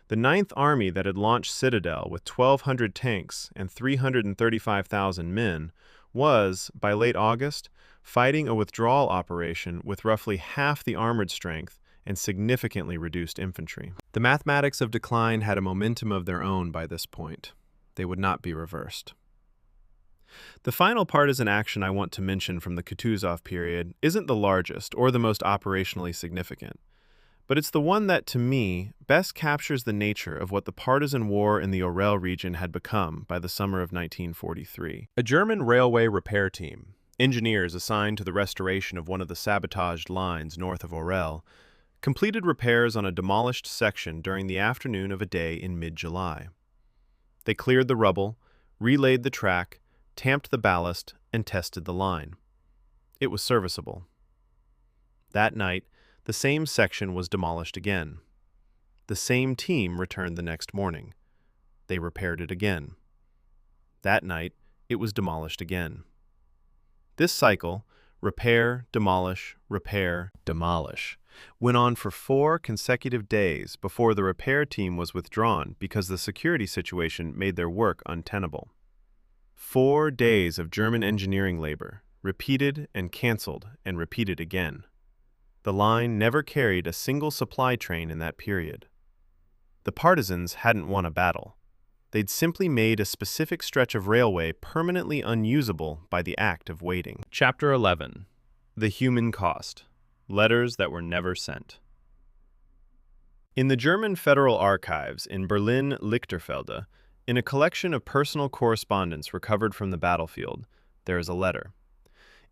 Speaker 1: The Ninth Army that had launched Citadel with 1,200 tanks and 335,000 men was, by late August, fighting a withdrawal operation with roughly half the armored strength and significantly reduced infantry. The mathematics of decline had a momentum of their own by this point. They would not be reversed. The final partisan action I want to mention from the Kutuzov period isn't the largest or the most operationally significant, but it's the one that, to me, best captures the nature of what the partisan war in the Orel region had become by the summer of 1943. A German railway repair team, engineers assigned to the restoration of one of the sabotaged lines north of Orel, completed repairs on a demolished section during the afternoon of a day in mid-July. They cleared the rubble, relaid the track, tamped the ballast, and tested the line. It was serviceable. That night, the same section was demolished again. The same team returned the next morning. They repaired it again. That night, it was demolished again. This cycle, repair, demolish, went on for 4 consecutive days before the repair team was withdrawn because the security situation made their work untenable. 4 days of German engineering labor, repeated and canceled and repeated again. The line never carried a single supply train in that period. The partisans hadn't won a battle. They'd simply made a specific stretch of railway permanently unusable by the act of waiting. Chapter 11. The Human Cost. Letters that were never sent. In the German Federal Archives in Berlin-Lichterfelde, in a collection of personal correspondence recovered from the battlefield, there is a letter.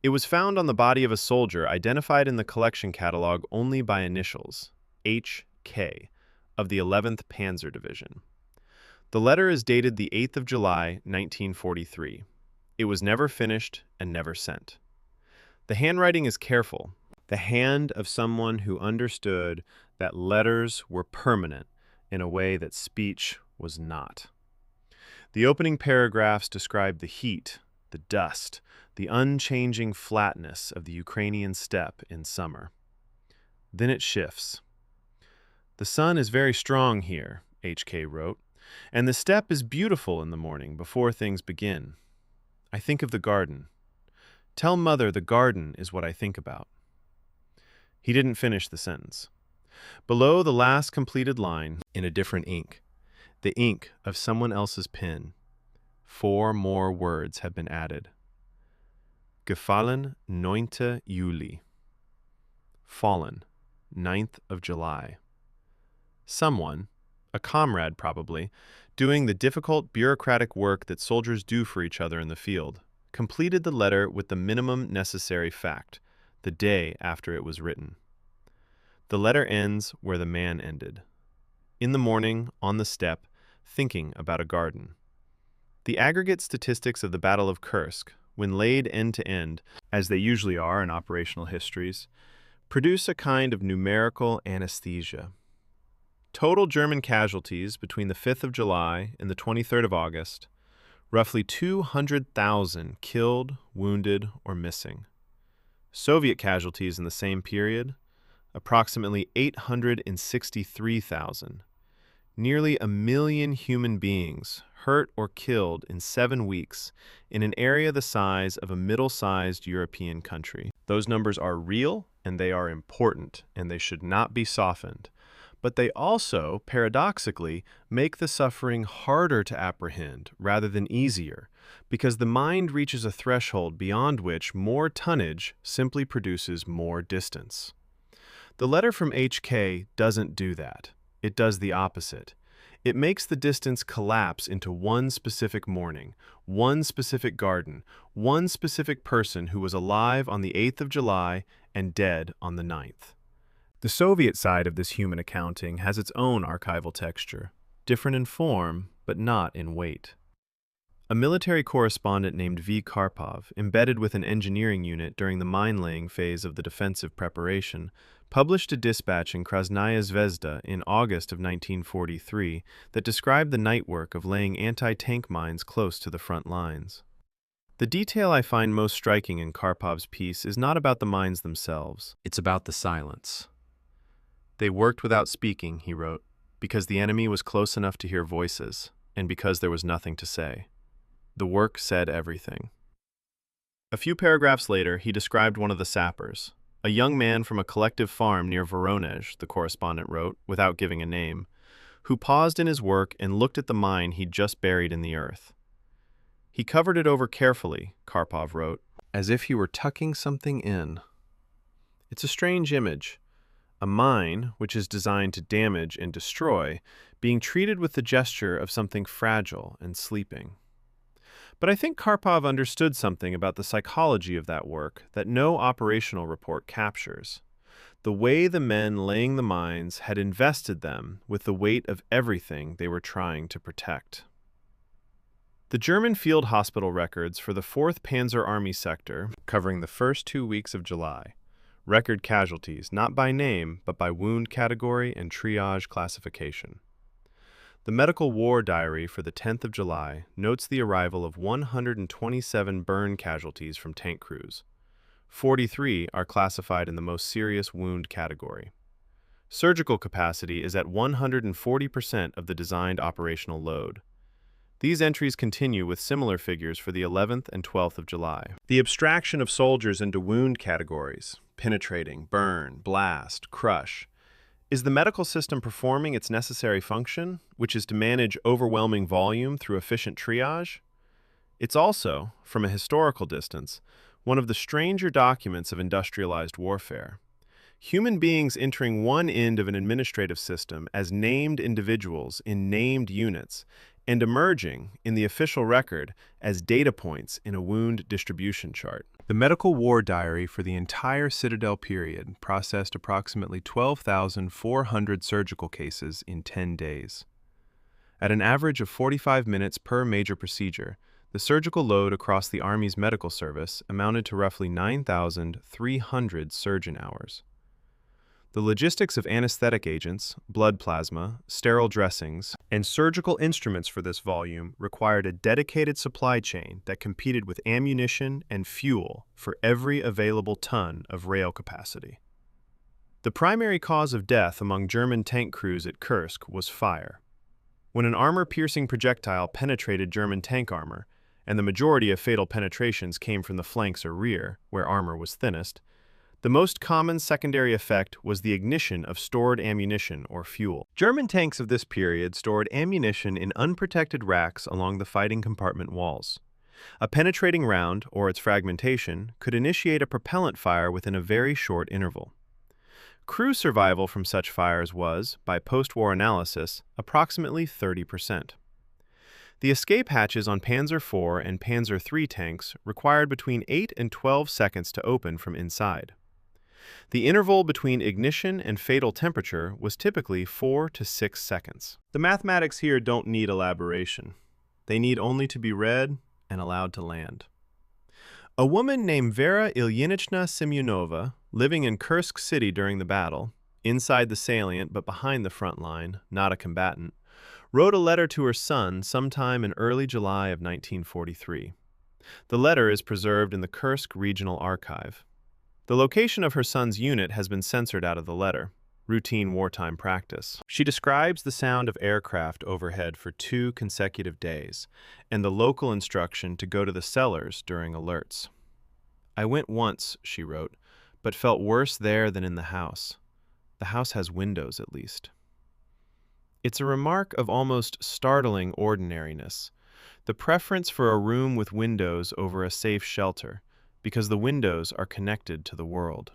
Speaker 1: It was found on the body of a soldier identified in the collection catalog only by initials, H.K., of the 11th Panzer Division. The letter is dated the 8th of July, 1943. It was never finished and never sent. The handwriting is careful, the hand of someone who understood that letters were permanent in a way that speech was not. The opening paragraphs describe the heat, the dust, the unchanging flatness of the Ukrainian steppe in summer. Then it shifts. The sun is very strong here, H.K. wrote, and the steppe is beautiful in the morning before things begin. I think of the garden. Tell Mother the garden is what I think about. He didn't finish the sentence. Below the last completed line, in a different ink, the ink of someone else's pen, 4 more words have been added. Gefallen 9. Juli. Fallen, 9th of July. Someone, a comrade probably, doing the difficult bureaucratic work that soldiers do for each other in the field, completed the letter with the minimum necessary fact, the day after it was written. The letter ends where the man ended. In the morning, on the steppe, thinking about a garden. The aggregate statistics of the Battle of Kursk, when laid end to end, as they usually are in operational histories, produce a kind of numerical anesthesia. Total German casualties between the 5th of July and the 23rd of August, roughly 200,000 killed, wounded, or missing. Soviet casualties in the same period, approximately 863,000. Nearly 1 million human beings hurt or killed in 7 weeks in an area the size of a middle-sized European country. Those numbers are real, and they are important, and they should not be softened. But they also, paradoxically, make the suffering harder to apprehend rather than easier, because the mind reaches a threshold beyond which more tonnage simply produces more distance. The letter from HK doesn't do that. It does the opposite. It makes the distance collapse into one specific morning, one specific garden, one specific person who was alive on the 8th of July and dead on the 9th. The Soviet side of this human accounting has its own archival texture, different in form, but not in weight. A military correspondent named V. Karpov, embedded with an engineering unit during the mine-laying phase of the defensive preparation, published a dispatch in Krasnaya Zvezda in August of 1943 that described the night work of laying anti-tank mines close to the front lines. The detail I find most striking in Karpov's piece is not about the mines themselves. It's about the silence. They worked without speaking, he wrote, because the enemy was close enough to hear voices, and because there was nothing to say. The work said everything. A few paragraphs later, he described one of the sappers, a young man from a collective farm near Voronezh, the correspondent wrote, without giving a name, who paused in his work and looked at the mine he'd just buried in the earth. He covered it over carefully, Karpov wrote, as if he were tucking something in. It's a strange image. A mine, which is designed to damage and destroy, being treated with the gesture of something fragile and sleeping. But I think Karpov understood something about the psychology of that work that no operational report captures. The way the men laying the mines had invested them with the weight of everything they were trying to protect. The German field hospital records for the 4th Panzer Army sector, covering the first 2 weeks of July, record casualties not by name but by wound category and triage classification. The medical war diary for the 10th of July notes the arrival of 127 burn casualties from tank crews. 43 are classified in the most serious wound category. Surgical capacity is at 140% of the designed operational load. These entries continue with similar figures for the 11th and 12th of July. The abstraction of soldiers into wound categories, penetrating, burn, blast, crush. Is the medical system performing its necessary function, which is to manage overwhelming volume through efficient triage? It's also, from a historical distance, one of the stranger documents of industrialized warfare. Human beings entering one end of an administrative system as named individuals in named units, and emerging, in the official record, as data points in a wound distribution chart. The medical war diary for the entire Citadel period processed approximately 12,400 surgical cases in 10 days. At an average of 45 minutes per major procedure, the surgical load across the Army's medical service amounted to roughly 9,300 surgeon hours. The logistics of anesthetic agents, blood plasma, sterile dressings, and surgical instruments for this volume required a dedicated supply chain that competed with ammunition and fuel for every available ton of rail capacity. The primary cause of death among German tank crews at Kursk was fire. When an armor-piercing projectile penetrated German tank armor, and the majority of fatal penetrations came from the flanks or rear, where armor was thinnest, The most common secondary effect was the ignition of stored ammunition or fuel.
Speaker 2: German tanks of this period stored ammunition in unprotected racks along the fighting compartment walls. A penetrating round, or its fragmentation, could initiate a propellant fire within a very short interval. Crew survival from such fires was, by post-war analysis, approximately 30%. The escape hatches on Panzer IV and Panzer III tanks required between 8 and 12 seconds to open from inside. The interval between ignition and fatal temperature was typically 4 to 6 seconds. The mathematics here don't need elaboration. They need only to be read and allowed to land. A woman named Vera Ilyinichna Semyonova, living in Kursk city during the battle, inside the salient but behind the front line, not a combatant, wrote a letter to her son sometime in early July of 1943. The letter is preserved in the Kursk Regional Archive. The location of her son's unit has been censored out of the letter, routine wartime practice. She describes the sound of aircraft overhead for 2 consecutive days, and the local instruction to go to the cellars during alerts. "I went once," she wrote, "but felt worse there than in the house. The house has windows, at least." It's a remark of almost startling ordinariness, the preference for a room with windows over a safe shelter, because the windows are connected to the world.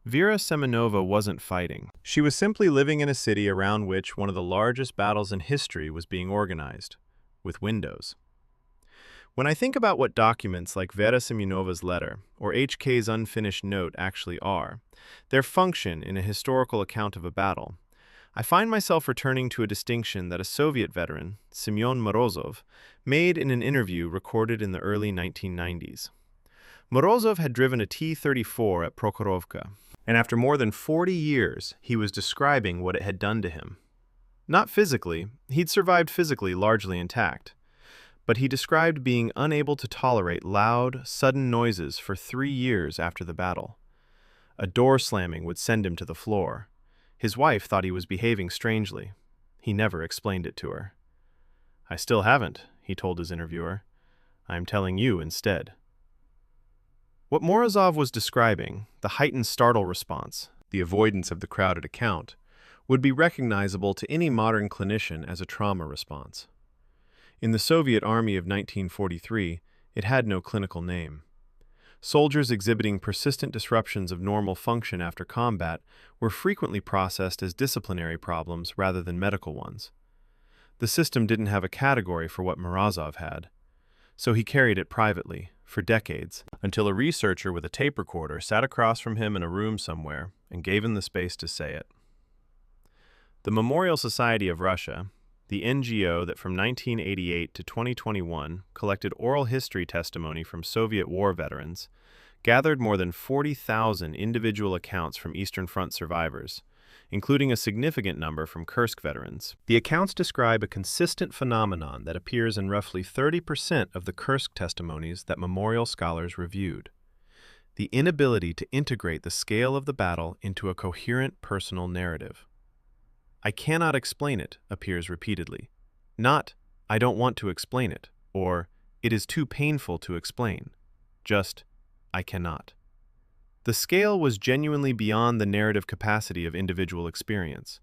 Speaker 2: Vera Semenova wasn't fighting. She was simply living in a city around which one of the largest battles in history was being organized, with windows. When I think about what documents like Vera Semyonova's letter or HK's unfinished note actually are, their function in a historical account of a battle, I find myself returning to a distinction that a Soviet veteran, Semyon Morozov, made in an interview recorded in the early 1990s. Morozov had driven a T-34 at Prokhorovka, and after more than 40 years, he was describing what it had done to him. Not physically, he'd survived physically largely intact, but he described being unable to tolerate loud, sudden noises for 3 years after the battle. A door slamming would send him to the floor. His wife thought he was behaving strangely. He never explained it to her. "I still haven't," he told his interviewer. "I'm telling you instead." What Morozov was describing, the heightened startle response, the avoidance of the crowded account, would be recognizable to any modern clinician as a trauma response. In the Soviet Army of 1943, it had no clinical name. Soldiers exhibiting persistent disruptions of normal function after combat were frequently processed as disciplinary problems rather than medical ones. The system didn't have a category for what Morozov had, so he carried it privately, for decades, until a researcher with a tape recorder sat across from him in a room somewhere and gave him the space to say it. The Memorial Society of Russia, the NGO that from 1988 to 2021 collected oral history testimony from Soviet war veterans, gathered more than 40,000 individual accounts from Eastern Front survivors, including a significant number from Kursk veterans. The accounts describe a consistent phenomenon that appears in roughly 30% of the Kursk testimonies that memorial scholars reviewed: the inability to integrate the scale of the battle into a coherent personal narrative. "I cannot explain it" appears repeatedly. Not, "I don't want to explain it," or "it is too painful to explain." Just, "I cannot." The scale was genuinely beyond the narrative capacity of individual experience.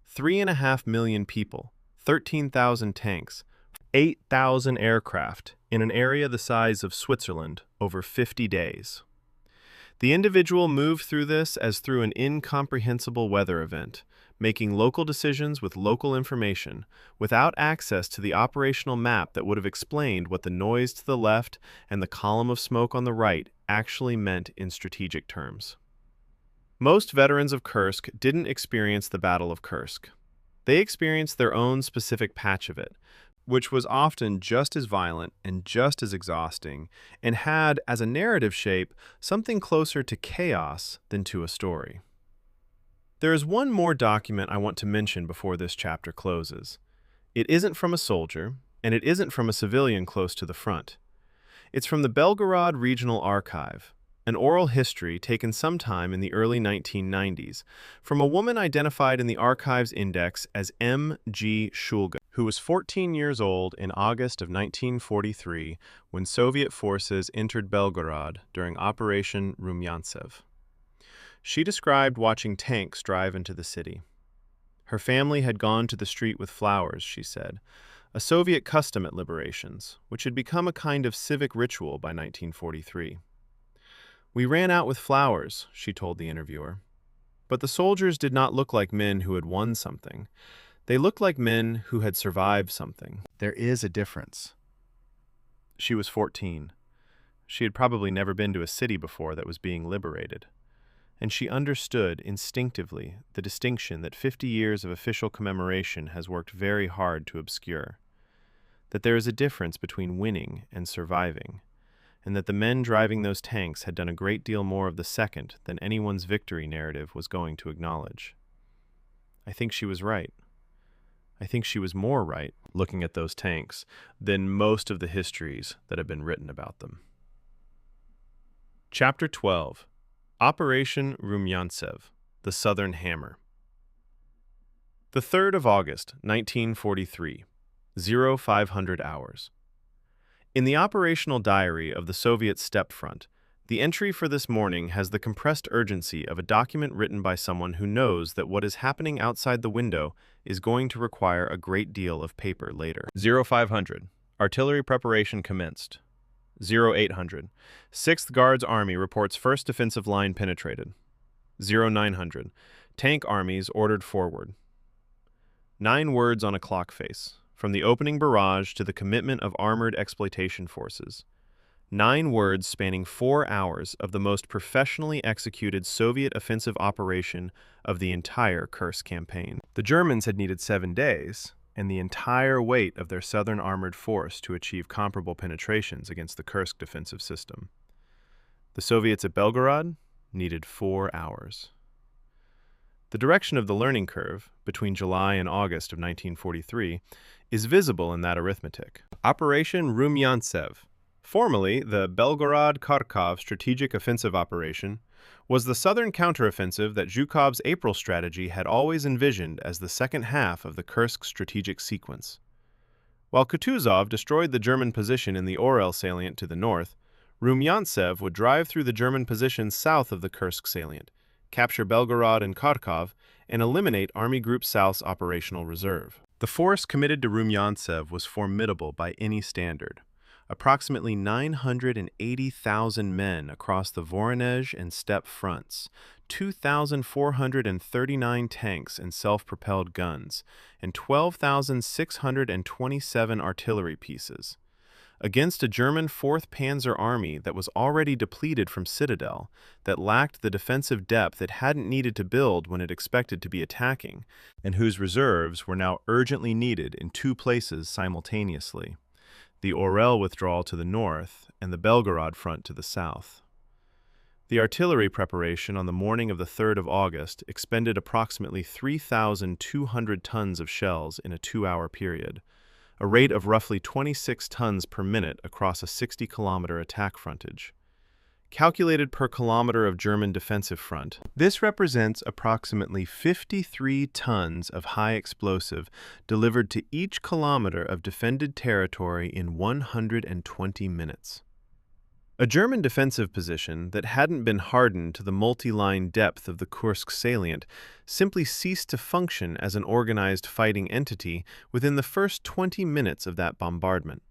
Speaker 2: 3.5 million people, 13,000 tanks, 8,000 aircraft in an area the size of Switzerland over 50 days. The individual moved through this as through an incomprehensible weather event, making local decisions with local information, without access to the operational map that would have explained what the noise to the left and the column of smoke on the right actually meant in strategic terms. Most veterans of Kursk didn't experience the Battle of Kursk. They experienced their own specific patch of it, which was often just as violent and just as exhausting, and had, as a narrative shape, something closer to chaos than to a story. There is one more document I want to mention before this chapter closes. It isn't from a soldier, and it isn't from a civilian close to the front. It's from the Belgorod Regional Archive, an oral history taken sometime in the early 1990s from a woman identified in the archive's index as M.G. Shulga, who was 14 years old in August of 1943 when Soviet forces entered Belgorod during Operation Rumyantsev.
Speaker 1: She described watching tanks drive into the city. Her family had gone to the street with flowers, she said, a Soviet custom at liberations, which had become a kind of civic ritual by 1943. We ran out with flowers, she told the interviewer. But the soldiers did not look like men who had won something. They looked like men who had survived something.
Speaker 2: There is a difference.
Speaker 1: She was 14. She had probably never been to a city before that was being liberated. And she understood instinctively the distinction that 50 years of official commemoration has worked very hard to obscure. That there is a difference between winning and surviving, and that the men driving those tanks had done a great deal more of the second than anyone's victory narrative was going to acknowledge. I think she was right. I think she was more right, looking at those tanks, than most of the histories that have been written about them. Chapter 12. Operation Rumyantsev, the Southern Hammer. The 3rd of August, 1943, 0500 hours. In the operational diary of the Soviet Steppe Front, the entry for this morning has the compressed urgency of a document written by someone who knows that what is happening outside the window is going to require a great deal of paper later. 0500. Artillery preparation commenced. 0800. 6th Guards Army reports first defensive line penetrated. 0900. Tank armies ordered forward. 9 words on a clock face, from the opening barrage to the commitment of armored exploitation forces. 9 words spanning 4 hours of the most professionally executed Soviet offensive operation of the entire Kursk campaign. The Germans had needed 7 days, and the entire weight of their southern armored force to achieve comparable penetrations against the Kursk defensive system. The Soviets at Belgorod needed 4 hours. The direction of the learning curve, between July and August of 1943, is visible in that arithmetic. Operation Rumyantsev, formerly the Belgorod-Kharkov Strategic Offensive Operation, was the southern counteroffensive that Zhukov's April strategy had always envisioned as the second half of the Kursk strategic sequence. While Kutuzov destroyed the German position in the Orel salient to the north, Rumyantsev would drive through the German positions south of the Kursk salient, capture Belgorod and Kharkov, and eliminate Army Group South's operational reserve. The force committed to Rumyantsev was formidable by any standard. Approximately 980,000 men across the Voronezh and Steppe fronts, 2,439 tanks and self-propelled guns, and 12,627 artillery pieces. Against a German 4th Panzer Army that was already depleted from Citadel, that lacked the defensive depth it hadn't needed to build when it expected to be attacking, and whose reserves were now urgently needed in 2 places simultaneously: the Orel withdrawal to the north and the Belgorod front to the south. The artillery preparation on the morning of the 3rd of August expended approximately 3,200 tons of shells in a 2-hour period, a rate of roughly 26 tons per minute across a 60-kilometer attack frontage. Calculated per kilometer of German defensive front, this represents approximately 53 tons of high explosive delivered to each kilometer of defended territory in 120 minutes. A German defensive position that hadn't been hardened to the multi-line depth of the Kursk salient simply ceased to function as an organized fighting entity within the first 20 minutes of that bombardment.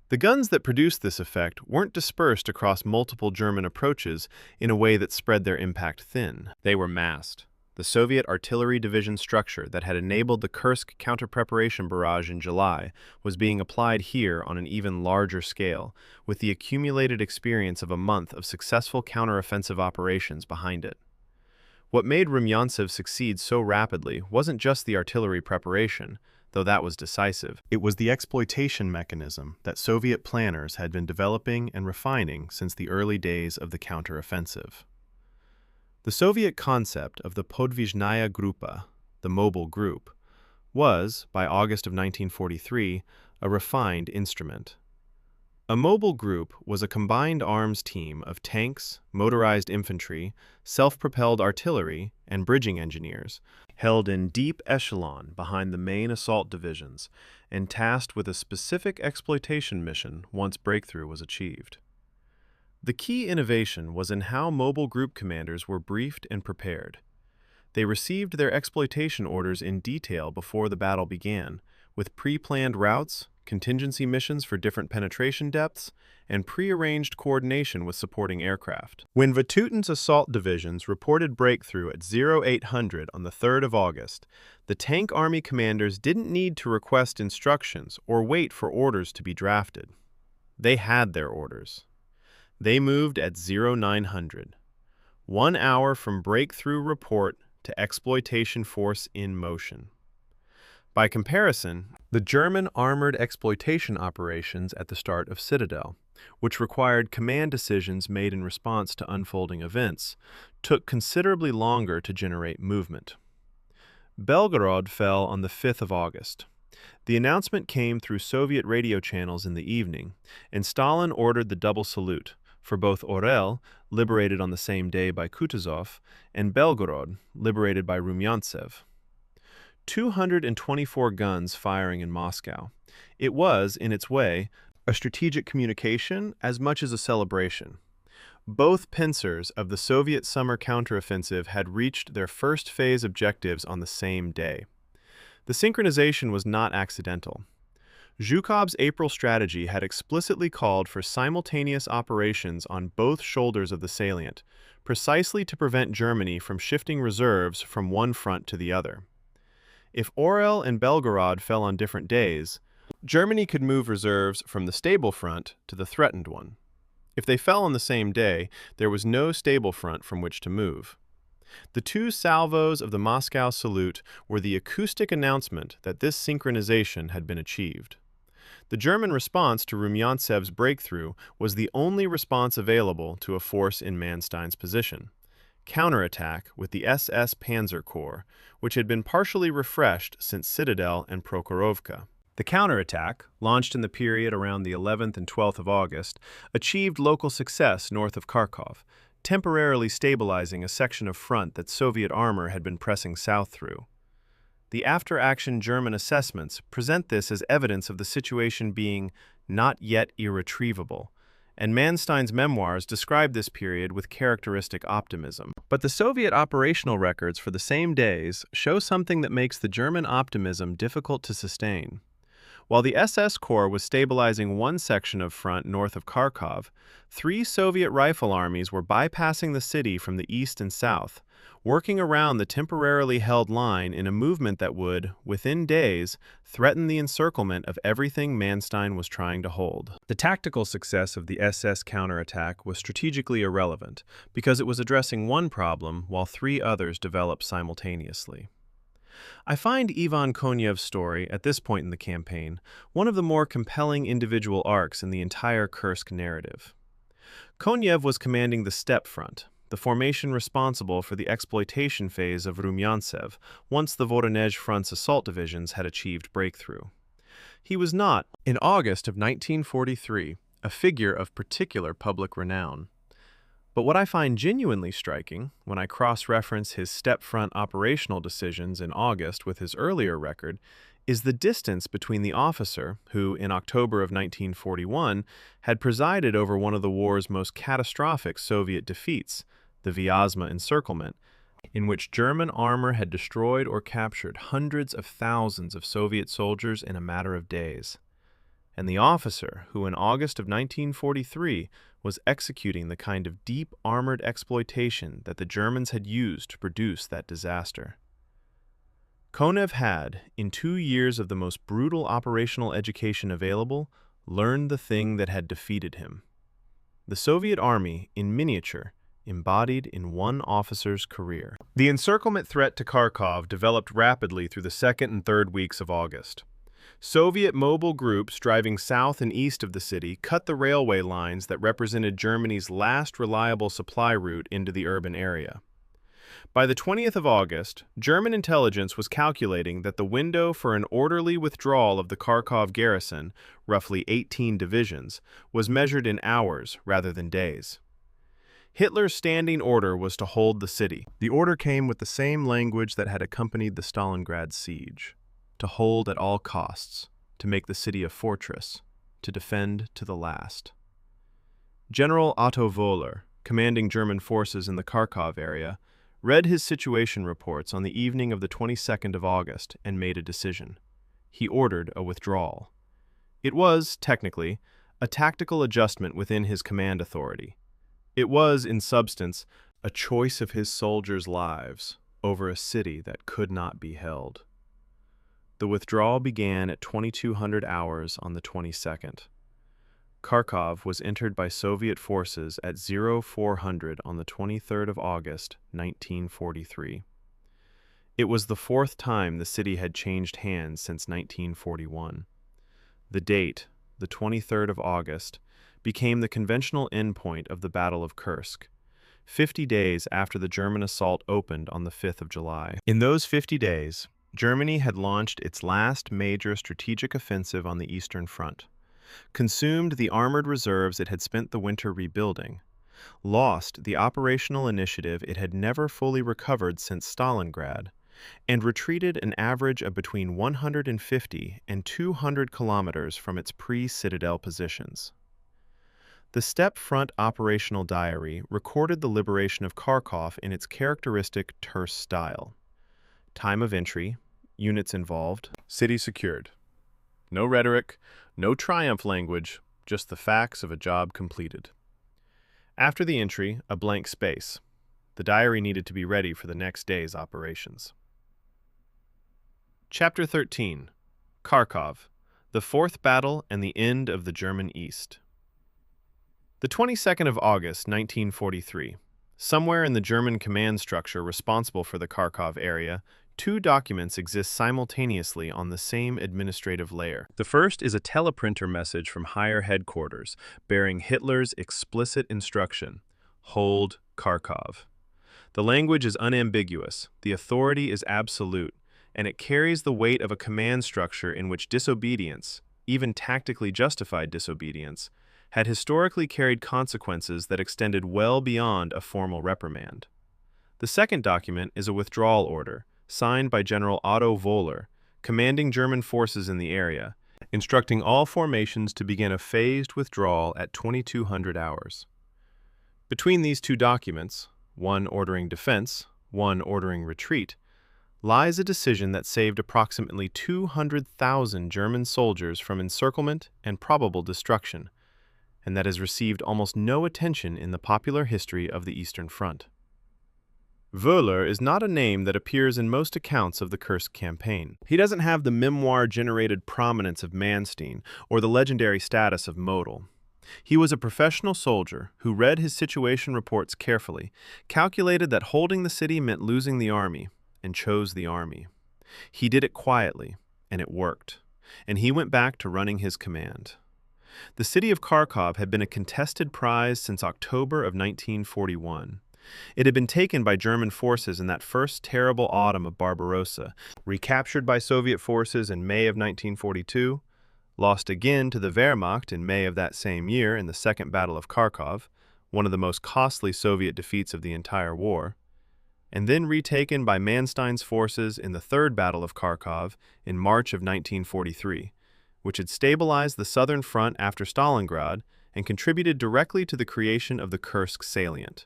Speaker 1: The guns that produced this effect weren't dispersed across multiple German approaches in a way that spread their impact thin. They were massed. The Soviet artillery division structure that had enabled the Kursk counter-preparation barrage in July was being applied here on an even larger scale, with the accumulated experience of a month of successful counteroffensive operations behind it. What made Rumyantsev succeed so rapidly wasn't just the artillery preparation, though that was decisive. It was the exploitation mechanism that Soviet planners had been developing and refining since the early days of the counteroffensive. The Soviet concept of the Podvizhnaya Grupa, the mobile group, was, by August of 1943, a refined instrument. A mobile group was a combined arms team of tanks, motorized infantry, self-propelled artillery, and bridging engineers, held in deep echelon behind the main assault divisions and tasked with a specific exploitation mission once breakthrough was achieved. The key innovation was in how mobile group commanders were briefed and prepared. They received their exploitation orders in detail before the battle began, with pre-planned routes, contingency missions for different penetration depths, and pre-arranged coordination with supporting aircraft. When Vatutin's assault divisions reported breakthrough at 0800 on the 3rd of August, the tank army commanders didn't need to request instructions or wait for orders to be drafted. They had their orders. They moved at 0900, 1 hour from breakthrough report to exploitation force in motion. By comparison, the German armored exploitation operations at the start of Citadel, which required command decisions made in response to unfolding events, took considerably longer to generate movement. Belgorod fell on the 5th of August. The announcement came through Soviet radio channels in the evening, and Stalin ordered the double salute for both Orel, liberated on the same day by Kutuzov, and Belgorod, liberated by Rumyantsev. 224 guns firing in Moscow. It was, in its way, a strategic communication as much as a celebration. Both pincers of the Soviet summer counteroffensive had reached their first phase objectives on the same day. The synchronization was not accidental. Zhukov's April strategy had explicitly called for simultaneous operations on both shoulders of the salient, precisely to prevent Germany from shifting reserves from one front to the other. If Orel and Belgorod fell on different days, Germany could move reserves from the stable front to the threatened one. If they fell on the same day, there was no stable front from which to move. The two salvos of the Moscow salute were the acoustic announcement that this synchronization had been achieved. The German response to Rumyantsev's breakthrough was the only response available to a force in Manstein's position: counterattack with the SS Panzer Corps, which had been partially refreshed since Citadel and Prokhorovka. The counterattack, launched in the period around the 11th and 12th of August, achieved local success north of Kharkov, temporarily stabilizing a section of front that Soviet armor had been pressing south through. The after-action German assessments present this as evidence of the situation being not yet irretrievable, and Manstein's memoirs describe this period with characteristic optimism. But the Soviet operational records for the same days show something that makes the German optimism difficult to sustain. While the SS Corps was stabilizing one section of front north of Kharkov, 3 Soviet rifle armies were bypassing the city from the east and south, working around the temporarily held line in a movement that would, within days, threaten the encirclement of everything Manstein was trying to hold. The tactical success of the SS counterattack was strategically irrelevant, because it was addressing one problem while 3 others developed simultaneously. I find Ivan Konyev's story, at this point in the campaign, one of the more compelling individual arcs in the entire Kursk narrative. Konyev was commanding the Steppe front, the formation responsible for the exploitation phase of Rumyantsev once the Voronezh front's assault divisions had achieved breakthrough. He was not, in August of 1943, a figure of particular public renown. But what I find genuinely striking, when I cross-reference his Steppe front operational decisions in August with his earlier record, is the distance between the officer who, in October of 1941, had presided over one of the war's most catastrophic Soviet defeats, the Vyazma encirclement, in which German armor had destroyed or captured hundreds of thousands of Soviet soldiers in a matter of days, and the officer who, in August of 1943, was executing the kind of deep armored exploitation that the Germans had used to produce that disaster. Konev had, in 2 years of the most brutal operational education available, learned the thing that had defeated him. The Soviet army, in miniature, embodied in one officer's career. The encirclement threat to Kharkov developed rapidly through the 2nd and 3rd weeks of August. Soviet mobile groups driving south and east of the city cut the railway lines that represented Germany's last reliable supply route into the urban area. By the 20th of August, German intelligence was calculating that the window for an orderly withdrawal of the Kharkov garrison, roughly 18 divisions, was measured in hours rather than days. Hitler's standing order was to hold the city. The order came with the same language that had accompanied the Stalingrad siege: to hold at all costs, to make the city a fortress, to defend to the last. General Otto Wöhler, commanding German forces in the Kharkov area, read his situation reports on the evening of the 22nd of August and made a decision. He ordered a withdrawal. It was, technically, a tactical adjustment within his command authority. It was, in substance, a choice of his soldiers' lives over a city that could not be held. The withdrawal began at 2200 hours on the 22nd. Kharkov was entered by Soviet forces at 0400 on the 23rd of August, 1943. It was the fourth time the city had changed hands since 1941. The date, the 23rd of August, became the conventional endpoint of the Battle of Kursk, 50 days after the German assault opened on the 5th of July. In those 50 days, Germany had launched its last major strategic offensive on the Eastern Front, consumed the armored reserves it had spent the winter rebuilding, lost the operational initiative it had never fully recovered since Stalingrad, and retreated an average of between 150 and 200 kilometers from its pre-Citadel positions. The Steppe Front operational diary recorded the liberation of Kharkov in its characteristic terse style. Time of entry, units involved, city secured. No rhetoric, no triumph language, just the facts of a job completed. After the entry, a blank space. The diary needed to be ready for the next day's operations. Chapter 13. Kharkov, the Fourth Battle and the End of the German East. The 22nd of August, 1943. Somewhere in the German command structure responsible for the Kharkov area, two documents exist simultaneously on the same administrative layer. The first is a teleprinter message from higher headquarters, bearing Hitler's explicit instruction, "Hold Kharkov." The language is unambiguous, the authority is absolute, and it carries the weight of a command structure in which disobedience, even tactically justified disobedience, had historically carried consequences that extended well beyond a formal reprimand. The second document is a withdrawal order, signed by General Otto Wöhler, commanding German forces in the area, instructing all formations to begin a phased withdrawal at 2200 hours. Between these two documents, one ordering defense, one ordering retreat, lies a decision that saved approximately 200,000 German soldiers from encirclement and probable destruction, and that has received almost no attention in the popular history of the Eastern Front. Wöhler is not a name that appears in most accounts of the Kursk campaign. He doesn't have the memoir-generated prominence of Manstein or the legendary status of Model. He was a professional soldier who read his situation reports carefully, calculated that holding the city meant losing the army, and chose the army. He did it quietly, and it worked, and he went back to running his command. The city of Kharkov had been a contested prize since October of 1941. It had been taken by German forces in that first terrible autumn of Barbarossa, recaptured by Soviet forces in May of 1942, lost again to the Wehrmacht in May of that same year in the Second Battle of Kharkov, one of the most costly Soviet defeats of the entire war, and then retaken by Manstein's forces in the Third Battle of Kharkov in March of 1943, which had stabilized the southern front after Stalingrad and contributed directly to the creation of the Kursk salient.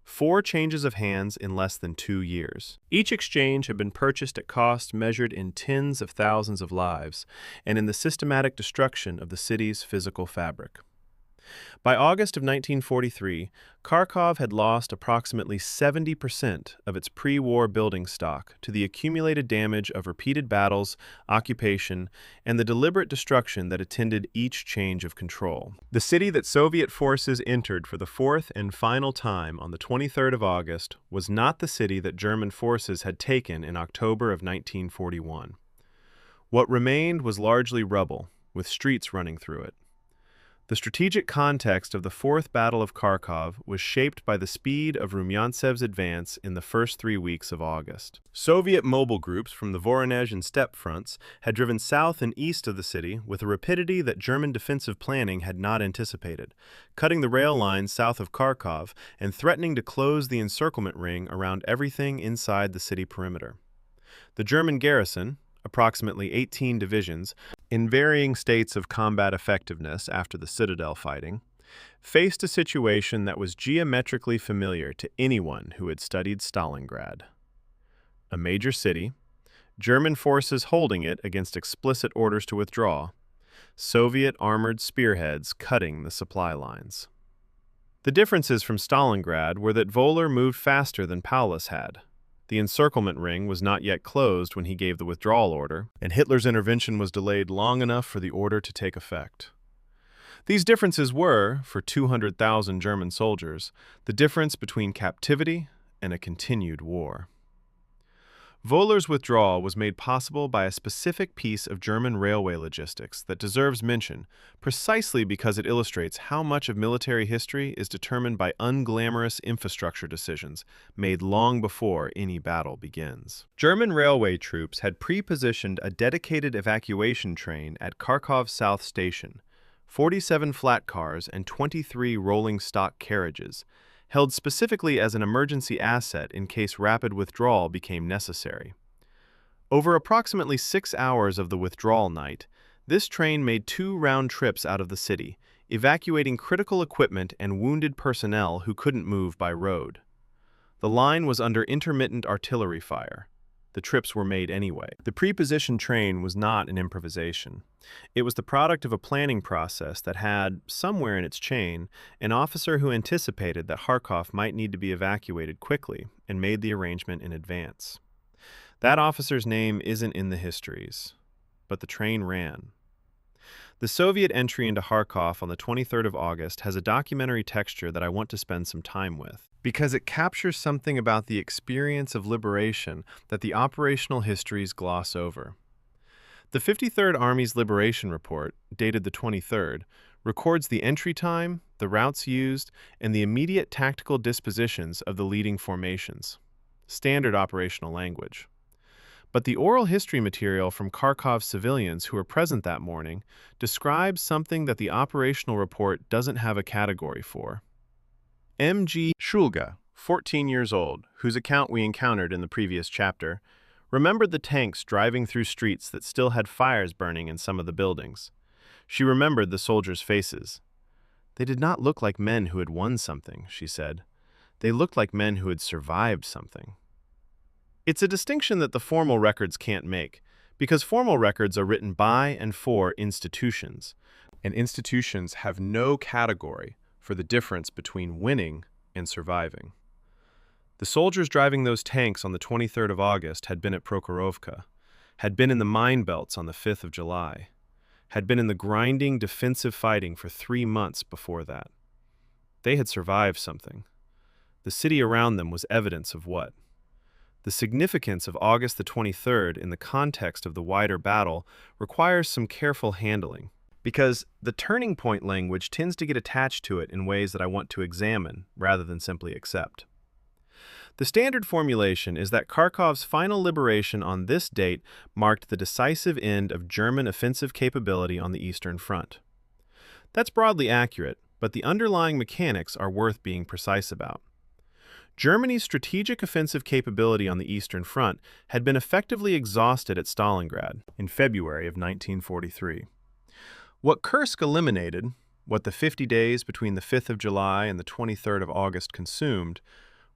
Speaker 1: 4 changes of hands in less than 2 years. Each exchange had been purchased at cost measured in tens of thousands of lives and in the systematic destruction of the city's physical fabric. By August of 1943, Kharkov had lost approximately 70% of its pre-war building stock to the accumulated damage of repeated battles, occupation, and the deliberate destruction that attended each change of control. The city that Soviet forces entered for the fourth and final time on the 23rd of August was not the city that German forces had taken in October of 1941. What remained was largely rubble, with streets running through it. The strategic context of the Fourth Battle of Kharkov was shaped by the speed of Rumyantsev's advance in the first 3 weeks of August. Soviet mobile groups from the Voronezh and Steppe fronts had driven south and east of the city with a rapidity that German defensive planning had not anticipated, cutting the rail lines south of Kharkov and threatening to close the encirclement ring around everything inside the city perimeter. The German garrison, approximately 18 divisions, in varying states of combat effectiveness after the Citadel fighting, faced a situation that was geometrically familiar to anyone who had studied Stalingrad. A major city, German forces holding it against explicit orders to withdraw, Soviet armored spearheads cutting the supply lines. The differences from Stalingrad were that Wohler moved faster than Paulus had. The encirclement ring was not yet closed when he gave the withdrawal order, and Hitler's intervention was delayed long enough for the order to take effect. These differences were, for 200,000 German soldiers, the difference between captivity and a continued war. Wohler's withdrawal was made possible by a specific piece of German railway logistics that deserves mention precisely because it illustrates how much of military history is determined by unglamorous infrastructure decisions made long before any battle begins. German railway troops had pre-positioned a dedicated evacuation train at Kharkov South Station, 47 flat cars and 23 rolling stock carriages, held specifically as an emergency asset in case rapid withdrawal became necessary. Over approximately 6 hours of the withdrawal night, this train made 2 round trips out of the city, evacuating critical equipment and wounded personnel who couldn't move by road. The line was under intermittent artillery fire. The trips were made anyway. The pre-positioned train was not an improvisation. It was the product of a planning process that had, somewhere in its chain, an officer who anticipated that Kharkov might need to be evacuated quickly and made the arrangement in advance. That officer's name isn't in the histories, but the train ran. The Soviet entry into Kharkov on the 23rd of August has a documentary texture that I want to spend some time with, because it captures something about the experience of liberation that the operational histories gloss over. The 53rd Army's Liberation Report, dated the 23rd, records the entry time, the routes used, and the immediate tactical dispositions of the leading formations. Standard operational language. But the oral history material from Kharkov civilians who were present that morning describes something that the operational report doesn't have a category for. M.G. Shulga, 14 years old, whose account we encountered in the previous chapter, remembered the tanks driving through streets that still had fires burning in some of the buildings. She remembered the soldiers' faces. They did not look like men who had won something, she said. They looked like men who had survived something. It's a distinction that the formal records can't make, because formal records are written by and for institutions, and institutions have no category for the difference between winning and surviving. The soldiers driving those tanks on the 23rd of August had been at Prokhorovka, had been in the mine belts on the 5th of July, had been in the grinding defensive fighting for 3 months before that. They had survived something. The city around them was evidence of what? The significance of August the 23rd in the context of the wider battle requires some careful handling, because the turning point language tends to get attached to it in ways that I want to examine rather than simply accept. The standard formulation is that Kharkov's final liberation on this date marked the decisive end of German offensive capability on the Eastern Front. That's broadly accurate, but the underlying mechanics are worth being precise about. Germany's strategic offensive capability on the Eastern Front had been effectively exhausted at Stalingrad in February of 1943. What Kursk eliminated, what the 50 days between the 5th of July and the 23rd of August consumed,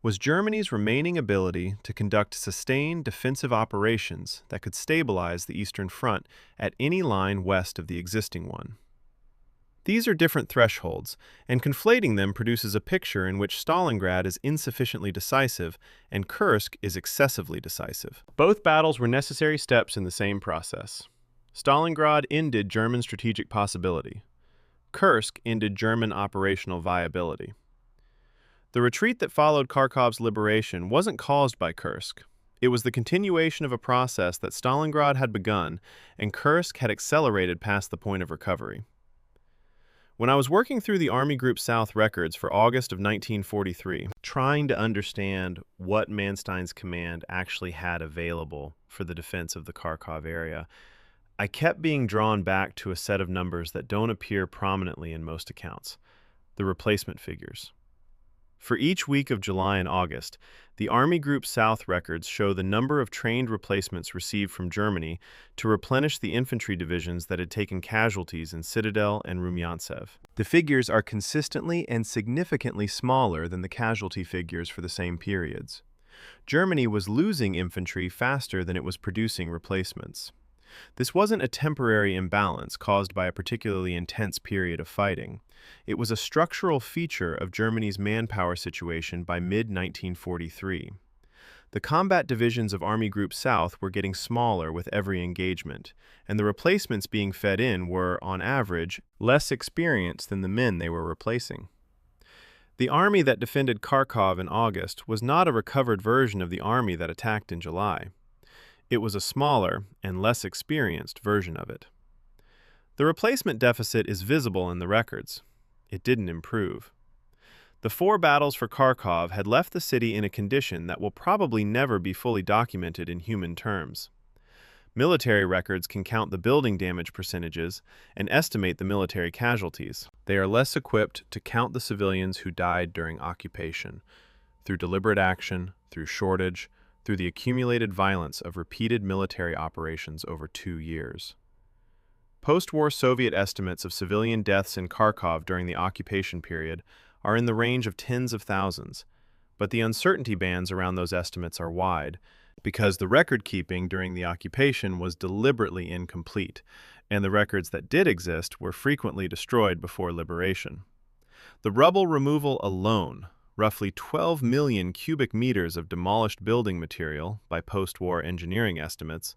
Speaker 1: was Germany's remaining ability to conduct sustained defensive operations that could stabilize the Eastern Front at any line west of the existing one. These are different thresholds, and conflating them produces a picture in which Stalingrad is insufficiently decisive and Kursk is excessively decisive. Both battles were necessary steps in the same process. Stalingrad ended German strategic possibility. Kursk ended German operational viability. The retreat that followed Kharkov's liberation wasn't caused by Kursk. It was the continuation of a process that Stalingrad had begun and Kursk had accelerated past the point of recovery. When I was working through the Army Group South records for August of 1943, trying to understand what Manstein's command actually had available for the defense of the Kharkov area, I kept being drawn back to a set of numbers that don't appear prominently in most accounts, the replacement figures. For each week of July and August, the Army Group South records show the number of trained replacements received from Germany to replenish the infantry divisions that had taken casualties in Citadel and Rumyantsev. The figures are consistently and significantly smaller than the casualty figures for the same periods. Germany was losing infantry faster than it was producing replacements. This wasn't a temporary imbalance caused by a particularly intense period of fighting. It was a structural feature of Germany's manpower situation by mid-1943. The combat divisions of Army Group South were getting smaller with every engagement, and the replacements being fed in were, on average, less experienced than the men they were replacing. The army that defended Kharkov in August was not a recovered version of the army that attacked in July. It was a smaller and less experienced version of it. The replacement deficit is visible in the records. It didn't improve. The 4 battles for Kharkov had left the city in a condition that will probably never be fully documented in human terms. Military records can count the building damage percentages and estimate the military casualties. They are less equipped to count the civilians who died during occupation, through deliberate action, through shortage, through the accumulated violence of repeated military operations over 2 years. Post-war Soviet estimates of civilian deaths in Kharkov during the occupation period are in the range of tens of thousands, but the uncertainty bands around those estimates are wide because the record-keeping during the occupation was deliberately incomplete, and the records that did exist were frequently destroyed before liberation. The rubble removal alone, roughly 12 million cubic meters of demolished building material by post-war engineering estimates,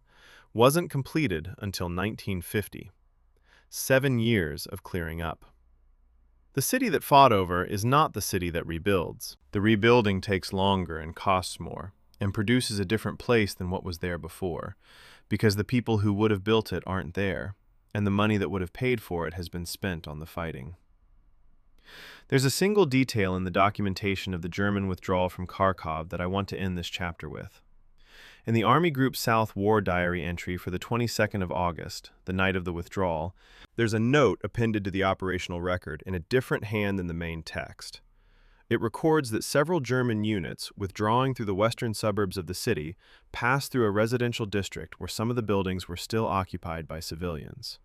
Speaker 1: wasn't completed until 1950. 7 years of clearing up. The city that fought over is not the city that rebuilds. The rebuilding takes longer and costs more, and produces a different place than what was there before, because the people who would have built it aren't there, and the money that would have paid for it has been spent on the fighting. There's a single detail in the documentation of the German withdrawal from Kharkov that I want to end this chapter with. In the Army Group South War Diary entry for the 22nd of August, the night of the withdrawal, there's a note appended to the operational record in a different hand than the main text. It records that several German units, withdrawing through the western suburbs of the city, passed through a residential district where some of the buildings were still occupied by civilians.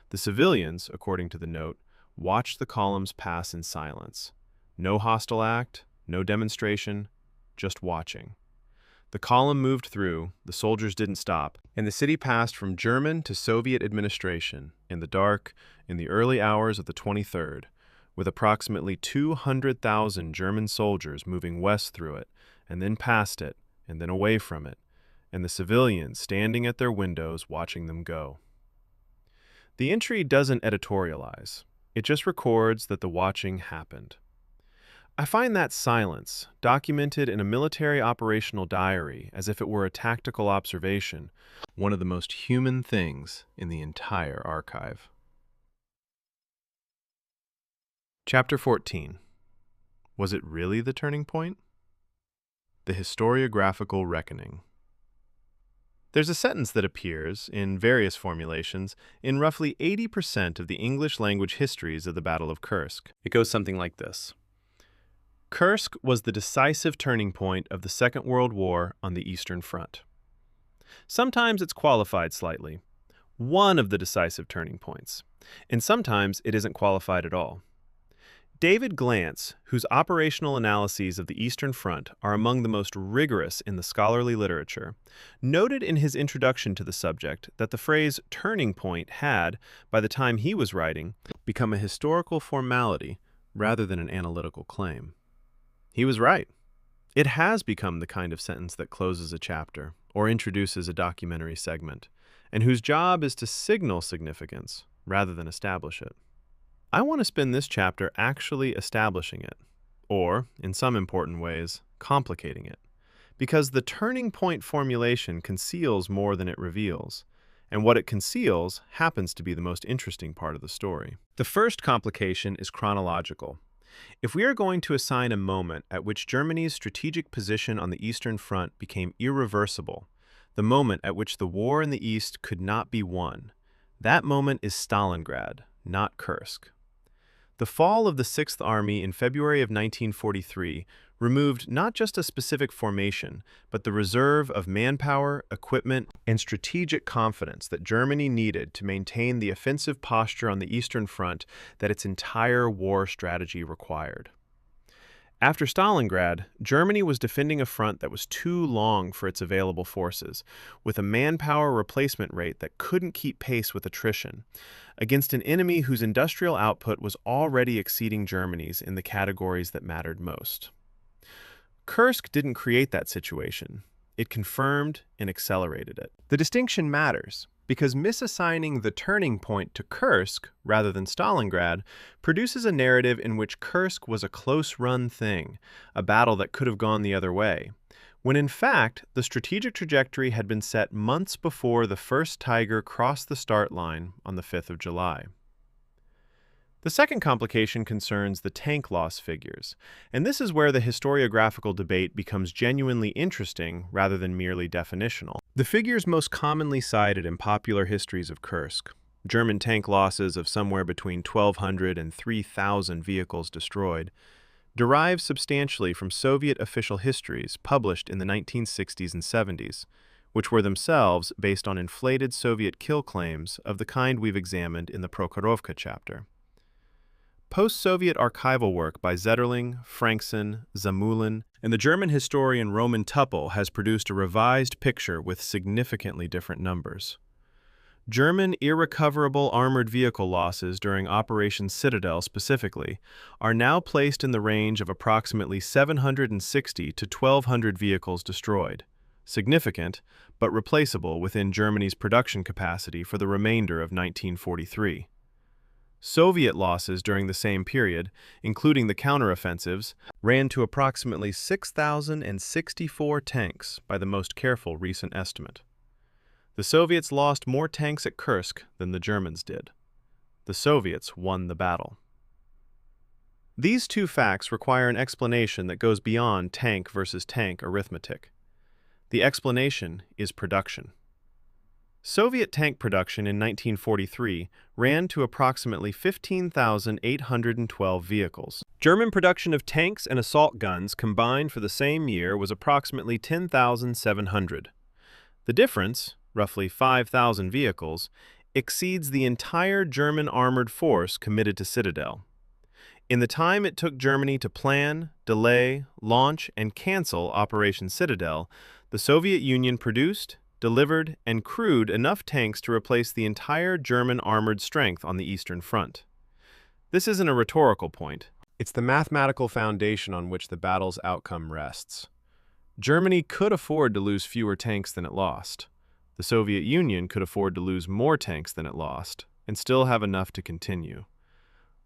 Speaker 1: The civilians, according to the note, watched the columns pass in silence. No hostile act, no demonstration, just watching. The column moved through, the soldiers didn't stop, and the city passed from German to Soviet administration in the dark, in the early hours of the 23rd, with approximately 200,000 German soldiers moving west through it, and then past it, and then away from it, and the civilians standing at their windows watching them go. The entry doesn't editorialize. It just records that the watching happened. I find that silence, documented in a military operational diary as if it were a tactical observation, one of the most human things in the entire archive. Chapter 14. Was it really the turning point? The historiographical reckoning. There's a sentence that appears, in various formulations, in roughly 80% of the English-language histories of the Battle of Kursk. It goes something like this. Kursk was the decisive turning point of the Second World War on the Eastern Front. Sometimes it's qualified slightly, one of the decisive turning points, and sometimes it isn't qualified at all. David Glantz, whose operational analyses of the Eastern Front are among the most rigorous in the scholarly literature, noted in his introduction to the subject that the phrase turning point had, by the time he was writing, become a historical formality rather than an analytical claim. He was right. It has become the kind of sentence that closes a chapter or introduces a documentary segment, and whose job is to signal significance rather than establish it. I want to spend this chapter actually establishing it, or, in some important ways, complicating it, because the turning point formulation conceals more than it reveals, and what it conceals happens to be the most interesting part of the story. The first complication is chronological. If we are going to assign a moment at which Germany's strategic position on the Eastern Front became irreversible, the moment at which the war in the East could not be won, that moment is Stalingrad, not Kursk. The fall of the Sixth Army in February of 1943 removed not just a specific formation, but the reserve of manpower, equipment, and strategic confidence that Germany needed to maintain the offensive posture on the Eastern Front that its entire war strategy required. After Stalingrad, Germany was defending a front that was too long for its available forces, with a manpower replacement rate that couldn't keep pace with attrition, against an enemy whose industrial output was already exceeding Germany's in the categories that mattered most. Kursk didn't create that situation. It confirmed and accelerated it. The distinction matters, because misassigning the turning point to Kursk rather than Stalingrad produces a narrative in which Kursk was a close-run thing, a battle that could have gone the other way, when in fact the strategic trajectory had been set months before the first Tiger crossed the start line on the 5th of July. The second complication concerns the tank loss figures, and this is where the historiographical debate becomes genuinely interesting rather than merely definitional. The figures most commonly cited in popular histories of Kursk, German tank losses of somewhere between 1,200 and 3,000 vehicles destroyed, derive substantially from Soviet official histories published in the 1960s and 70s, which were themselves based on inflated Soviet kill claims of the kind we've examined in the Prokhorovka chapter. Post-Soviet archival work by Zetterling, Frankson, Zamulin, and the German historian Roman Tuppel has produced a revised picture with significantly different numbers. German irrecoverable armored vehicle losses during Operation Citadel specifically are now placed in the range of approximately 760 to 1,200 vehicles destroyed, significant but replaceable within Germany's production capacity for the remainder of 1943. Soviet losses during the same period, including the counteroffensives, ran to approximately 6,064 tanks by the most careful recent estimate. The Soviets lost more tanks at Kursk than the Germans did. The Soviets won the battle. These two facts require an explanation that goes beyond tank versus tank arithmetic. The explanation is production. Soviet tank production in 1943 ran to approximately 15,812 vehicles. German production of tanks and assault guns combined for the same year was approximately 10,700. The difference, roughly 5,000 vehicles, exceeds the entire German armored force committed to Citadel. In the time it took Germany to plan, delay, launch, and cancel Operation Citadel, the Soviet Union produced, delivered, and crewed enough tanks to replace the entire German armored strength on the Eastern Front. This isn't a rhetorical point. It's the mathematical foundation on which the battle's outcome rests. Germany could afford to lose fewer tanks than it lost. The Soviet Union could afford to lose more tanks than it lost, and still have enough to continue.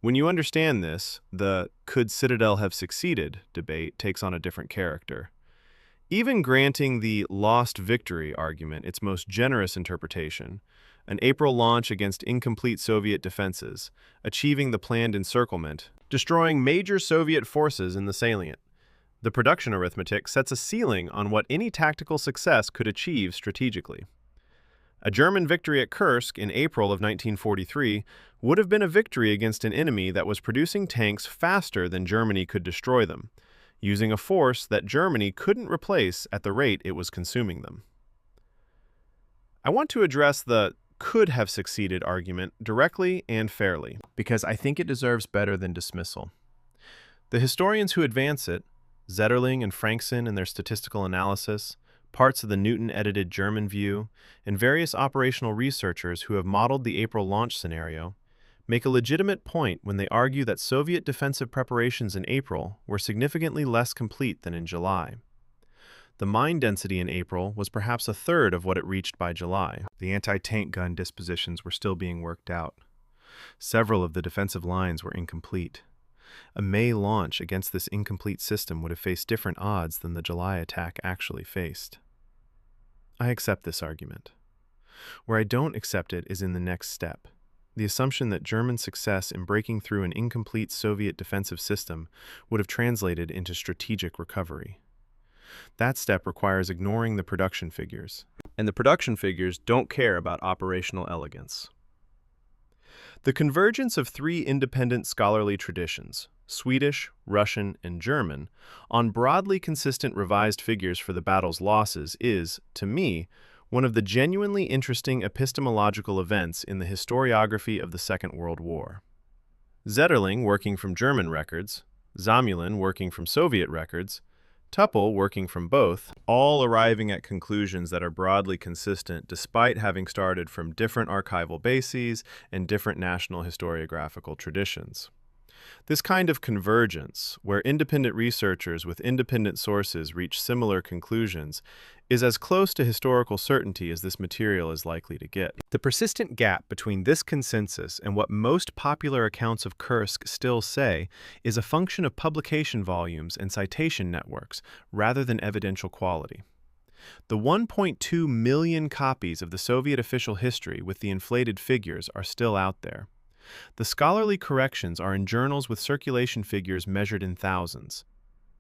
Speaker 1: When you understand this, the "could Citadel have succeeded" debate takes on a different character. Even granting the lost victory argument its most generous interpretation, an April launch against incomplete Soviet defenses, achieving the planned encirclement, destroying major Soviet forces in the Salient, the production arithmetic sets a ceiling on what any tactical success could achieve strategically. A German victory at Kursk in April of 1943 would have been a victory against an enemy that was producing tanks faster than Germany could destroy them, using a force that Germany couldn't replace at the rate it was consuming them. I want to address the "could have succeeded" argument directly and fairly, because I think it deserves better than dismissal. The historians who advance it, Zetterling and Frankson in their statistical analysis, parts of the Newton-edited German view, and various operational researchers who have modeled the April launch scenario, make a legitimate point when they argue that Soviet defensive preparations in April were significantly less complete than in July. The mine density in April was perhaps a third of what it reached by July. The anti-tank gun dispositions were still being worked out. Several of the defensive lines were incomplete. A May launch against this incomplete system would have faced different odds than the July attack actually faced. I accept this argument. Where I don't accept it is in the next step. The assumption that German success in breaking through an incomplete Soviet defensive system would have translated into strategic recovery. That step requires ignoring the production figures, and the production figures don't care about operational elegance.
Speaker 2: The convergence of three independent scholarly traditions, Swedish, Russian, and German, on broadly consistent revised figures for the battle's losses is, to me, one of the genuinely interesting epistemological events in the historiography of the Second World War. Zetterling working from German records, Zamulin working from Soviet records, Tuppel working from both, all arriving at conclusions that are broadly consistent despite having started from different archival bases and different national historiographical traditions. This kind of convergence, where independent researchers with independent sources reach similar conclusions, is as close to historical certainty as this material is likely to get. The persistent gap between this consensus and what most popular accounts of Kursk still say is a function of publication volumes and citation networks rather than evidential quality. The 1.2 million copies of the Soviet official history with the inflated figures are still out there. The scholarly corrections are in journals with circulation figures measured in thousands.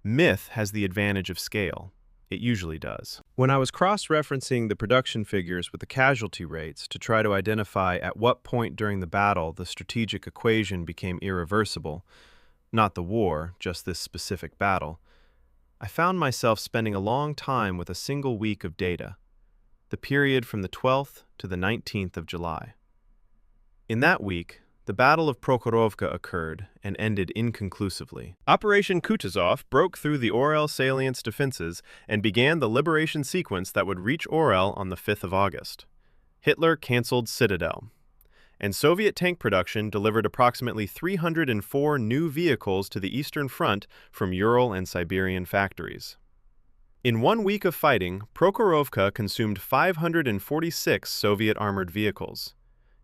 Speaker 2: Myth has the advantage of scale. It usually does. When I was cross-referencing the production figures with the casualty rates to try to identify at what point during the battle the strategic equation became irreversible, not the war, just this specific battle, I found myself spending a long time with a single week of data, the period from the 12th to the 19th of July. In that week, the Battle of Prokhorovka occurred and ended inconclusively. Operation Kutuzov broke through the Orel salient's defenses and began the liberation sequence that would reach Orel on the 5th of August. Hitler canceled Citadel, and Soviet tank production delivered approximately 304 new vehicles to the Eastern Front from Ural and Siberian factories. In 1 week of fighting, Prokhorovka consumed 546 Soviet armored vehicles.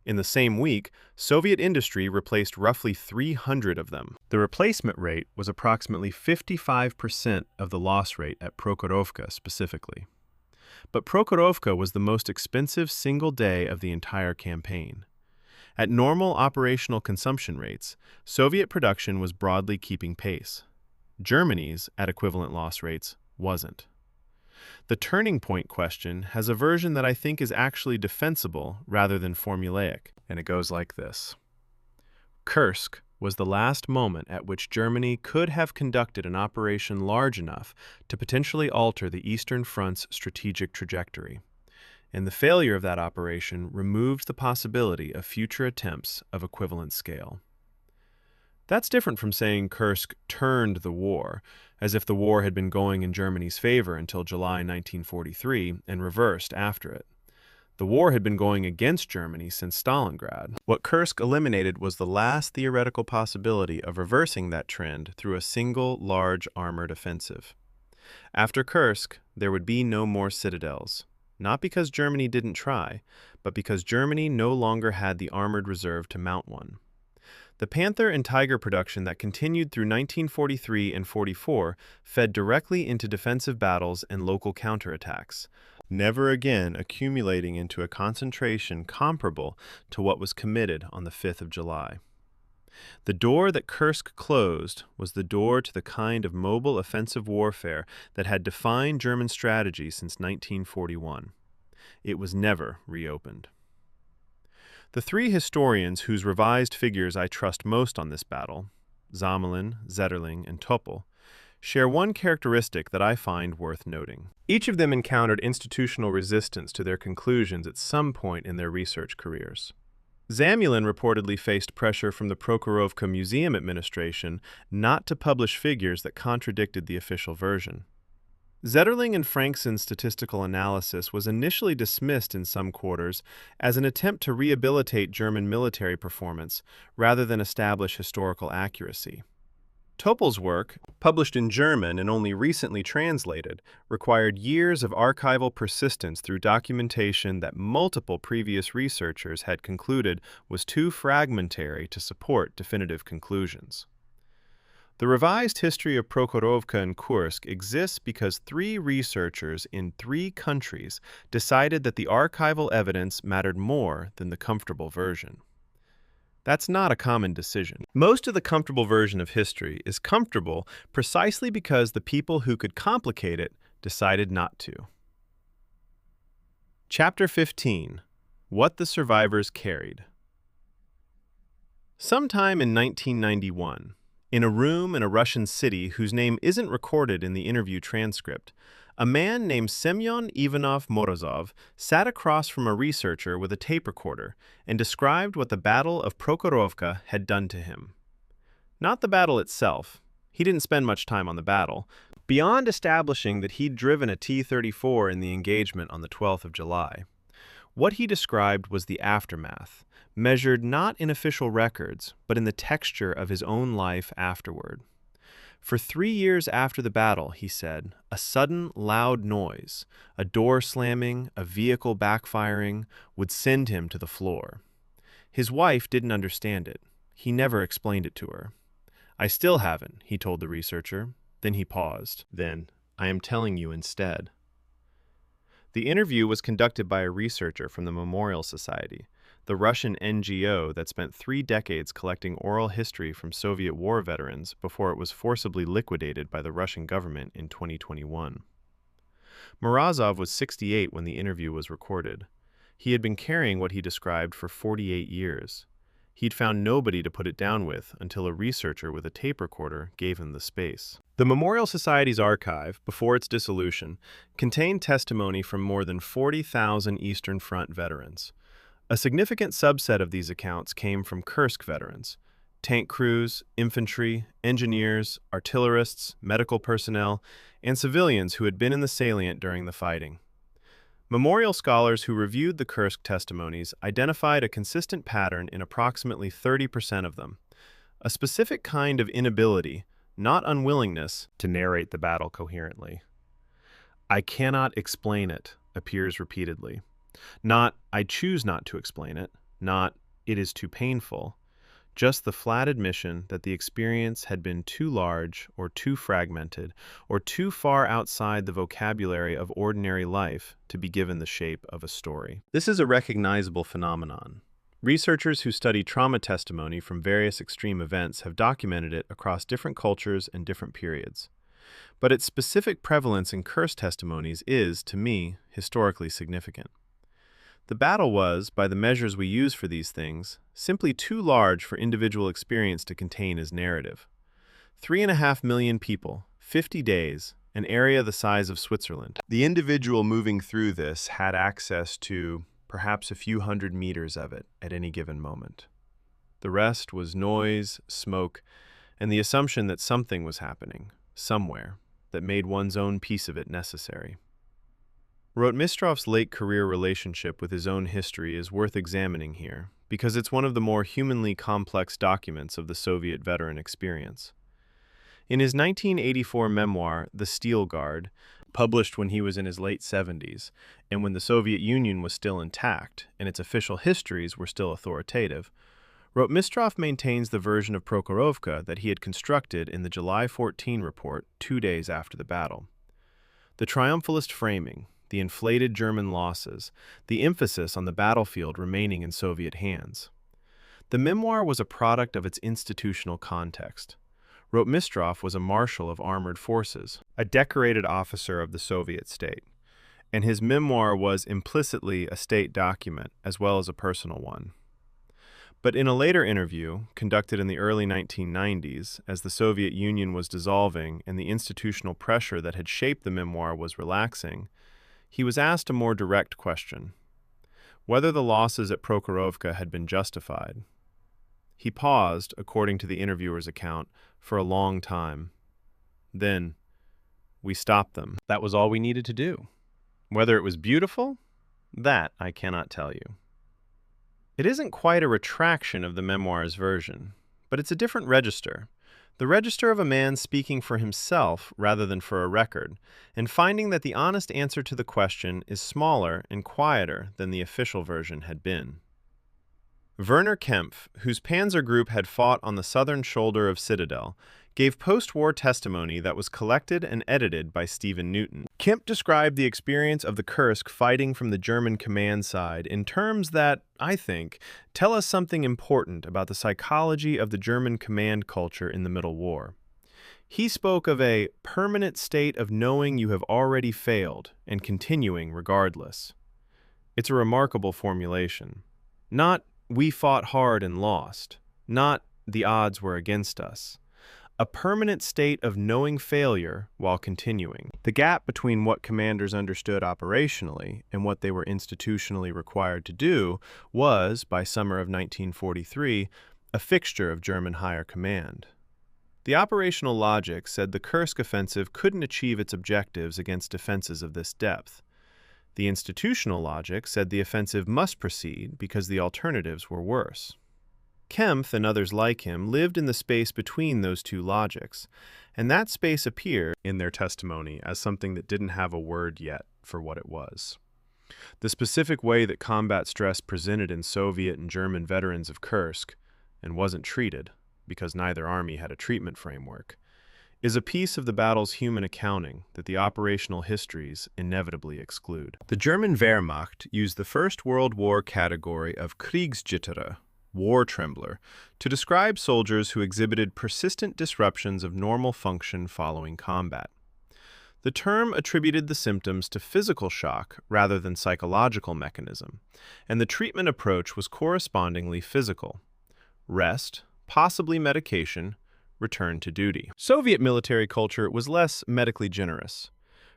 Speaker 2: In the same week, Soviet industry replaced roughly 300 of them. The replacement rate was approximately 55% of the loss rate at Prokhorovka specifically. But Prokhorovka was the most expensive single day of the entire campaign. At normal operational consumption rates, Soviet production was broadly keeping pace. Germany's, at equivalent loss rates, wasn't. The turning point question has a version that I think is actually defensible rather than formulaic, and it goes like this. Kursk was the last moment at which Germany could have conducted an operation large enough to potentially alter the Eastern Front's strategic trajectory, and the failure of that operation removed the possibility of future attempts of equivalent scale. That's different from saying Kursk turned the war, as if the war had been going in Germany's favor until July 1943 and reversed after it. The war had been going against Germany since Stalingrad. What Kursk eliminated was the last theoretical possibility of reversing that trend through a single large armored offensive. After Kursk, there would be no more citadels, not because Germany didn't try, but because Germany no longer had the armored reserve to mount one. The Panther and Tiger production that continued through 1943 and 44 fed directly into defensive battles and local counterattacks, never again accumulating into a concentration comparable to what was committed on the 5th of July. The door that Kursk closed was the door to the kind of mobile offensive warfare that had defined German strategy since 1941. It was never reopened. The three historians whose revised figures I trust most on this battle, Zamulin, Zetterling, and Tuppel, share one characteristic that I find worth noting. Each of them encountered institutional resistance to their conclusions at some point in their research careers. Zamulin reportedly faced pressure from the Prokhorovka Museum Administration not to publish figures that contradicted the official version. Zetterling and Frankson's statistical analysis was initially dismissed in some quarters as an attempt to rehabilitate German military performance rather than establish historical accuracy. Tuppel's work, published in German and only recently translated, required years of archival persistence through documentation that multiple previous researchers had concluded was too fragmentary to support definitive conclusions. The revised history of Prokhorovka and Kursk exists because three researchers in 3 countries decided that the archival evidence mattered more than the comfortable version. That's not a common decision. Most of the comfortable version of history is comfortable precisely because the people who could complicate it decided not to. Chapter 15. What the Survivors Carried.
Speaker 1: Sometime in 1991, in a room in a Russian city whose name isn't recorded in the interview transcript, a man named Semyon Ivanov Morozov sat across from a researcher with a tape recorder and described what the Battle of Prokhorovka had done to him. Not the battle itself. He didn't spend much time on the battle, beyond establishing that he'd driven a T-34 in the engagement on the 12th of July. What he described was the aftermath, measured not in official records, but in the texture of his own life afterward. For 3 years after the battle, he said, a sudden loud noise, a door slamming, a vehicle backfiring, would send him to the floor. His wife didn't understand it. He never explained it to her. I still haven't, he told the researcher. Then he paused. Then, I am telling you instead. The interview was conducted by a researcher from the Memorial Society, the Russian NGO that spent 3 decades collecting oral history from Soviet war veterans before it was forcibly liquidated by the Russian government in 2021. Morozov was 68 when the interview was recorded. He had been carrying what he described for 48 years. He'd found nobody to put it down with until a researcher with a tape recorder gave him the space. The Memorial Society's archive, before its dissolution, contained testimony from more than 40,000 Eastern Front veterans. A significant subset of these accounts came from Kursk veterans, tank crews, infantry, engineers, artillerists, medical personnel, and civilians who had been in the salient during the fighting. Memorial scholars who reviewed the Kursk testimonies identified a consistent pattern in approximately 30% of them, a specific kind of inability, not unwillingness, to narrate the battle coherently. I cannot explain it appears repeatedly. Not, I choose not to explain it, not, it is too painful, just the flat admission that the experience had been too large or too fragmented or too far outside the vocabulary of ordinary life to be given the shape of a story. This is a recognizable phenomenon. Researchers who study trauma testimony from various extreme events have documented it across different cultures and different periods. But its specific prevalence in Kursk testimonies is, to me, historically significant. The battle was, by the measures we use for these things, simply too large for individual experience to contain as narrative. 3.5 million people, 50 days, an area the size of Switzerland. The individual moving through this had access to perhaps a few hundred meters of it at any given moment. The rest was noise, smoke, and the assumption that something was happening, somewhere, that made one's own piece of it necessary. Rotmistrov's late career relationship with his own history is worth examining here, because it's one of the more humanly complex documents of the Soviet veteran experience. In his 1984 memoir, The Steel Guard, published when he was in his late 70s, and when the Soviet Union was still intact, and its official histories were still authoritative, Rotmistrov maintains the version of Prokhorovka that he had constructed in the July 14 report 2 days after the battle. The triumphalist framing, the inflated German losses, the emphasis on the battlefield remaining in Soviet hands. The memoir was a product of its institutional context. Rotmistrov was a marshal of armored forces, a decorated officer of the Soviet state, and his memoir was implicitly a state document as well as a personal one. But in a later interview, conducted in the early 1990s, as the Soviet Union was dissolving and the institutional pressure that had shaped the memoir was relaxing, he was asked a more direct question: whether the losses at Prokhorovka had been justified. He paused, according to the interviewer's account, for a long time. Then, we stopped them. That was all we needed to do. Whether it was beautiful? That I cannot tell you. It isn't quite a retraction of the memoir's version, but it's a different register. The register of a man speaking for himself rather than for a record, and finding that the honest answer to the question is smaller and quieter than the official version had been. Werner Kempf, whose Panzer Group had fought on the southern shoulder of Citadel, gave post-war testimony that was collected and edited by Stephen Newton. Kempf described the experience of the Kursk fighting from the German command side in terms that, I think, tell us something important about the psychology of the German command culture in the Middle War. He spoke of a permanent state of knowing you have already failed and continuing regardless. It's a remarkable formulation. Not, we fought hard and lost. not the odds were against us. A permanent state of knowing failure while continuing. The gap between what commanders understood operationally and what they were institutionally required to do was, by summer of 1943, a fixture of German higher command. The operational logic said the Kursk offensive couldn't achieve its objectives against defenses of this depth. The institutional logic said the offensive must proceed because the alternatives were worse. Kempf and others like him lived in the space between those two logics, and that space appeared in their testimony as something that didn't have a word yet for what it was. The specific way that combat stress presented in Soviet and German veterans of Kursk, and wasn't treated, because neither army had a treatment framework, is a piece of the battle's human accounting that the operational histories inevitably exclude. The German Wehrmacht used the First World War category of Kriegsjitterer, war trembler, to describe soldiers who exhibited persistent disruptions of normal function following combat. The term attributed the symptoms to physical shock rather than psychological mechanism, and the treatment approach was correspondingly physical. Rest, possibly medication, return to duty. Soviet military culture was less medically generous.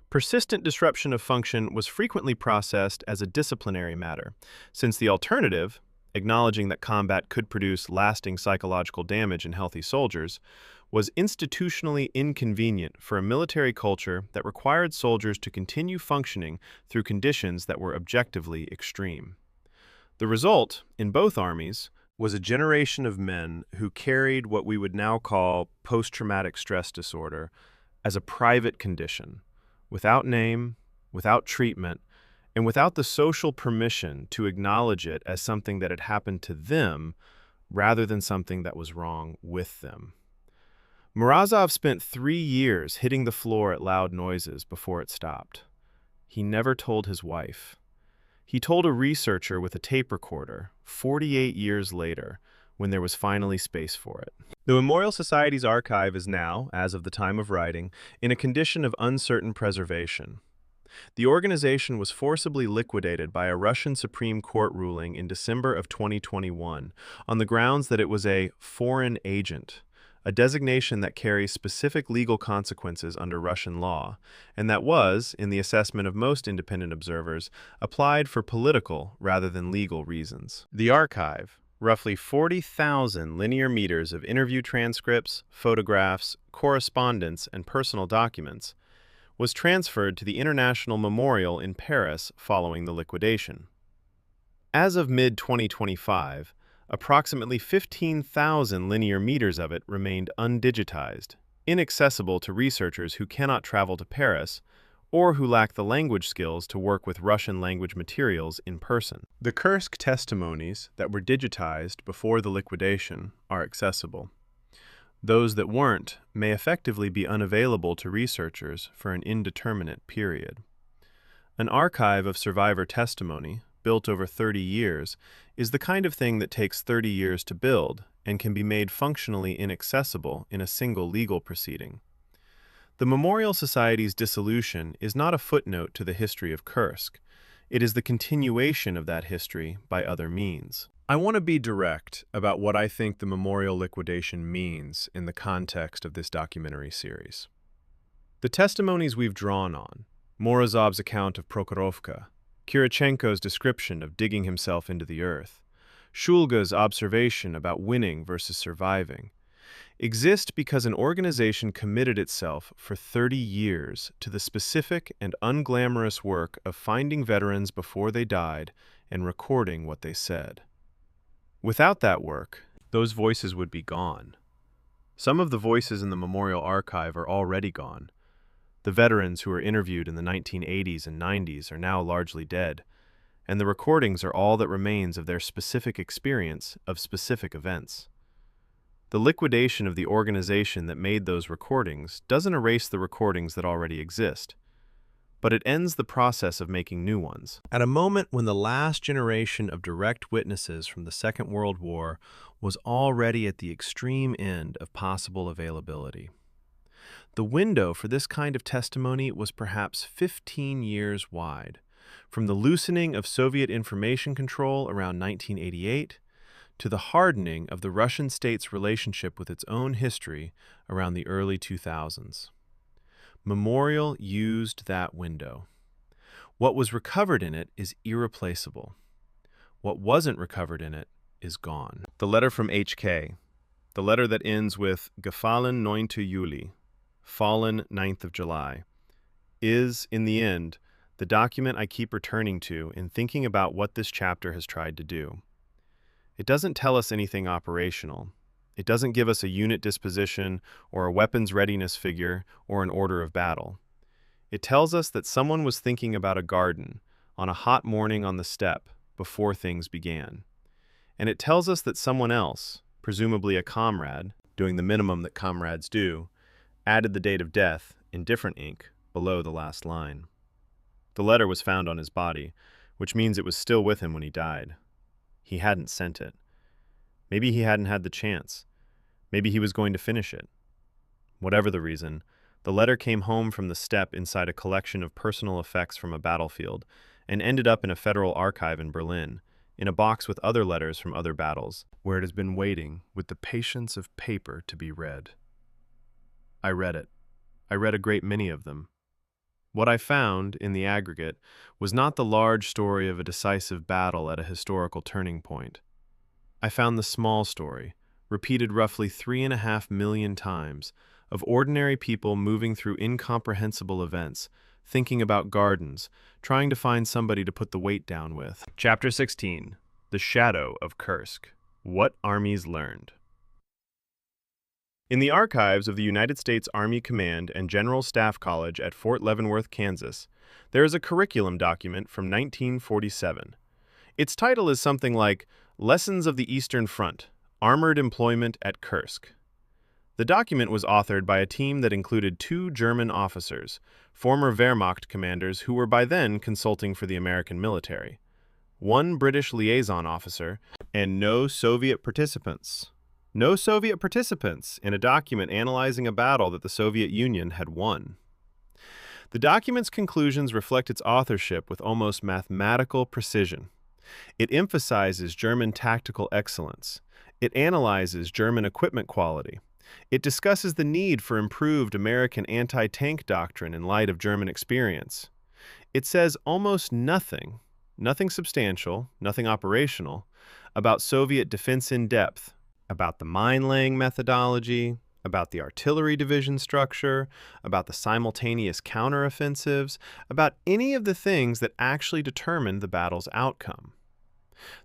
Speaker 1: Persistent disruption of function was frequently processed as a disciplinary matter, since the alternative, acknowledging that combat could produce lasting psychological damage in healthy soldiers, was institutionally inconvenient for a military culture that required soldiers to continue functioning through conditions that were objectively extreme. The result, in both armies, was a generation of men who carried what we would now call post-traumatic stress disorder as a private condition, without name, without treatment, and without the social permission to acknowledge it as something that had happened to them rather than something that was wrong with them. Morozov spent 3 years hitting the floor at loud noises before it stopped. He never told his wife. He told a researcher with a tape recorder 48 years later, when there was finally space for it. The Memorial Society's archive is now, as of the time of writing, in a condition of uncertain preservation. The organization was forcibly liquidated by a Russian Supreme Court ruling in December of 2021 on the grounds that it was a foreign agent, a designation that carries specific legal consequences under Russian law, and that was, in the assessment of most independent observers, applied for political rather than legal reasons. The archive, roughly 40,000 linear meters of interview transcripts, photographs, correspondence, and personal documents, was transferred to the International Memorial in Paris following the liquidation. As of mid-2025, approximately 15,000 linear meters of it remained undigitized, inaccessible to researchers who cannot travel to Paris or who lack the language skills to work with Russian language materials in person. The Kursk testimonies that were digitized before the liquidation are accessible. Those that weren't may effectively be unavailable to researchers for an indeterminate period. An archive of survivor testimony, built over 30 years, is the kind of thing that takes 30 years to build and can be made functionally inaccessible in a single legal proceeding. The Memorial Society's dissolution is not a footnote to the history of Kursk. It is the continuation of that history by other means. I want to be direct about what I think the memorial liquidation means in the context of this documentary series. The testimonies we've drawn on, Morozov's account of Prokhorovka, Kirichenko's description of digging himself into the earth, Shulga's observation about winning versus surviving, exist because an organization committed itself for 30 years to the specific and unglamorous work of finding veterans before they died and recording what they said. Without that work, those voices would be gone. Some of the voices in the memorial archive are already gone. The veterans who were interviewed in the 1980s and 90s are now largely dead, and the recordings are all that remains of their specific experience of specific events. The liquidation of the organization that made those recordings doesn't erase the recordings that already exist, but it ends the process of making new ones. At a moment when the last generation of direct witnesses from the Second World War was already at the extreme end of possible availability. The window for this kind of testimony was perhaps 15 years wide, from the loosening of Soviet information control around 1988 to the hardening of the Russian state's relationship with its own history around the early 2000s. Memorial used that window. What was recovered in it is irreplaceable. What wasn't recovered in it is gone.
Speaker 2: The letter from HK, the letter that ends with Gefallen 9. Juli, fallen 9th of July, is, in the end, the document I keep returning to in thinking about what this chapter has tried to do. It doesn't tell us anything operational. It doesn't give us a unit disposition or a weapons readiness figure or an order of battle. It tells us that someone was thinking about a garden on a hot morning on the steppe before things began. And it tells us that someone else, presumably a comrade, doing the minimum that comrades do, added the date of death in different ink below the last line. The letter was found on his body, which means it was still with him when he died. He hadn't sent it. Maybe he hadn't had the chance. Maybe he was going to finish it. Whatever the reason, the letter came home from the steppe inside a collection of personal effects from a battlefield and ended up in a federal archive in Berlin, in a box with other letters from other battles, where it has been waiting with the patience of paper to be read. I read it. I read a great many of them. What I found, in the aggregate, was not the large story of a decisive battle at a historical turning point. I found the small story, repeated roughly 3.5 million times, of ordinary people moving through incomprehensible events, thinking about gardens, trying to find somebody to put the weight down with. Chapter 16. The Shadow of Kursk. What Armies Learned. In the archives of the United States Army Command and General Staff College at Fort Leavenworth, Kansas, there is a curriculum document from 1947. Its title is something like Lessons of the Eastern Front, Armored Employment at Kursk. The document was authored by a team that included 2 German officers, former Wehrmacht commanders who were by then consulting for the American military, 1 British liaison officer, and no Soviet participants. No Soviet participants in a document analyzing a battle that the Soviet Union had won. The document's conclusions reflect its authorship with almost mathematical precision. It emphasizes German tactical excellence. It analyzes German equipment quality. It discusses the need for improved American anti-tank doctrine in light of German experience. It says almost nothing substantial, nothing operational, about Soviet defense in depth, about the mine-laying methodology, about the artillery division structure, about the simultaneous counteroffensives, about any of the things that actually determined the battle's outcome.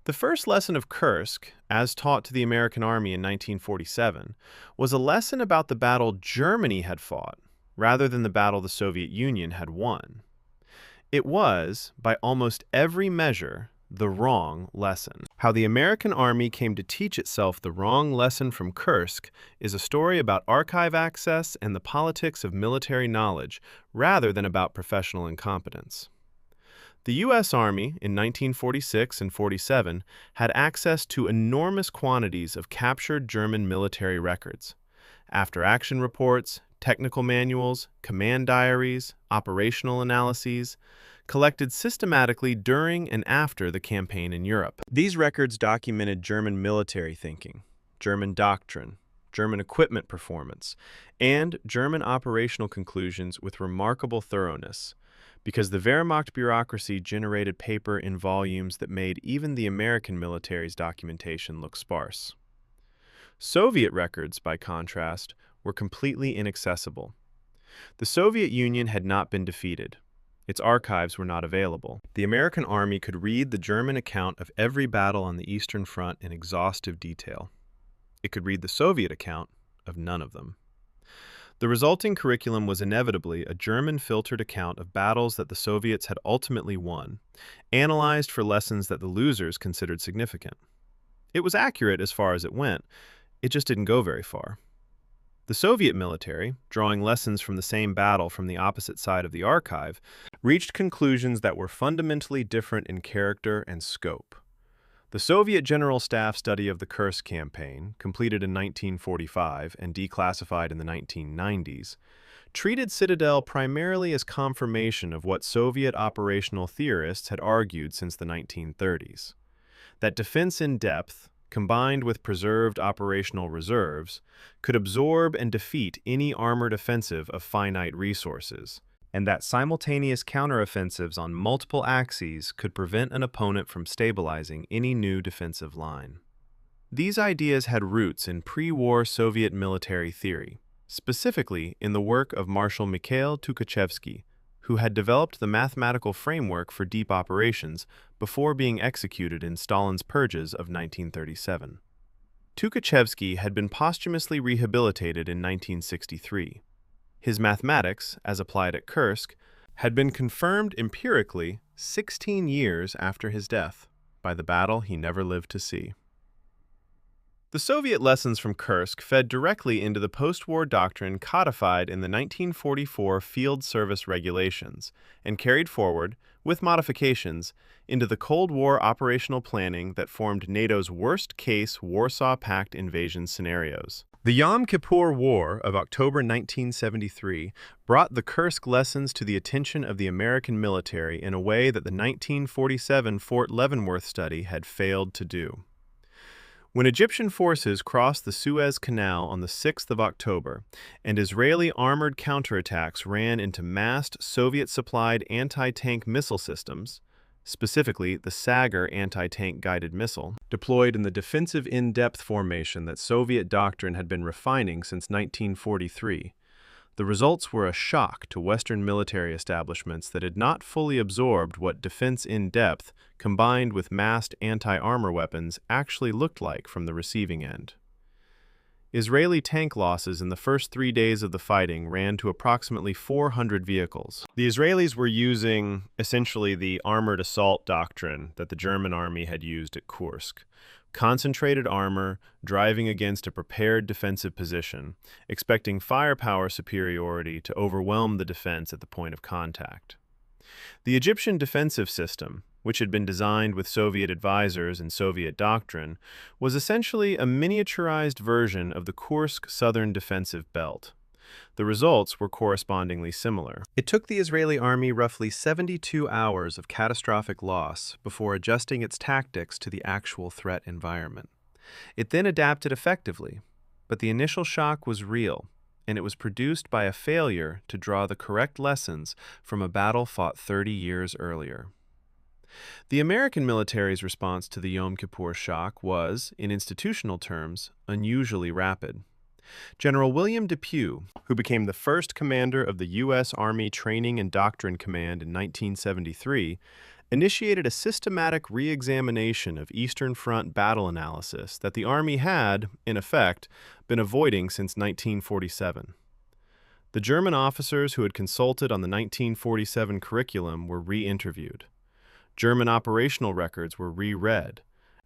Speaker 2: The first lesson of Kursk, as taught to the American Army in 1947, was a lesson about the battle Germany had fought, rather than the battle the Soviet Union had won. It was, by almost every measure, the wrong lesson. How the American Army came to teach itself the wrong lesson from Kursk is a story about archive access and the politics of military knowledge, rather than about professional incompetence. The U.S. Army, in 1946 and 47, had access to enormous quantities of captured German military records, after-action reports, technical manuals, command diaries, operational analyses, collected systematically during and after the campaign in Europe. These records documented German military thinking, German doctrine, German equipment performance, and German operational conclusions with remarkable thoroughness, because the Wehrmacht bureaucracy generated paper in volumes that made even the American military's documentation look sparse. Soviet records, by contrast, were completely inaccessible. The Soviet Union had not been defeated. Its archives were not available. The American Army could read the German account of every battle on the Eastern Front in exhaustive detail. It could read the Soviet account of none of them. The resulting curriculum was inevitably a German-filtered account of battles that the Soviets had ultimately won, analyzed for lessons that the losers considered significant. It was accurate as far as it went. It just didn't go very far. The Soviet military, drawing lessons from the same battle from the opposite side of the archive, reached conclusions that were fundamentally different in character and scope. The Soviet General Staff study of the Kursk campaign, completed in 1945 and declassified in the 1990s, treated Citadel primarily as confirmation of what Soviet operational theorists had argued since the 1930s, that defense in depth,
Speaker 1: combined with preserved operational reserves, could absorb and defeat any armored offensive of finite resources, and that simultaneous counteroffensives on multiple axes could prevent an opponent from stabilizing any new defensive line. These ideas had roots in pre-war Soviet military theory, specifically in the work of Marshal Mikhail Tukhachevsky, who had developed the mathematical framework for deep operations before being executed in Stalin's purges of 1937. Tukhachevsky had been posthumously rehabilitated in 1963. His mathematics, as applied at Kursk, had been confirmed empirically 16 years after his death by the battle he never lived to see. The Soviet lessons from Kursk fed directly into the post-war doctrine codified in the 1944 Field Service Regulations and carried forward, with modifications, into the Cold War operational planning that formed NATO's worst-case Warsaw Pact invasion scenarios. The Yom Kippur War of October 1973 brought the Kursk lessons to the attention of the American military in a way that the 1947 Fort Leavenworth study had failed to do. When Egyptian forces crossed the Suez Canal on the 6th of October, and Israeli armored counterattacks ran into massed Soviet-supplied anti-tank missile systems, specifically the Sagar anti-tank guided missile, deployed in the defensive in-depth formation that Soviet doctrine had been refining since 1943, the results were a shock to Western military establishments that had not fully absorbed what defense in depth combined with massed anti-armor weapons actually looked like from the receiving end. Israeli tank losses in the first 3 days of the fighting ran to approximately 400 vehicles. The Israelis were using essentially the armored assault doctrine that the German army had used at Kursk. Concentrated armor, driving against a prepared defensive position, expecting firepower superiority to overwhelm the defense at the point of contact. The Egyptian defensive system, which had been designed with Soviet advisors and Soviet doctrine, was essentially a miniaturized version of the Kursk southern defensive belt. The results were correspondingly similar. It took the Israeli army roughly 72 hours of catastrophic loss before adjusting its tactics to the actual threat environment. It then adapted effectively, but the initial shock was real, and it was produced by a failure to draw the correct lessons from a battle fought 30 years earlier. The American military's response to the Yom Kippur shock was, in institutional terms, unusually rapid. General William Depew, who became the first commander of the U.S. Army Training and Doctrine Command in 1973, initiated a systematic re-examination of Eastern Front battle analysis that the Army had, in effect, been avoiding since 1947. The German officers who had consulted on the 1947 curriculum were re-interviewed. German operational records were re-read,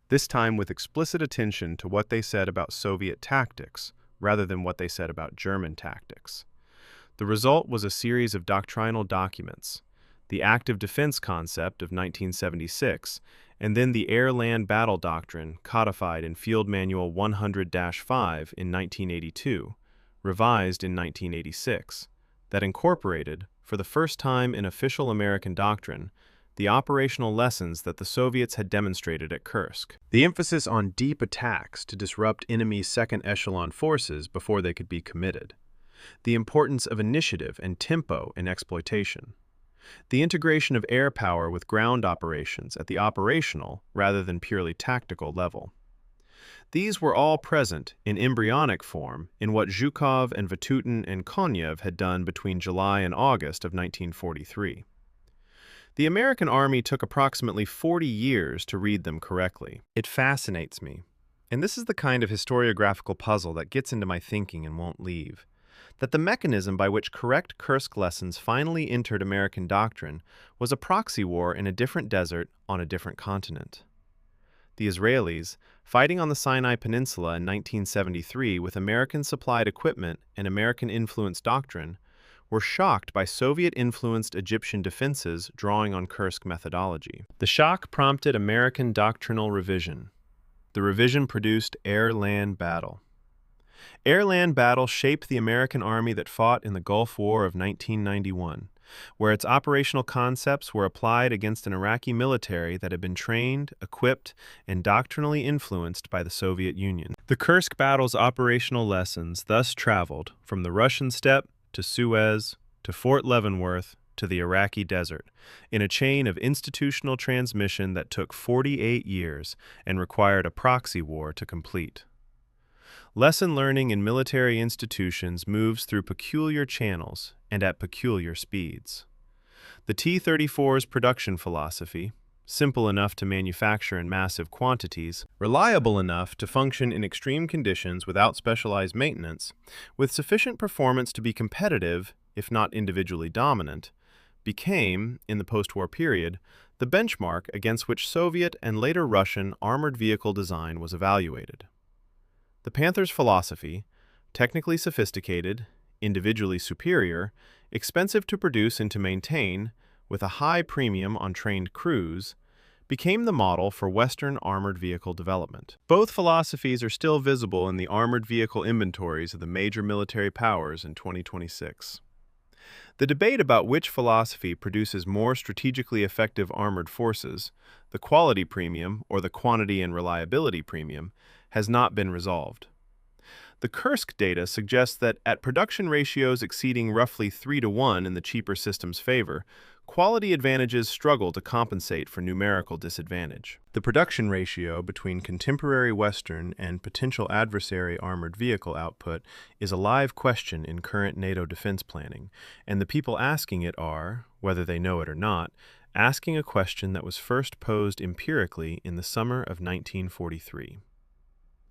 Speaker 1: this time with explicit attention to what they said about Soviet tactics, rather than what they said about German tactics. The result was a series of doctrinal documents, the active defense concept of 1976, and then the air-land battle doctrine codified in Field Manual 100-5 in 1982, revised in 1986, that incorporated, for the first time in official American doctrine, the operational lessons that the Soviets had demonstrated at Kursk. The emphasis on deep attacks to disrupt enemy second-echelon forces before they could be committed. The importance of initiative and tempo in exploitation. The integration of air power with ground operations at the operational rather than purely tactical level. These were all present in embryonic form in what Zhukov and Vatutin and Konyev had done between July and August of 1943. The American Army took approximately 40 years to read them correctly. It fascinates me, and this is the kind of historiographical puzzle that gets into my thinking and won't leave, that the mechanism by which correct Kursk lessons finally entered American doctrine was a proxy war in a different desert on a different continent. The Israelis, fighting on the Sinai Peninsula in 1973 with American-supplied equipment and American-influenced doctrine, were shocked by Soviet-influenced Egyptian defenses drawing on Kursk methodology. The shock prompted American doctrinal revision. The revision produced air-land battle. Air-land battle shaped the American army that fought in the Gulf War of 1991, where its operational concepts were applied against an Iraqi military that had been trained, equipped, and doctrinally influenced by the Soviet Union. The Kursk battle's operational lessons thus traveled from the Russian steppe to Suez to Fort Leavenworth to the Iraqi desert, in a chain of institutional transmission that took 48 years and required a proxy war to complete. Lesson learning in military institutions moves through peculiar channels and at peculiar speeds. The T-34's production philosophy, simple enough to manufacture in massive quantities, reliable enough to function in extreme conditions without specialized maintenance, with sufficient performance to be competitive, if not individually dominant, became, in the post-war period, the benchmark against which Soviet and later Russian armored vehicle design was evaluated. The Panther's philosophy, technically sophisticated, individually superior, expensive to produce and to maintain, with a high premium on trained crews, became the model for Western armored vehicle development. Both philosophies are still visible in the armored vehicle inventories of the major military powers in 2026. The debate about which philosophy produces more strategically effective armored forces, the quality premium or the quantity and reliability premium, has not been resolved. The Kursk data suggests that at production ratios exceeding roughly 3-to-1 in the cheaper system's favor, quality advantages struggle to compensate for numerical disadvantage. The production ratio between contemporary Western and potential adversary armored vehicle output is a live question in current NATO defense planning, and the people asking it are, whether they know it or not, asking a question that was first posed empirically in the summer of 1943.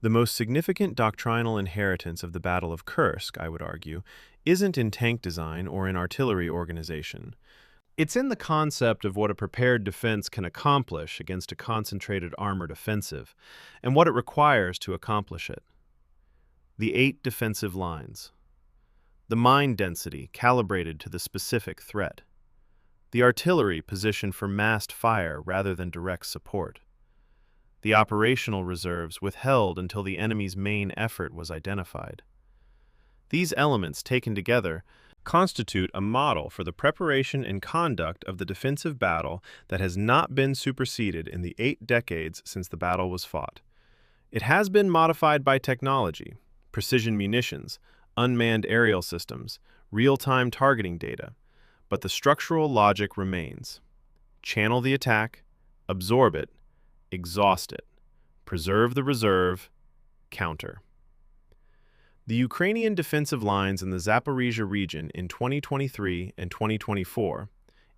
Speaker 1: The most significant doctrinal inheritance of the Battle of Kursk, I would argue, isn't in tank design or in artillery organization. It's in the concept of what a prepared defense can accomplish against a concentrated armored offensive, and what it requires to accomplish it. The 8 defensive lines. The mine density calibrated to the specific threat. The artillery positioned for massed fire rather than direct support. The operational reserves withheld until the enemy's main effort was identified. These elements, taken together, constitute a model for the preparation and conduct of the defensive battle that has not been superseded in the 8 decades since the battle was fought. It has been modified by technology, precision munitions, unmanned aerial systems, real-time targeting data, but the structural logic remains. Channel the attack, absorb it, exhaust it, preserve the reserve, counter. The Ukrainian defensive lines in the Zaporizhia region in 2023 and 2024,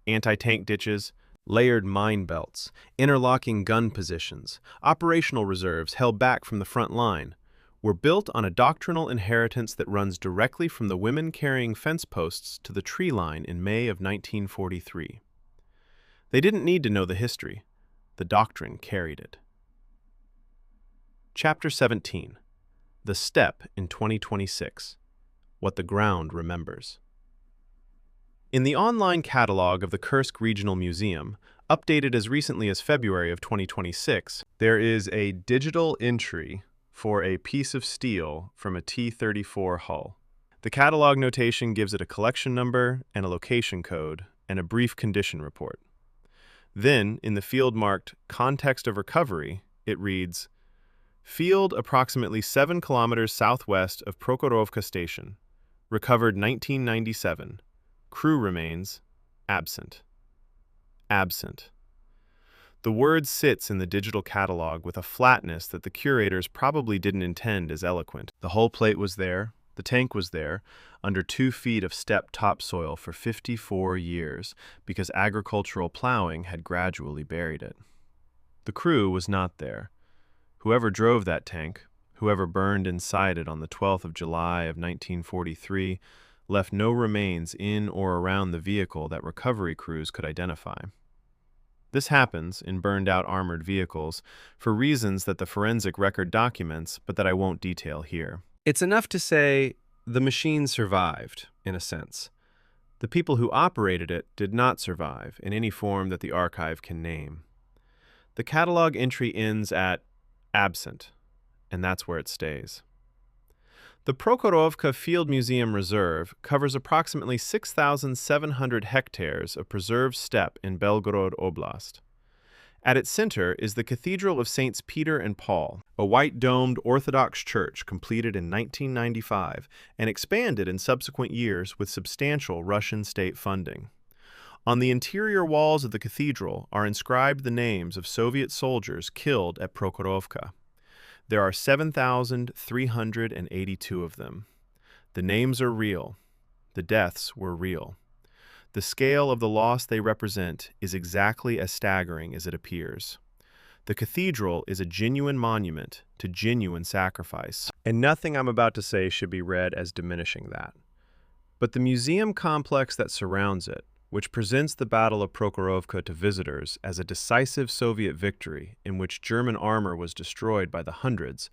Speaker 1: anti-tank ditches, layered mine belts, interlocking gun positions, operational reserves held back from the front line, were built on a doctrinal inheritance that runs directly from the women carrying fence posts to the tree line in May of 1943. They didn't need to know the history. The doctrine carried it. Chapter 17. The Steppe in 2026. What the Ground Remembers. In the online catalog of the Kursk Regional Museum, updated as recently as February of 2026, there is a digital entry for a piece of steel from a T-34 hull. The catalog notation gives it a collection number and a location code and a brief condition report. Then, in the field marked Context of Recovery, it reads, Field approximately 7 kilometers southwest of Prokhorovka Station. Recovered 1997. Crew remains absent. Absent. The word sits in the digital catalog with a flatness that the curators probably didn't intend as eloquent. The hull plate was there, the tank was there, under 2 feet of steppe topsoil for 54 years, because agricultural plowing had gradually buried it. The crew was not there. Whoever drove that tank, whoever burned inside it on the 12th of July of 1943, left no remains in or around the vehicle that recovery crews could identify. This happens in burned-out armored vehicles for reasons that the forensic record documents, but that I won't detail here. It's enough to say the machine survived, in a sense. The people who operated it did not survive in any form that the archive can name. The catalog entry ends at absent, and that's where it stays. The Prokhorovka Field Museum Reserve covers approximately 6,700 hectares of preserved steppe in Belgorod Oblast. At its center is the Cathedral of Saints Peter and Paul, a white-domed Orthodox church completed in 1995 and expanded in subsequent years with substantial Russian state funding. On the interior walls of the cathedral are inscribed the names of Soviet soldiers killed at Prokhorovka. There are 7,382 of them. The names are real. The deaths were real. The scale of the loss they represent is exactly as staggering as it appears. The cathedral is a genuine monument to genuine sacrifice, and nothing I'm about to say should be read as diminishing that. But the museum complex that surrounds it, which presents the Battle of Prokhorovka to visitors as a decisive Soviet victory in which German armor was destroyed by the hundreds,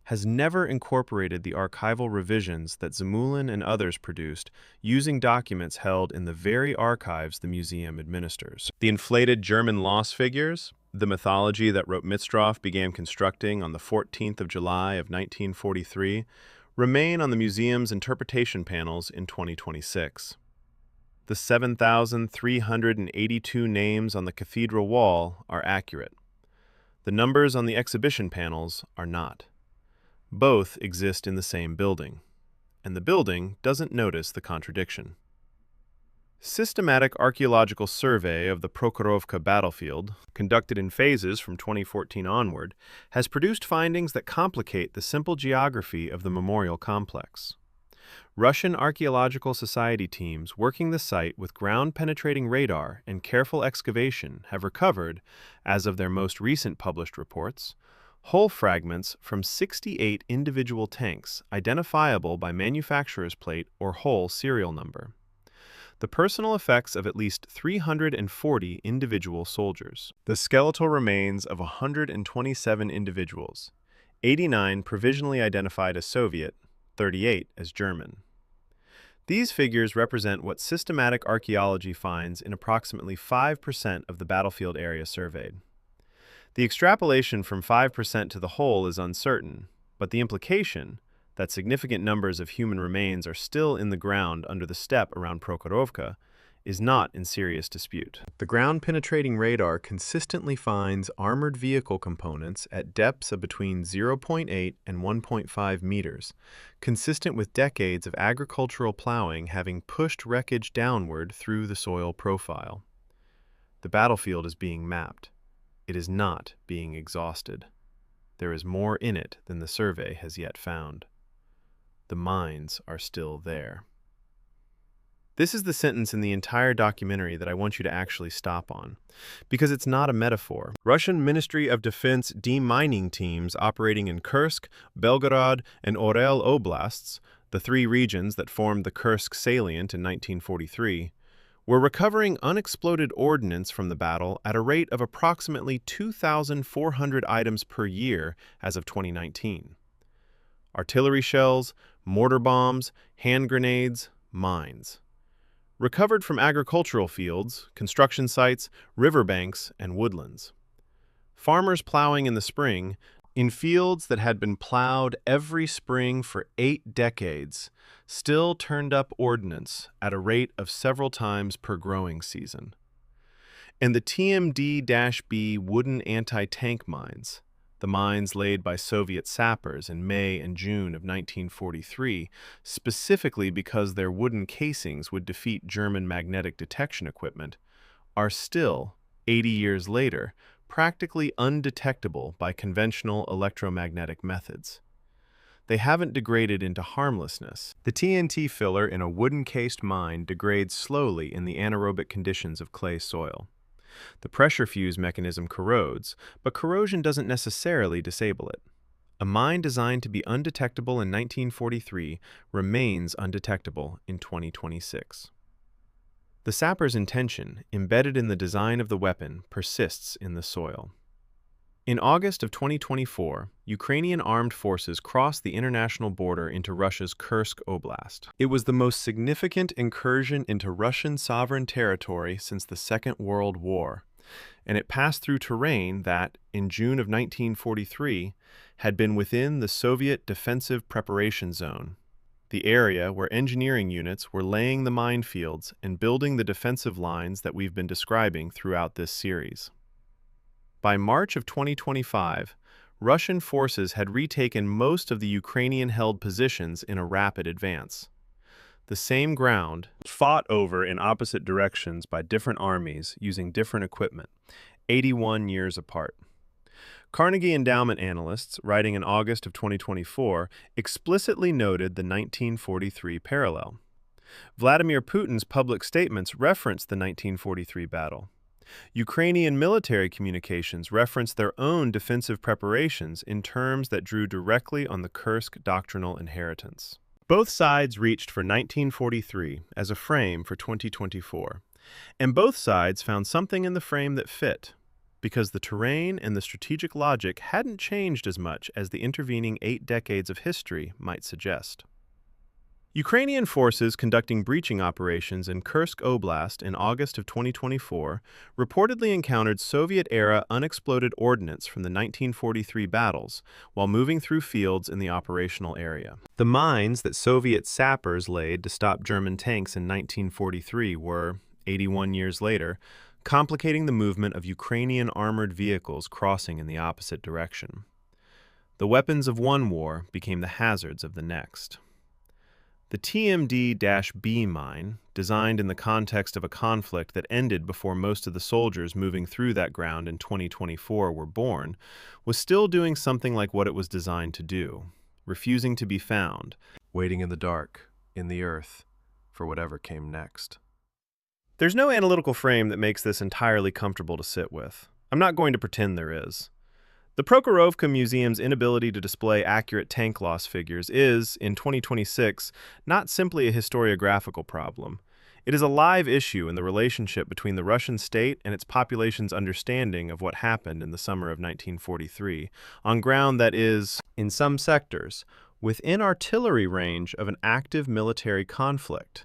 Speaker 1: has never incorporated the archival revisions that Zamulin and others produced using documents held in the very archives the museum administers. The inflated German loss figures, the mythology that Rotmistrov began constructing on the 14th of July of 1943, remain on the museum's interpretation panels in 2026. The 7,382 names on the cathedral wall are accurate. The numbers on the exhibition panels are not. Both exist in the same building, and the building doesn't notice the contradiction. Systematic archaeological survey of the Prokhorovka battlefield, conducted in phases from 2014 onward, has produced findings that complicate the simple geography of the memorial complex. Russian Archaeological Society teams working the site with ground-penetrating radar and careful excavation have recovered, as of their most recent published reports, hull fragments from 68 individual tanks identifiable by manufacturer's plate or hull serial number. The personal effects of at least 340 individual soldiers. The skeletal remains of 127 individuals, 89 provisionally identified as Soviet, 38 as German. These figures represent what systematic archaeology finds in approximately 5% of the battlefield area surveyed. The extrapolation from 5% to the whole is uncertain, but the implication, that significant numbers of human remains are still in the ground under the steppe around Prokhorovka, is not in serious dispute. The ground-penetrating radar consistently finds armored vehicle components at depths of between 0.8 and 1.5 meters, consistent with decades of agricultural plowing having pushed wreckage downward through the soil profile. The battlefield is being mapped. It is not being exhausted. There is more in it than the survey has yet found. The mines are still there. This is the sentence in the entire documentary that I want you to actually stop on, because it's not a metaphor. Russian Ministry of Defense demining teams operating in Kursk, Belgorod, and Orel oblasts, the three regions that formed the Kursk Salient in 1943, were recovering unexploded ordnance from the battle at a rate of approximately 2,400 items per year as of 2019. Artillery shells, mortar bombs, hand grenades, mines. Recovered from agricultural fields, construction sites, riverbanks, and woodlands. Farmers plowing in the spring, in fields that had been plowed every spring for 8 decades, still turned up ordnance at a rate of several times per growing season. And the TMD-B wooden anti-tank mines, the mines laid by Soviet sappers in May and June of 1943, specifically because their wooden casings would defeat German magnetic detection equipment, are still, 80 years later, practically undetectable by conventional electromagnetic methods. They haven't degraded into harmlessness. The TNT filler in a wooden-cased mine degrades slowly in the anaerobic conditions of clay soil. The pressure fuse mechanism corrodes, but corrosion doesn't necessarily disable it. A mine designed to be undetectable in 1943 remains undetectable in 2026. The sapper's intention, embedded in the design of the weapon, persists in the soil. In August of 2024, Ukrainian armed forces crossed the international border into Russia's Kursk Oblast. It was the most significant incursion into Russian sovereign territory since the Second World War, and it passed through terrain that, in June of 1943, had been within the Soviet defensive preparation zone, the area where engineering units were laying the minefields and building the defensive lines that we've been describing throughout this series. By March of 2025, Russian forces had retaken most of the Ukrainian-held positions in a rapid advance. The same ground, fought over in opposite directions by different armies using different equipment, 81 years apart. Carnegie Endowment analysts, writing in August of 2024, explicitly noted the 1943 parallel. Vladimir Putin's public statements referenced the 1943 battle. Ukrainian military communications referenced their own defensive preparations in terms that drew directly on the Kursk doctrinal inheritance. Both sides reached for 1943 as a frame for 2024, and both sides found something in the frame that fit, because the terrain and the strategic logic hadn't changed as much as the intervening 8 decades of history might suggest. Ukrainian forces conducting breaching operations in Kursk Oblast in August of 2024 reportedly encountered Soviet-era unexploded ordnance from the 1943 battles while moving through fields in the operational area. The mines that Soviet sappers laid to stop German tanks in 1943 were, 81 years later, complicating the movement of Ukrainian armored vehicles crossing in the opposite direction. The weapons of one war became the hazards of the next. The TMD-B mine, designed in the context of a conflict that ended before most of the soldiers moving through that ground in 2024 were born, was still doing something like what it was designed to do, refusing to be found, waiting in the dark, in the earth, for whatever came next. There's no analytical frame that makes this entirely comfortable to sit with. I'm not going to pretend there is. The Prokhorovka Museum's inability to display accurate tank loss figures is, in 2026, not simply a historiographical problem. It is a live issue in the relationship between the Russian state and its population's understanding of what happened in the summer of 1943, on ground that is, in some sectors, within artillery range of an active military conflict.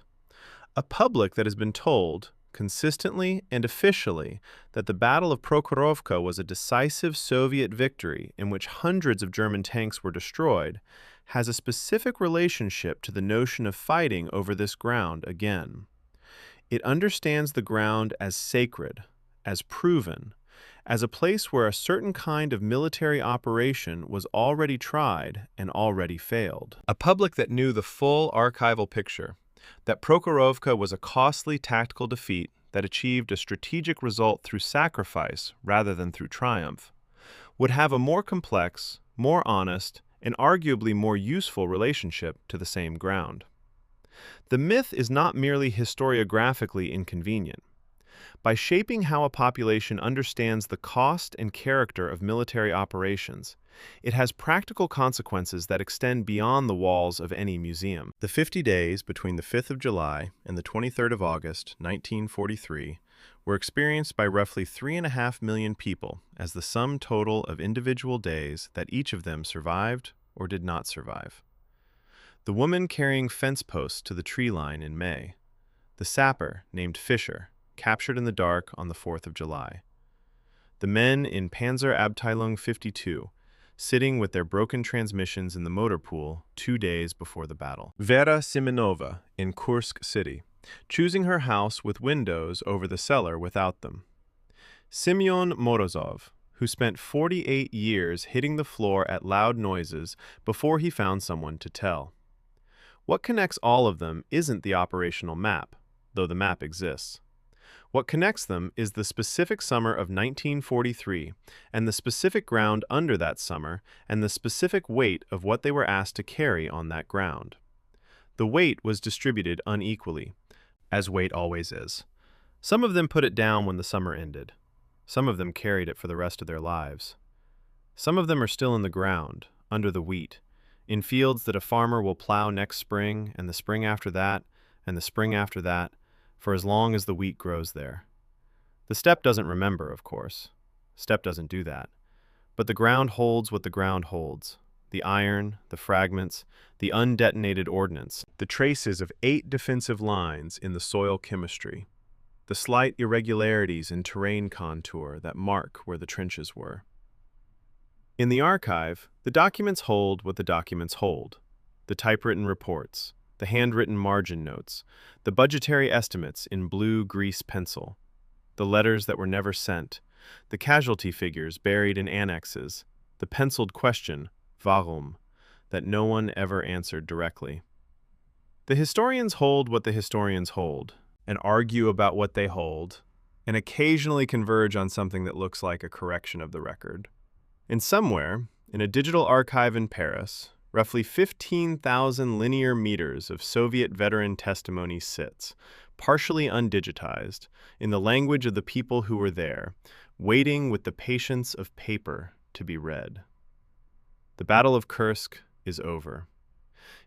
Speaker 1: A public that has been told, consistently and officially, that the Battle of Prokhorovka was a decisive Soviet victory in which hundreds of German tanks were destroyed, has a specific relationship to the notion of fighting over this ground again. It understands the ground as sacred, as proven, as a place where a certain kind of military operation was already tried and already failed. A public that knew the full archival picture, that Prokhorovka was a costly tactical defeat that achieved a strategic result through sacrifice rather than through triumph, would have a more complex, more honest, and arguably more useful relationship to the same ground. The myth is not merely historiographically inconvenient. By shaping how a population understands the cost and character of military operations, it has practical consequences that extend beyond the walls of any museum. The 50 days between the 5th of July and the 23rd of August, 1943, were experienced by roughly 3.5 million people as the sum total of individual days that each of them survived or did not survive. The woman carrying fence posts to the tree line in May. The sapper, named Fischer, captured in the dark on the 4th of July. The men in Panzerabteilung 52, sitting with their broken transmissions in the motor pool 2 days before the battle. Vera Simonova in Kursk City, choosing her house with windows over the cellar without them. Semyon Morozov, who spent 48 years hitting the floor at loud noises before he found someone to tell. What connects all of them isn't the operational map, though the map exists. What connects them is the specific summer of 1943 and the specific ground under that summer and the specific weight of what they were asked to carry on that ground. The weight was distributed unequally, as weight always is. Some of them put it down when the summer ended. Some of them carried it for the rest of their lives. Some of them are still in the ground, under the wheat, in fields that a farmer will plow next spring and the spring after that and the spring after that, for as long as the wheat grows there. The steppe doesn't remember, of course. Steppe doesn't do that. But the ground holds what the ground holds. The iron, the fragments, the undetonated ordnance, the traces of 8 defensive lines in the soil chemistry. the slight irregularities in terrain contour that mark where the trenches were. In the archive, the documents hold what the documents hold: the typewritten reports, the handwritten margin notes, the budgetary estimates in blue grease pencil, the letters that were never sent, the casualty figures buried in annexes, the penciled question, warum, that no one ever answered directly. The historians hold what the historians hold, and argue about what they hold, and occasionally converge on something that looks like a correction of the record. And somewhere, in a digital archive in Paris, roughly 15,000 linear meters of Soviet veteran testimony sits, partially undigitized, in the language of the people who were there, waiting with the patience of paper to be read. The Battle of Kursk is over.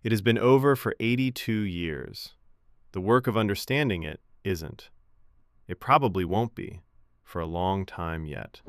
Speaker 1: It has been over for 82 years. The work of understanding it isn't. It probably won't be for a long time yet.